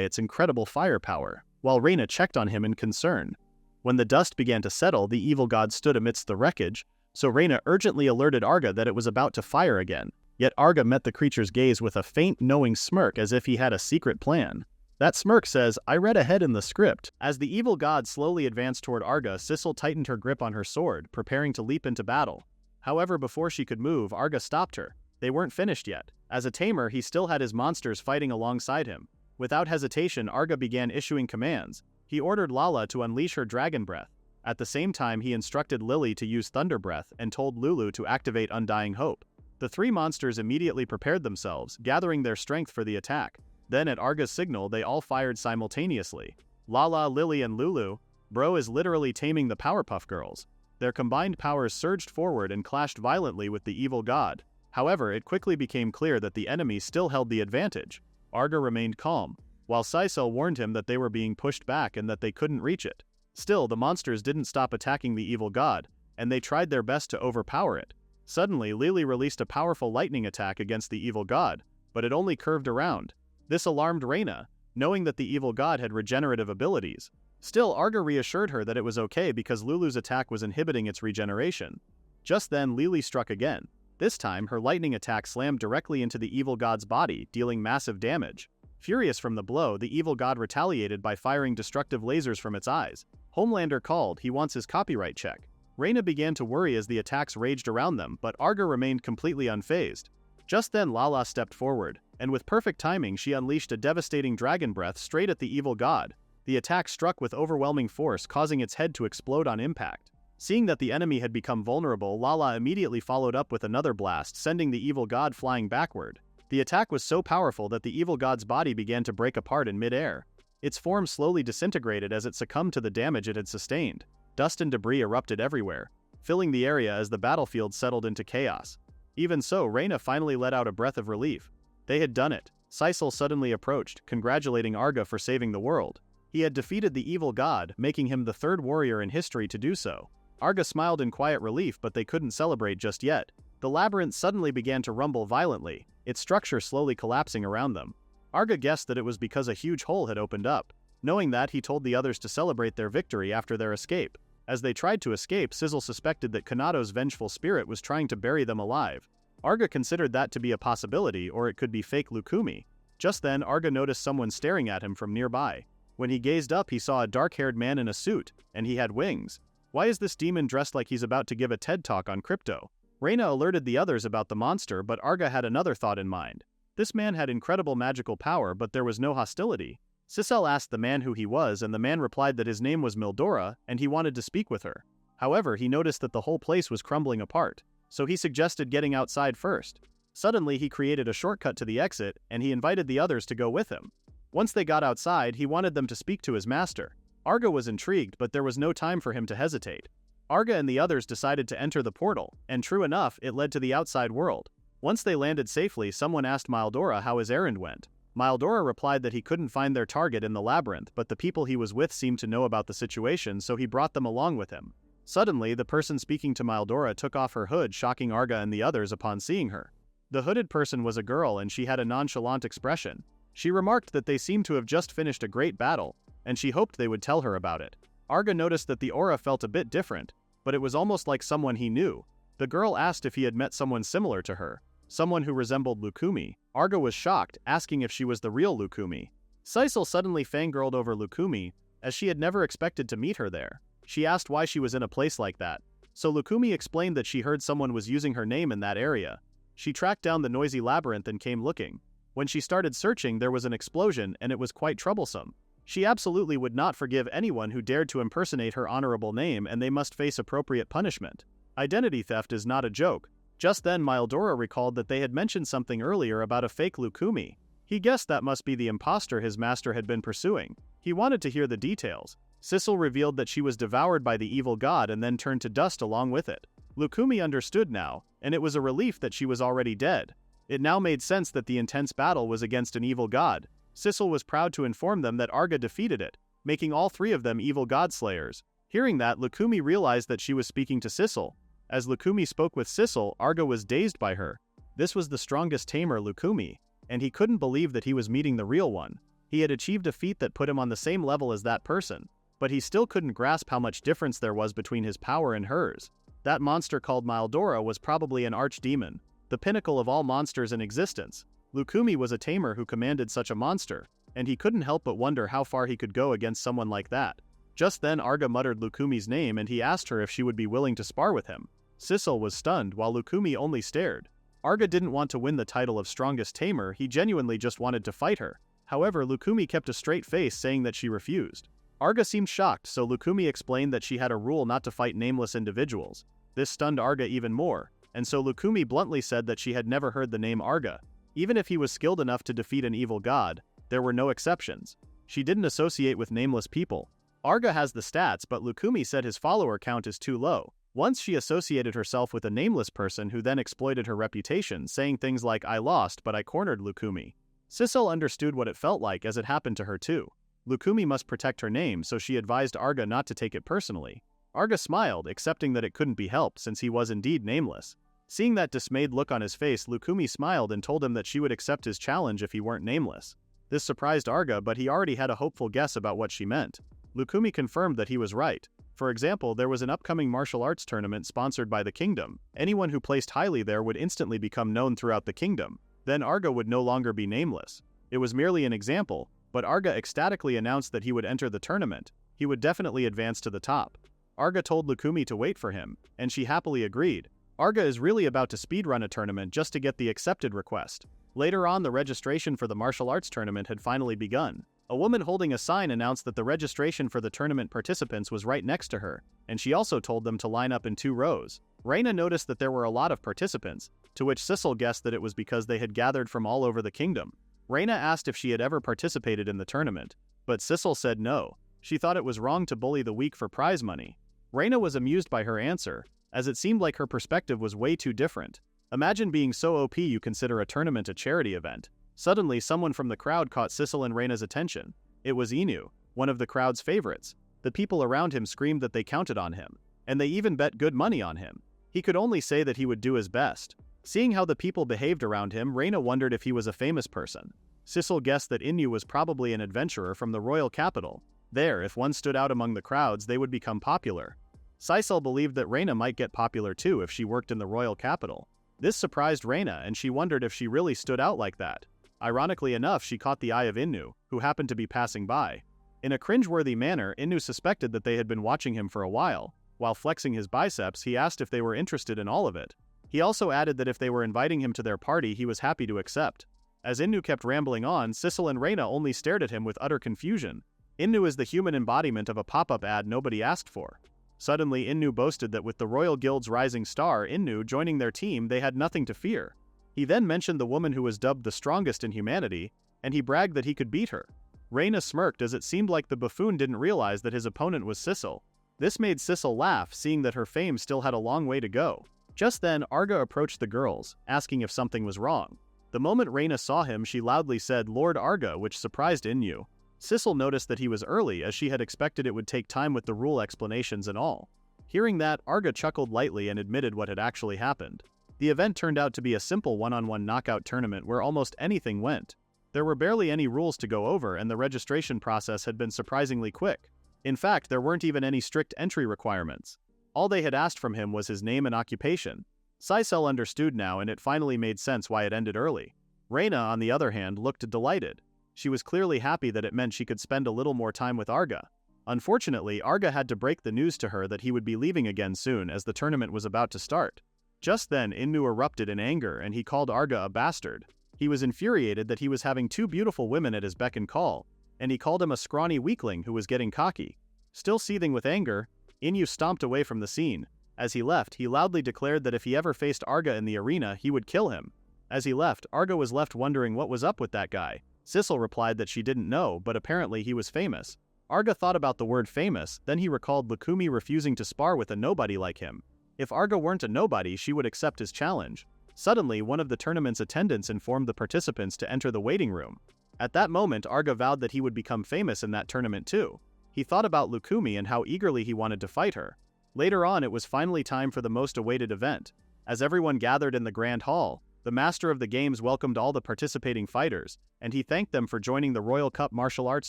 its incredible firepower, while Reyna checked on him in concern. When the dust began to settle, the evil god stood amidst the wreckage, so Reyna urgently alerted Arga that it was about to fire again. Yet Arga met the creature's gaze with a faint, knowing smirk as if he had a secret plan. That smirk says, "I read ahead in the script." As the evil god slowly advanced toward Arga, Sissel tightened her grip on her sword, preparing to leap into battle. However, before she could move, Arga stopped her. They weren't finished yet. As a tamer, he still had his monsters fighting alongside him. Without hesitation, Arga began issuing commands. He ordered Lala to unleash her dragon breath. At the same time, he instructed Lily to use Thunder Breath and told Lulu to activate Undying Hope. The three monsters immediately prepared themselves, gathering their strength for the attack. Then at Arga's signal, they all fired simultaneously. Lala, Lily, and Lulu, bro is literally taming the Powerpuff Girls. Their combined powers surged forward and clashed violently with the evil god. However, it quickly became clear that the enemy still held the advantage. Arga remained calm, while Sisal warned him that they were being pushed back and that they couldn't reach it. Still, the monsters didn't stop attacking the evil god, and they tried their best to overpower it. Suddenly, Lily released a powerful lightning attack against the evil god, but it only curved around. This alarmed Reyna, knowing that the evil god had regenerative abilities. Still, Arga reassured her that it was okay because Lulu's attack was inhibiting its regeneration. Just then, Lily struck again. This time, her lightning attack slammed directly into the evil god's body, dealing massive damage. Furious from the blow, the evil god retaliated by firing destructive lasers from its eyes. Homelander called, he wants his copyright check. Reyna began to worry as the attacks raged around them, but Arga remained completely unfazed. Just then Lala stepped forward, and with perfect timing she unleashed a devastating dragon breath straight at the evil god. The attack struck with overwhelming force, causing its head to explode on impact. Seeing that the enemy had become vulnerable, Lala immediately followed up with another blast, sending the evil god flying backward. The attack was so powerful that the evil god's body began to break apart in mid-air. Its form slowly disintegrated as it succumbed to the damage it had sustained. Dust and debris erupted everywhere, filling the area as the battlefield settled into chaos. Even so, Reyna finally let out a breath of relief. They had done it. Sisal suddenly approached, congratulating Arga for saving the world. He had defeated the evil god, making him the third warrior in history to do so. Arga smiled in quiet relief, but they couldn't celebrate just yet. The labyrinth suddenly began to rumble violently, its structure slowly collapsing around them. Arga guessed that it was because a huge hole had opened up. Knowing that, he told the others to celebrate their victory after their escape. As they tried to escape, Sizzle suspected that Kanado's vengeful spirit was trying to bury them alive. Arga considered that to be a possibility, or it could be fake Lukumi. Just then, Arga noticed someone staring at him from nearby. When he gazed up, he saw a dark-haired man in a suit, and he had wings. Why is this demon dressed like he's about to give a TED Talk on crypto? Reyna alerted the others about the monster, but Arga had another thought in mind. This man had incredible magical power, but there was no hostility. Sisal asked the man who he was, and the man replied that his name was Mildora, and he wanted to speak with her. However, he noticed that the whole place was crumbling apart, so he suggested getting outside first. Suddenly, he created a shortcut to the exit, and he invited the others to go with him. Once they got outside, he wanted them to speak to his master. Arga was intrigued, but there was no time for him to hesitate. Arga and the others decided to enter the portal, and true enough, it led to the outside world. Once they landed safely, someone asked Mildora how his errand went. Mildora replied that he couldn't find their target in the labyrinth, but the people he was with seemed to know about the situation, so he brought them along with him. Suddenly, the person speaking to Mildora took off her hood, shocking Arga and the others upon seeing her. The hooded person was a girl, and she had a nonchalant expression. She remarked that they seemed to have just finished a great battle, and she hoped they would tell her about it. Arga noticed that the aura felt a bit different, but it was almost like someone he knew. The girl asked if he had met someone similar to her, someone who resembled Lukumi. Arga was shocked, asking if she was the real Lukumi. Sisal suddenly fangirled over Lukumi, as she had never expected to meet her there. She asked why she was in a place like that. So Lukumi explained that she heard someone was using her name in that area. She tracked down the noisy labyrinth and came looking. When she started searching, there was an explosion, and it was quite troublesome. She absolutely would not forgive anyone who dared to impersonate her honorable name, and they must face appropriate punishment. Identity theft is not a joke. Just then, Mildora recalled that they had mentioned something earlier about a fake Lukumi. He guessed that must be the imposter his master had been pursuing. He wanted to hear the details. Sisal revealed that she was devoured by the evil god and then turned to dust along with it. Lukumi understood now, and it was a relief that she was already dead. It now made sense that the intense battle was against an evil god. Sisal was proud to inform them that Arga defeated it, making all three of them evil god slayers. Hearing that, Lukumi realized that she was speaking to Sisal. As Lukumi spoke with Sisal, Arga was dazed by her. This was the strongest Tamer, Lukumi, and he couldn't believe that he was meeting the real one. He had achieved a feat that put him on the same level as that person, but he still couldn't grasp how much difference there was between his power and hers. That monster called Mildora was probably an archdemon, the pinnacle of all monsters in existence. Lukumi was a tamer who commanded such a monster, and he couldn't help but wonder how far he could go against someone like that. Just then Arga muttered Lukumi's name and he asked her if she would be willing to spar with him. Sisal was stunned while Lukumi only stared. Arga didn't want to win the title of strongest tamer, he genuinely just wanted to fight her. However, Lukumi kept a straight face saying that she refused. Arga seemed shocked, so Lukumi explained that she had a rule not to fight nameless individuals. This stunned Arga even more, and so Lukumi bluntly said that she had never heard the name Arga. Even if he was skilled enough to defeat an evil god, there were no exceptions. She didn't associate with nameless people. Arga has the stats, but Lukumi said his follower count is too low. Once she associated herself with a nameless person who then exploited her reputation, saying things like, "I lost, but I cornered Lukumi." Sissel understood what it felt like as it happened to her too. Lukumi must protect her name, so she advised Arga not to take it personally. Arga smiled, accepting that it couldn't be helped since he was indeed nameless. Seeing that dismayed look on his face, Lukumi smiled and told him that she would accept his challenge if he weren't nameless. This surprised Arga, but he already had a hopeful guess about what she meant. Lukumi confirmed that he was right. For example, there was an upcoming martial arts tournament sponsored by the kingdom. Anyone who placed highly there would instantly become known throughout the kingdom. Then Arga would no longer be nameless. It was merely an example, but Arga ecstatically announced that he would enter the tournament. He would definitely advance to the top. Arga told Lukumi to wait for him, and she happily agreed. Arga is really about to speedrun a tournament just to get the accepted request. Later on, the registration for the martial arts tournament had finally begun. A woman holding a sign announced that the registration for the tournament participants was right next to her, and she also told them to line up in 2 rows. Reina noticed that there were a lot of participants, to which Sissel guessed that it was because they had gathered from all over the kingdom. Reina asked if she had ever participated in the tournament, but Sissel said no. She thought it was wrong to bully the weak for prize money. Reina was amused by her answer, as it seemed like her perspective was way too different. Imagine being so OP you consider a tournament a charity event. Suddenly, someone from the crowd caught Sissel and Reina's attention. It was Inu, one of the crowd's favorites. The people around him screamed that they counted on him, and they even bet good money on him. He could only say that he would do his best. Seeing how the people behaved around him, Reina wondered if he was a famous person. Sissel guessed that Inu was probably an adventurer from the royal capital. There, if one stood out among the crowds, they would become popular. Sissel believed that Reina might get popular too if she worked in the royal capital. This surprised Reina, and she wondered if she really stood out like that. Ironically enough, she caught the eye of Inu, who happened to be passing by. In a cringeworthy manner, Inu suspected that they had been watching him for a while. While flexing his biceps, he asked if they were interested in all of it. He also added that if they were inviting him to their party, he was happy to accept. As Inu kept rambling on, Sissel and Reina only stared at him with utter confusion. Inu is the human embodiment of a pop-up ad nobody asked for. Suddenly, Inu boasted that with the Royal Guild's rising star, Inu, joining their team, they had nothing to fear. He then mentioned the woman who was dubbed the strongest in humanity, and he bragged that he could beat her. Reina smirked as it seemed like the buffoon didn't realize that his opponent was Sissel. This made Sissel laugh, seeing that her fame still had a long way to go. Just then, Arga approached the girls, asking if something was wrong. The moment Reina saw him, she loudly said, "Lord Arga," which surprised Inu. Sissel noticed that he was early, as she had expected it would take time with the rule explanations and all. Hearing that, Arga chuckled lightly and admitted what had actually happened. The event turned out to be a simple one-on-one knockout tournament where almost anything went. There were barely any rules to go over, and the registration process had been surprisingly quick. In fact, there weren't even any strict entry requirements. All they had asked from him was his name and occupation. Sissel understood now, and it finally made sense why it ended early. Reina, on the other hand, looked delighted. She was clearly happy that it meant she could spend a little more time with Arga. Unfortunately, Arga had to break the news to her that he would be leaving again soon as the tournament was about to start. Just then, Inu erupted in anger and he called Arga a bastard. He was infuriated that he was having 2 beautiful women at his beck and call, and he called him a scrawny weakling who was getting cocky. Still seething with anger, Inu stomped away from the scene. As he left, he loudly declared that if he ever faced Arga in the arena, he would kill him. As he left, Arga was left wondering what was up with that guy. Sissel replied that she didn't know, but apparently he was famous. Arga thought about the word famous, then he recalled Lukumi refusing to spar with a nobody like him. If Arga weren't a nobody, she would accept his challenge. Suddenly, one of the tournament's attendants informed the participants to enter the waiting room. At that moment, Arga vowed that he would become famous in that tournament too. He thought about Lukumi and how eagerly he wanted to fight her. Later on, it was finally time for the most awaited event. As everyone gathered in the grand hall, the master of the games welcomed all the participating fighters, and he thanked them for joining the Royal Cup martial arts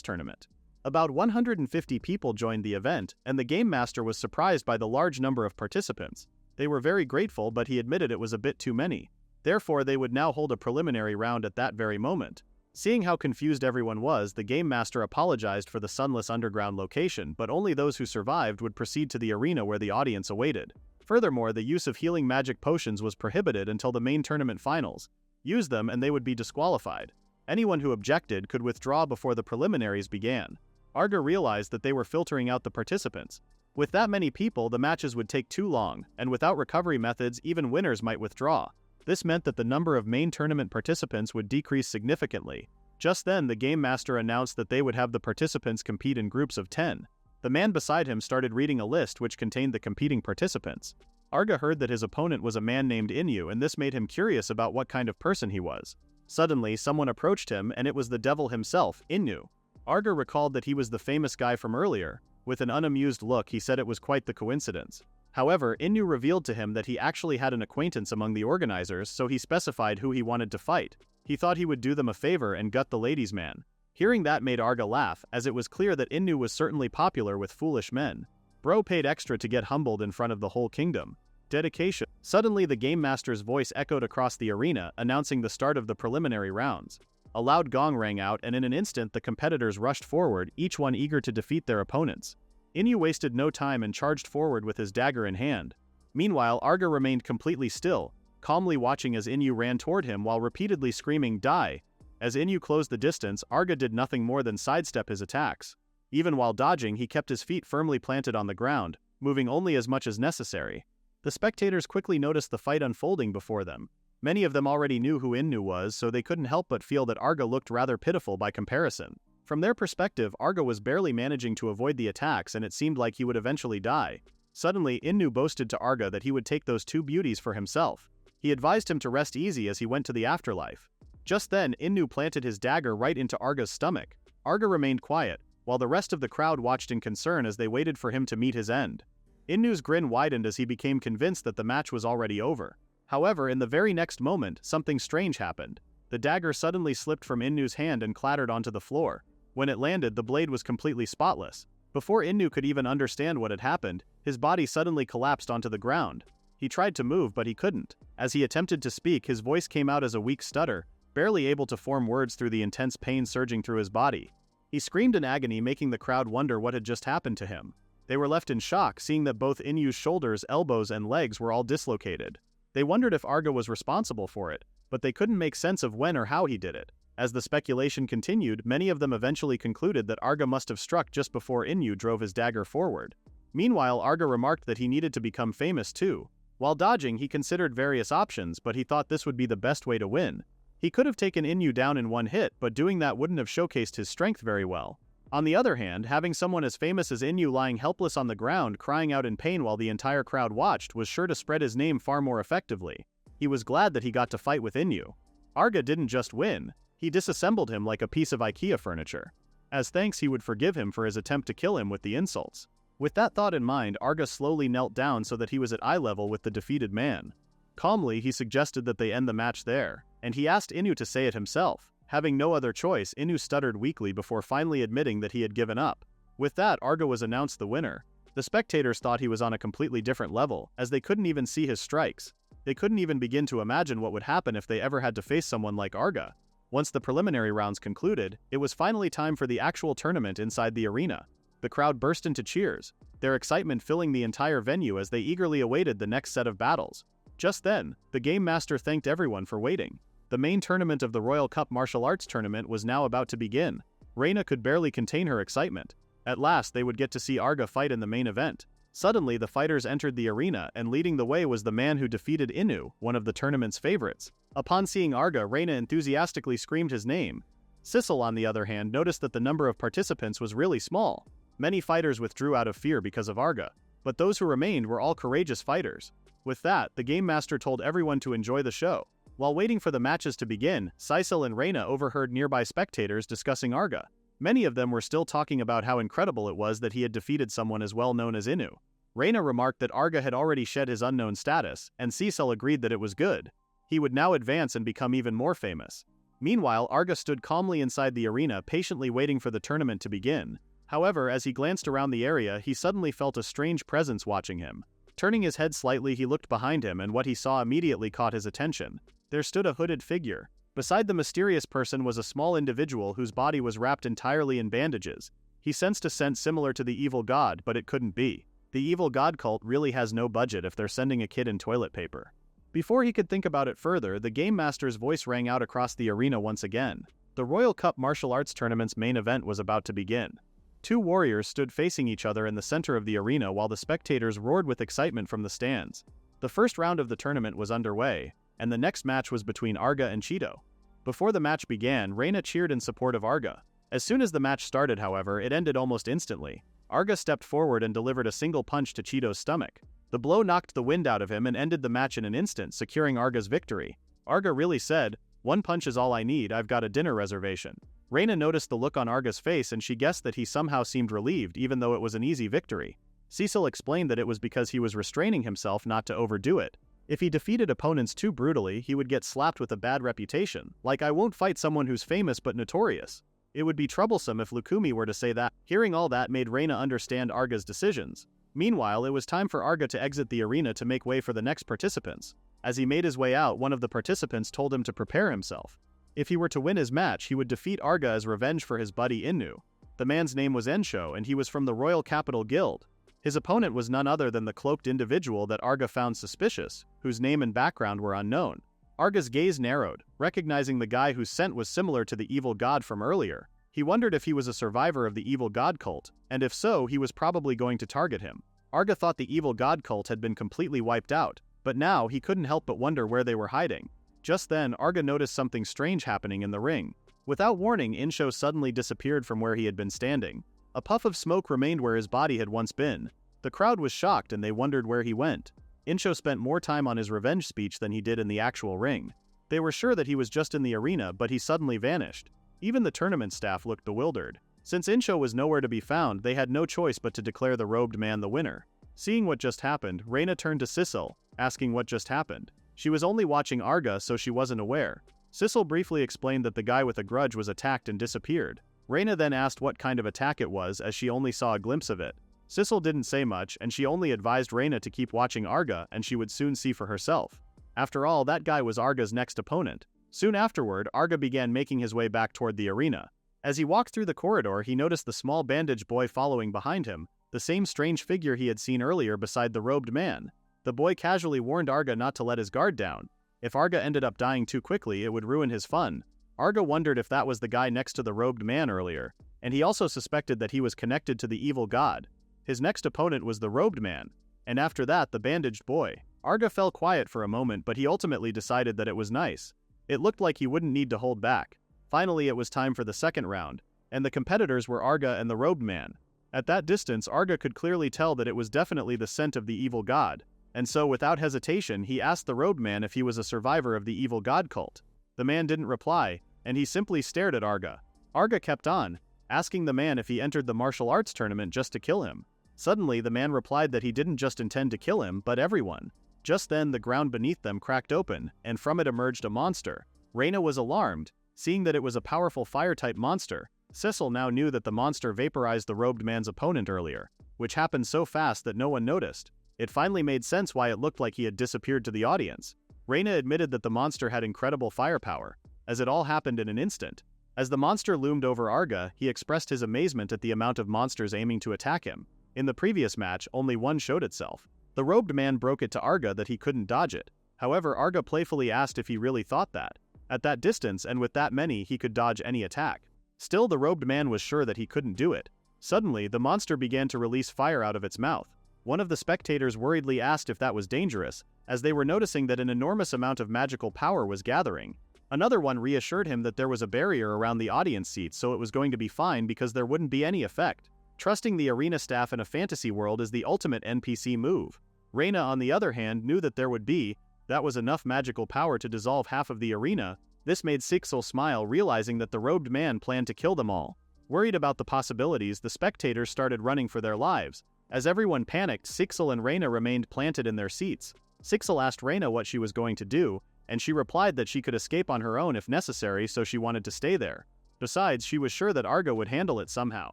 tournament. About 150 people joined the event, and the game master was surprised by the large number of participants. They were very grateful, but he admitted it was a bit too many. Therefore, they would now hold a preliminary round at that very moment. Seeing how confused everyone was, the game master apologized for the sunless underground location, but only those who survived would proceed to the arena where the audience awaited. Furthermore, the use of healing magic potions was prohibited until the main tournament finals. Use them and they would be disqualified. Anyone who objected could withdraw before the preliminaries began. Arga realized that they were filtering out the participants. With that many people, the matches would take too long, and without recovery methods, even winners might withdraw. This meant that the number of main tournament participants would decrease significantly. Just then, the game master announced that they would have the participants compete in groups of 10. The man beside him started reading a list which contained the competing participants. Arga heard that his opponent was a man named Inu, and this made him curious about what kind of person he was. Suddenly, someone approached him, and it was the devil himself, Inu. Arga recalled that he was the famous guy from earlier. With an unamused look, he said it was quite the coincidence. However, Inu revealed to him that he actually had an acquaintance among the organizers, so he specified who he wanted to fight. He thought he would do them a favor and gut the ladies' man. Hearing that made Arga laugh, as it was clear that Inu was certainly popular with foolish men. Bro paid extra to get humbled in front of the whole kingdom. Dedication. Suddenly the Game Master's voice echoed across the arena, announcing the start of the preliminary rounds. A loud gong rang out, and in an instant the competitors rushed forward, each one eager to defeat their opponents. Inu wasted no time and charged forward with his dagger in hand. Meanwhile, Arga remained completely still, calmly watching as Inu ran toward him while repeatedly screaming, "Die!" As Inu closed the distance, Arga did nothing more than sidestep his attacks. Even while dodging, he kept his feet firmly planted on the ground, moving only as much as necessary. The spectators quickly noticed the fight unfolding before them. Many of them already knew who Inu was, so they couldn't help but feel that Arga looked rather pitiful by comparison. From their perspective, Arga was barely managing to avoid the attacks, and it seemed like he would eventually die. Suddenly, Inu boasted to Arga that he would take those two beauties for himself. He advised him to rest easy as he went to the afterlife. Just then, Inu planted his dagger right into Arga's stomach. Arga remained quiet, while the rest of the crowd watched in concern as they waited for him to meet his end. Inu's grin widened as he became convinced that the match was already over. However, in the very next moment, something strange happened. The dagger suddenly slipped from Inu's hand and clattered onto the floor. When it landed, the blade was completely spotless. Before Inu could even understand what had happened, his body suddenly collapsed onto the ground. He tried to move, but he couldn't. As he attempted to speak, his voice came out as a weak stutter, barely able to form words through the intense pain surging through his body. He screamed in agony, making the crowd wonder what had just happened to him. They were left in shock, seeing that both Inu's shoulders, elbows, and legs were all dislocated. They wondered if Arga was responsible for it, but they couldn't make sense of when or how he did it. As the speculation continued, many of them eventually concluded that Arga must have struck just before Inu drove his dagger forward. Meanwhile, Arga remarked that he needed to become famous too. While dodging, he considered various options, but he thought this would be the best way to win. He could have taken Inu down in one hit, but doing that wouldn't have showcased his strength very well. On the other hand, having someone as famous as Inu lying helpless on the ground crying out in pain while the entire crowd watched was sure to spread his name far more effectively. He was glad that he got to fight with Inu. Arga didn't just win, he disassembled him like a piece of IKEA furniture. As thanks, he would forgive him for his attempt to kill him with the insults. With that thought in mind, Arga slowly knelt down so that he was at eye level with the defeated man. Calmly, he suggested that they end the match there, and he asked Inu to say it himself. Having no other choice, Inu stuttered weakly before finally admitting that he had given up. With that, Arga was announced the winner. The spectators thought he was on a completely different level, as they couldn't even see his strikes. They couldn't even begin to imagine what would happen if they ever had to face someone like Arga. Once the preliminary rounds concluded, it was finally time for the actual tournament inside the arena. The crowd burst into cheers, their excitement filling the entire venue as they eagerly awaited the next set of battles. Just then, the Game Master thanked everyone for waiting. The main tournament of the Royal Cup Martial Arts Tournament was now about to begin. Reina could barely contain her excitement. At last, they would get to see Arga fight in the main event. Suddenly, the fighters entered the arena, and leading the way was the man who defeated Inu, one of the tournament's favorites. Upon seeing Arga, Reina enthusiastically screamed his name. Sissel, on the other hand, noticed that the number of participants was really small. Many fighters withdrew out of fear because of Arga, but those who remained were all courageous fighters. With that, the Game Master told everyone to enjoy the show. While waiting for the matches to begin, Sissel and Reina overheard nearby spectators discussing Arga. Many of them were still talking about how incredible it was that he had defeated someone as well known as Inu. Reina remarked that Arga had already shed his unknown status, and Sissel agreed that it was good. He would now advance and become even more famous. Meanwhile, Arga stood calmly inside the arena, patiently waiting for the tournament to begin. However, as he glanced around the area, he suddenly felt a strange presence watching him. Turning his head slightly, he looked behind him, and what he saw immediately caught his attention. There stood a hooded figure. Beside the mysterious person was a small individual whose body was wrapped entirely in bandages. He sensed a scent similar to the evil god, but it couldn't be. The evil god cult really has no budget if they're sending a kid in toilet paper. Before he could think about it further, the Game Master's voice rang out across the arena once again. The Royal Cup Martial Arts Tournament's main event was about to begin. Two warriors stood facing each other in the center of the arena while the spectators roared with excitement from the stands. The first round of the tournament was underway, and the next match was between Arga and Cheeto. Before the match began, Reina cheered in support of Arga. As soon as the match started, however, it ended almost instantly. Arga stepped forward and delivered a single punch to Cheeto's stomach. The blow knocked the wind out of him and ended the match in an instant, securing Arga's victory. Arga really said, "One punch is all I need, I've got a dinner reservation." Reina noticed the look on Arga's face and she guessed that he somehow seemed relieved even though it was an easy victory. Cecil explained that it was because he was restraining himself not to overdo it. If he defeated opponents too brutally, he would get slapped with a bad reputation, like "I won't fight someone who's famous but notorious." It would be troublesome if Lukumi were to say that. Hearing all that made Reina understand Arga's decisions. Meanwhile, it was time for Arga to exit the arena to make way for the next participants. As he made his way out, one of the participants told him to prepare himself. If he were to win his match, he would defeat Arga as revenge for his buddy Innu. The man's name was Ensho and he was from the Royal Capital Guild. His opponent was none other than the cloaked individual that Arga found suspicious, whose name and background were unknown. Arga's gaze narrowed, recognizing the guy whose scent was similar to the evil god from earlier. He wondered if he was a survivor of the evil god cult, and if so, he was probably going to target him. Arga thought the evil god cult had been completely wiped out, but now he couldn't help but wonder where they were hiding. Just then, Arga noticed something strange happening in the ring. Without warning, Insho suddenly disappeared from where he had been standing. A puff of smoke remained where his body had once been. The crowd was shocked and they wondered where he went. Insho spent more time on his revenge speech than he did in the actual ring. They were sure that he was just in the arena, but he suddenly vanished. Even the tournament staff looked bewildered. Since Insho was nowhere to be found, they had no choice but to declare the robed man the winner. Seeing what just happened, Reina turned to Cecil, asking what just happened. She was only watching Arga, so she wasn't aware. Cecil briefly explained that the guy with a grudge was attacked and disappeared. Reina then asked what kind of attack it was, as she only saw a glimpse of it. Cecil didn't say much, and she only advised Reina to keep watching Arga and she would soon see for herself. After all, that guy was Arga's next opponent. Soon afterward, Arga began making his way back toward the arena. As he walked through the corridor, he noticed the small bandaged boy following behind him, the same strange figure he had seen earlier beside the robed man. The boy casually warned Arga not to let his guard down. If Arga ended up dying too quickly, it would ruin his fun. Arga wondered if that was the guy next to the robed man earlier, and he also suspected that he was connected to the evil god. His next opponent was the robed man, and after that the bandaged boy. Arga fell quiet for a moment, but he ultimately decided that it was nice. It looked like he wouldn't need to hold back. Finally, it was time for the second round, and the competitors were Arga and the robed man. At that distance, Arga could clearly tell that it was definitely the scent of the evil god, and so without hesitation he asked the robed man if he was a survivor of the evil god cult. The man didn't reply, and he simply stared at Arga. Arga kept on, asking the man if he entered the martial arts tournament just to kill him. Suddenly, the man replied that he didn't just intend to kill him, but everyone. Just then, the ground beneath them cracked open, and from it emerged a monster. Reina was alarmed, seeing that it was a powerful fire-type monster. Cecil now knew that the monster vaporized the robed man's opponent earlier, which happened so fast that no one noticed. It finally made sense why it looked like he had disappeared to the audience. Reina admitted that the monster had incredible firepower, as it all happened in an instant. As the monster loomed over Arga, he expressed his amazement at the amount of monsters aiming to attack him. In the previous match, only one showed itself. The robed man broke it to Arga that he couldn't dodge it. However, Arga playfully asked if he really thought that. At that distance and with that many, he could dodge any attack. Still, the robed man was sure that he couldn't do it. Suddenly, the monster began to release fire out of its mouth. One of the spectators worriedly asked if that was dangerous, as they were noticing that an enormous amount of magical power was gathering. Another one reassured him that there was a barrier around the audience seats, so it was going to be fine because there wouldn't be any effect. Trusting the arena staff in a fantasy world is the ultimate NPC move. Reina, on the other hand, knew that that was enough magical power to dissolve half of the arena. This made Cecil smile, realizing that the robed man planned to kill them all. Worried about the possibilities, the spectators started running for their lives. As everyone panicked, Cecil and Reina remained planted in their seats. Cecil asked Reina what she was going to do, and she replied that she could escape on her own if necessary, so she wanted to stay there. Besides, she was sure that Arga would handle it somehow.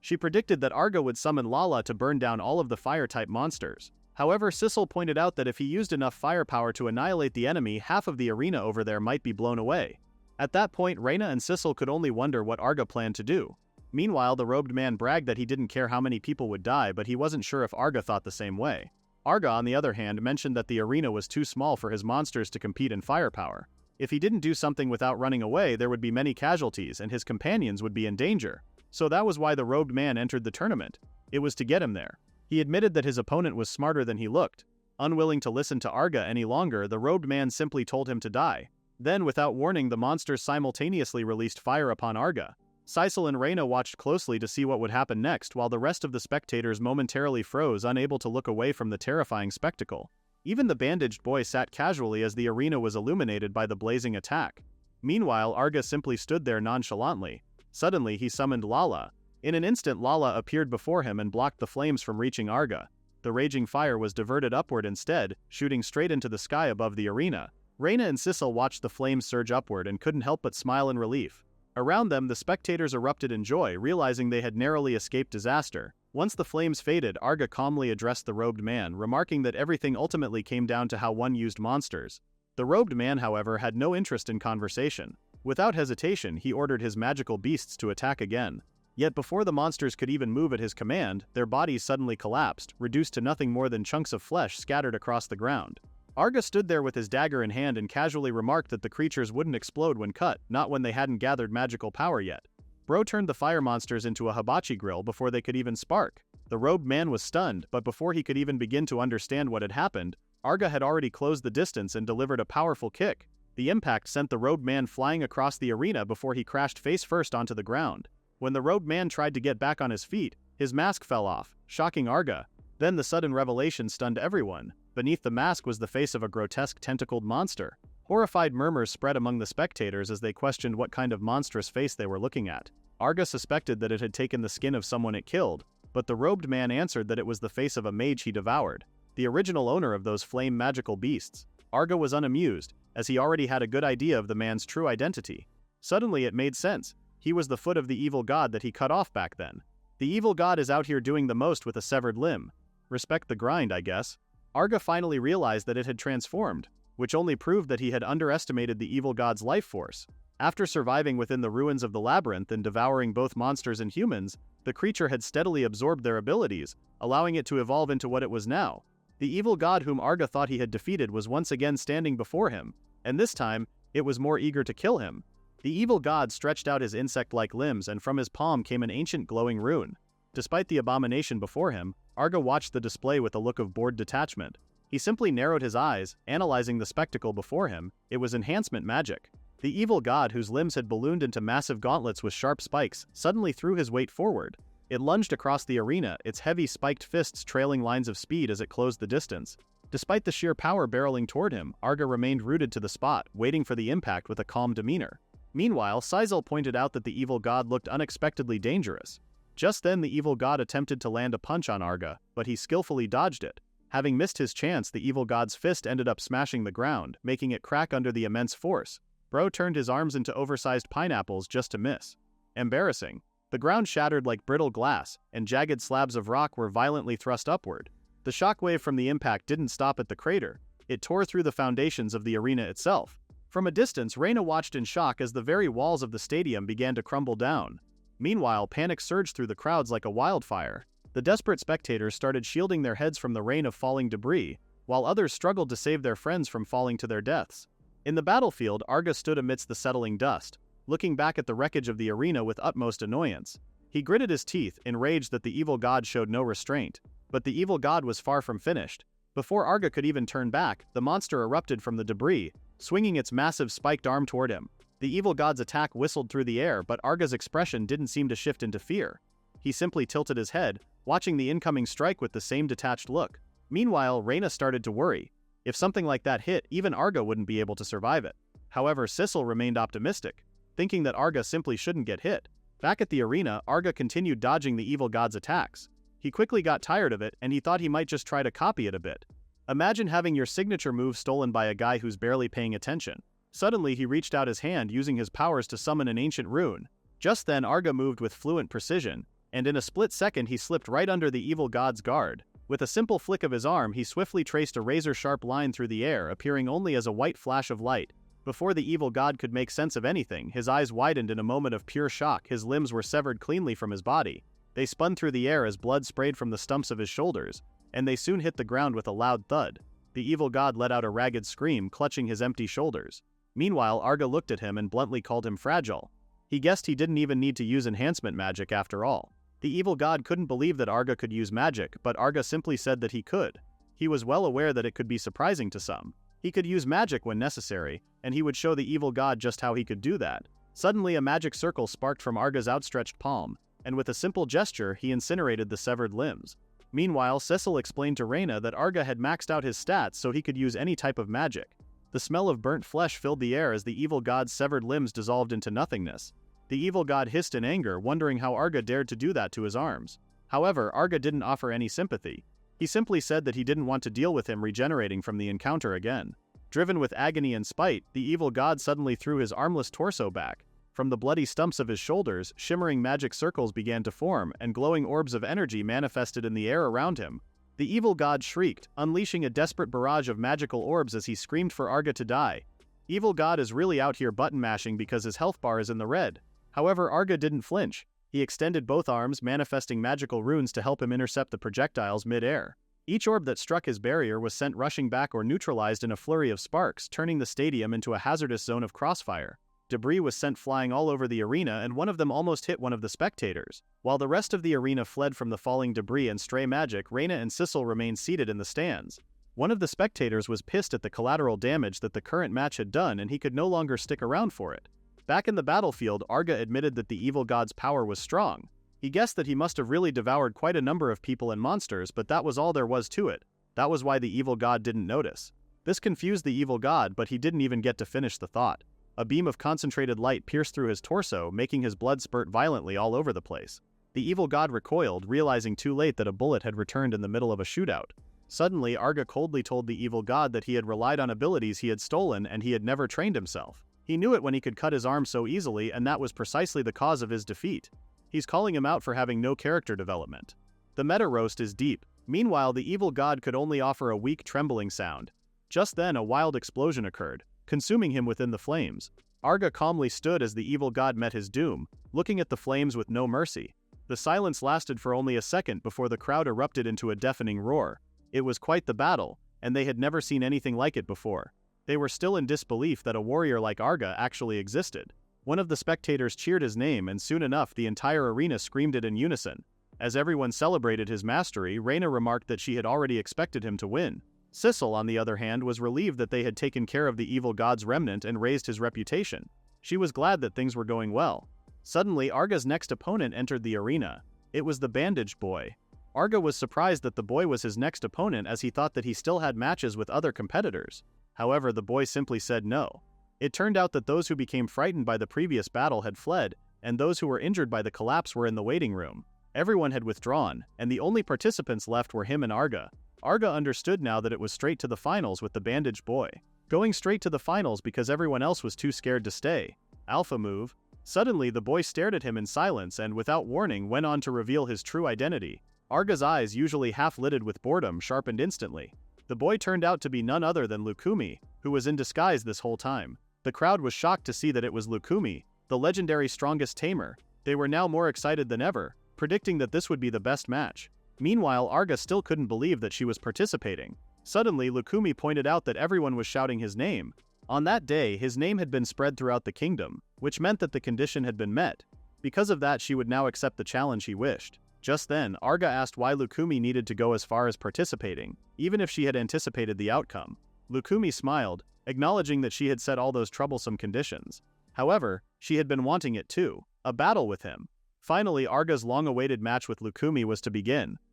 She predicted that Arga would summon Lala to burn down all of the fire-type monsters. However, Cecil pointed out that if he used enough firepower to annihilate the enemy, half of the arena over there might be blown away. At that point, Reina and Cecil could only wonder what Arga planned to do. Meanwhile, the robed man bragged that he didn't care how many people would die, but he wasn't sure if Arga thought the same way. Arga, on the other hand, mentioned that the arena was too small for his monsters to compete in firepower. If he didn't do something without running away, there would be many casualties and his companions would be in danger. So that was why the robed man entered the tournament. It was to get him there. He admitted that his opponent was smarter than he looked. Unwilling to listen to Arga any longer, the robed man simply told him to die. Then, without warning, the monsters simultaneously released fire upon Arga. Sisal and Reyna watched closely to see what would happen next, while the rest of the spectators momentarily froze, unable to look away from the terrifying spectacle. Even the bandaged boy sat casually as the arena was illuminated by the blazing attack. Meanwhile, Arga simply stood there nonchalantly. Suddenly, he summoned Lala. In an instant, Lala appeared before him and blocked the flames from reaching Arga. The raging fire was diverted upward instead, shooting straight into the sky above the arena. Reyna and Sisal watched the flames surge upward and couldn't help but smile in relief. Around them, the spectators erupted in joy, realizing they had narrowly escaped disaster. Once the flames faded, Arga calmly addressed the robed man, remarking that everything ultimately came down to how one used monsters. The robed man, however, had no interest in conversation. Without hesitation, he ordered his magical beasts to attack again. Yet before the monsters could even move at his command, their bodies suddenly collapsed, reduced to nothing more than chunks of flesh scattered across the ground. Arga stood there with his dagger in hand and casually remarked that the creatures wouldn't explode when cut, not when they hadn't gathered magical power yet. Bro turned the fire monsters into a hibachi grill before they could even spark. The robed man was stunned, but before he could even begin to understand what had happened, Arga had already closed the distance and delivered a powerful kick. The impact sent the robed man flying across the arena before he crashed face first onto the ground. When the robed man tried to get back on his feet, his mask fell off, shocking Arga. Then the sudden revelation stunned everyone. Beneath the mask was the face of a grotesque tentacled monster. Horrified murmurs spread among the spectators as they questioned what kind of monstrous face they were looking at. Arga suspected that it had taken the skin of someone it killed, but the robed man answered that it was the face of a mage he devoured, the original owner of those flame magical beasts. Arga was unamused, as he already had a good idea of the man's true identity. Suddenly it made sense. He was the foot of the evil god that he cut off back then. The evil god is out here doing the most with a severed limb. Respect the grind, I guess. Arga finally realized that it had transformed, which only proved that he had underestimated the evil god's life force. After surviving within the ruins of the labyrinth and devouring both monsters and humans, the creature had steadily absorbed their abilities, allowing it to evolve into what it was now. The evil god whom Arga thought he had defeated was once again standing before him, and this time, it was more eager to kill him. The evil god stretched out his insect-like limbs, and from his palm came an ancient glowing rune. Despite the abomination before him, Arga watched the display with a look of bored detachment. He simply narrowed his eyes, analyzing the spectacle before him. It was enhancement magic. The evil god, whose limbs had ballooned into massive gauntlets with sharp spikes, suddenly threw his weight forward. It lunged across the arena, its heavy spiked fists trailing lines of speed as it closed the distance. Despite the sheer power barreling toward him, Arga remained rooted to the spot, waiting for the impact with a calm demeanor. Meanwhile, Sisal pointed out that the evil god looked unexpectedly dangerous. Just then the evil god attempted to land a punch on Arga, but he skillfully dodged it. Having missed his chance, the evil god's fist ended up smashing the ground, making it crack under the immense force. Bro turned his arms into oversized pineapples just to miss. Embarrassing. The ground shattered like brittle glass, and jagged slabs of rock were violently thrust upward. The shockwave from the impact didn't stop at the crater. It tore through the foundations of the arena itself. From a distance, Reyna watched in shock as the very walls of the stadium began to crumble down. Meanwhile, panic surged through the crowds like a wildfire. The desperate spectators started shielding their heads from the rain of falling debris, while others struggled to save their friends from falling to their deaths. In the battlefield, Arga stood amidst the settling dust, looking back at the wreckage of the arena with utmost annoyance. He gritted his teeth, enraged that the evil god showed no restraint. But the evil god was far from finished. Before Arga could even turn back, the monster erupted from the debris, swinging its massive spiked arm toward him. The evil god's attack whistled through the air, but Arga's expression didn't seem to shift into fear. He simply tilted his head, watching the incoming strike with the same detached look. Meanwhile, Reyna started to worry. If something like that hit, even Arga wouldn't be able to survive it. However, Sisal remained optimistic, thinking that Arga simply shouldn't get hit. Back at the arena, Arga continued dodging the evil god's attacks. He quickly got tired of it, and he thought he might just try to copy it a bit. Imagine having your signature move stolen by a guy who's barely paying attention. Suddenly, he reached out his hand, using his powers to summon an ancient rune. Just then, Arga moved with fluent precision, and in a split second he slipped right under the evil god's guard. With a simple flick of his arm, he swiftly traced a razor-sharp line through the air, appearing only as a white flash of light. Before the evil god could make sense of anything, his eyes widened in a moment of pure shock. His limbs were severed cleanly from his body. They spun through the air as blood sprayed from the stumps of his shoulders, and they soon hit the ground with a loud thud. The evil god let out a ragged scream, clutching his empty shoulders. Meanwhile, Arga looked at him and bluntly called him fragile. He guessed he didn't even need to use enhancement magic after all. The evil god couldn't believe that Arga could use magic, but Arga simply said that he could. He was well aware that it could be surprising to some. He could use magic when necessary, and he would show the evil god just how he could do that. Suddenly a magic circle sparked from Arga's outstretched palm, and with a simple gesture he incinerated the severed limbs. Meanwhile, Cecil explained to Reyna that Arga had maxed out his stats so he could use any type of magic. The smell of burnt flesh filled the air as the evil god's severed limbs dissolved into nothingness. The evil god hissed in anger, wondering how Arga dared to do that to his arms. However, Arga didn't offer any sympathy. He simply said that he didn't want to deal with him regenerating from the encounter again. Driven with agony and spite, the evil god suddenly threw his armless torso back. From the bloody stumps of his shoulders, shimmering magic circles began to form, and glowing orbs of energy manifested in the air around him. The evil god shrieked, unleashing a desperate barrage of magical orbs as he screamed for Arga to die. Evil god is really out here button mashing because his health bar is in the red. However, Arga didn't flinch. He extended both arms, manifesting magical runes to help him intercept the projectiles mid-air. Each orb that struck his barrier was sent rushing back or neutralized in a flurry of sparks, turning the stadium into a hazardous zone of crossfire. Debris was sent flying all over the arena, and one of them almost hit one of the spectators. While the rest of the arena fled from the falling debris and stray magic, Reyna and Cecil remained seated in the stands. One of the spectators was pissed at the collateral damage that the current match had done, and he could no longer stick around for it. Back in the battlefield, Arga admitted that the evil god's power was strong. He guessed that he must have really devoured quite a number of people and monsters, but that was all there was to it. That was why the evil god didn't notice. This confused the evil god, but he didn't even get to finish the thought. A beam of concentrated light pierced through his torso, making his blood spurt violently all over the place. The evil god recoiled, realizing too late that a bullet had returned in the middle of a shootout. Suddenly, Arga coldly told the evil god that he had relied on abilities he had stolen and he had never trained himself. He knew it when he could cut his arm so easily, and that was precisely the cause of his defeat. He's calling him out for having no character development. The meta roast is deep. Meanwhile, the evil god could only offer a weak trembling sound. Just then, a wild explosion occurred, consuming him within the flames. Arga calmly stood as the evil god met his doom, looking at the flames with no mercy. The silence lasted for only a second before the crowd erupted into a deafening roar. It was quite the battle, and they had never seen anything like it before. They were still in disbelief that a warrior like Arga actually existed. One of the spectators cheered his name, and soon enough the entire arena screamed it in unison. As everyone celebrated his mastery, Reyna remarked that she had already expected him to win. Cecil, on the other hand, was relieved that they had taken care of the evil god's remnant and raised his reputation. She was glad that things were going well. Suddenly, Arga's next opponent entered the arena. It was the bandaged boy. Arga was surprised that the boy was his next opponent, as he thought that he still had matches with other competitors. However, the boy simply said no. It turned out that those who became frightened by the previous battle had fled, and those who were injured by the collapse were in the waiting room. Everyone had withdrawn, and the only participants left were him and Arga. Arga understood now that it was straight to the finals with the bandaged boy. Going straight to the finals because everyone else was too scared to stay. Alpha move. Suddenly, the boy stared at him in silence and, without warning, went on to reveal his true identity. Arga's eyes, usually half-lidded with boredom, sharpened instantly. The boy turned out to be none other than Lukumi, who was in disguise this whole time. The crowd was shocked to see that it was Lukumi, the legendary strongest Tamer. They were now more excited than ever, predicting that this would be the best match. Meanwhile, Arga still couldn't believe that she was participating. Suddenly, Lukumi pointed out that everyone was shouting his name. On that day, his name had been spread throughout the kingdom, which meant that the condition had been met. Because of that, she would now accept the challenge he wished. Just then, Arga asked why Lukumi needed to go as far as participating, even if she had anticipated the outcome. Lukumi smiled, acknowledging that she had set all those troublesome conditions. However, she had been wanting it too, a battle with him. Finally, Arga's long-awaited match with Lukumi was to begin.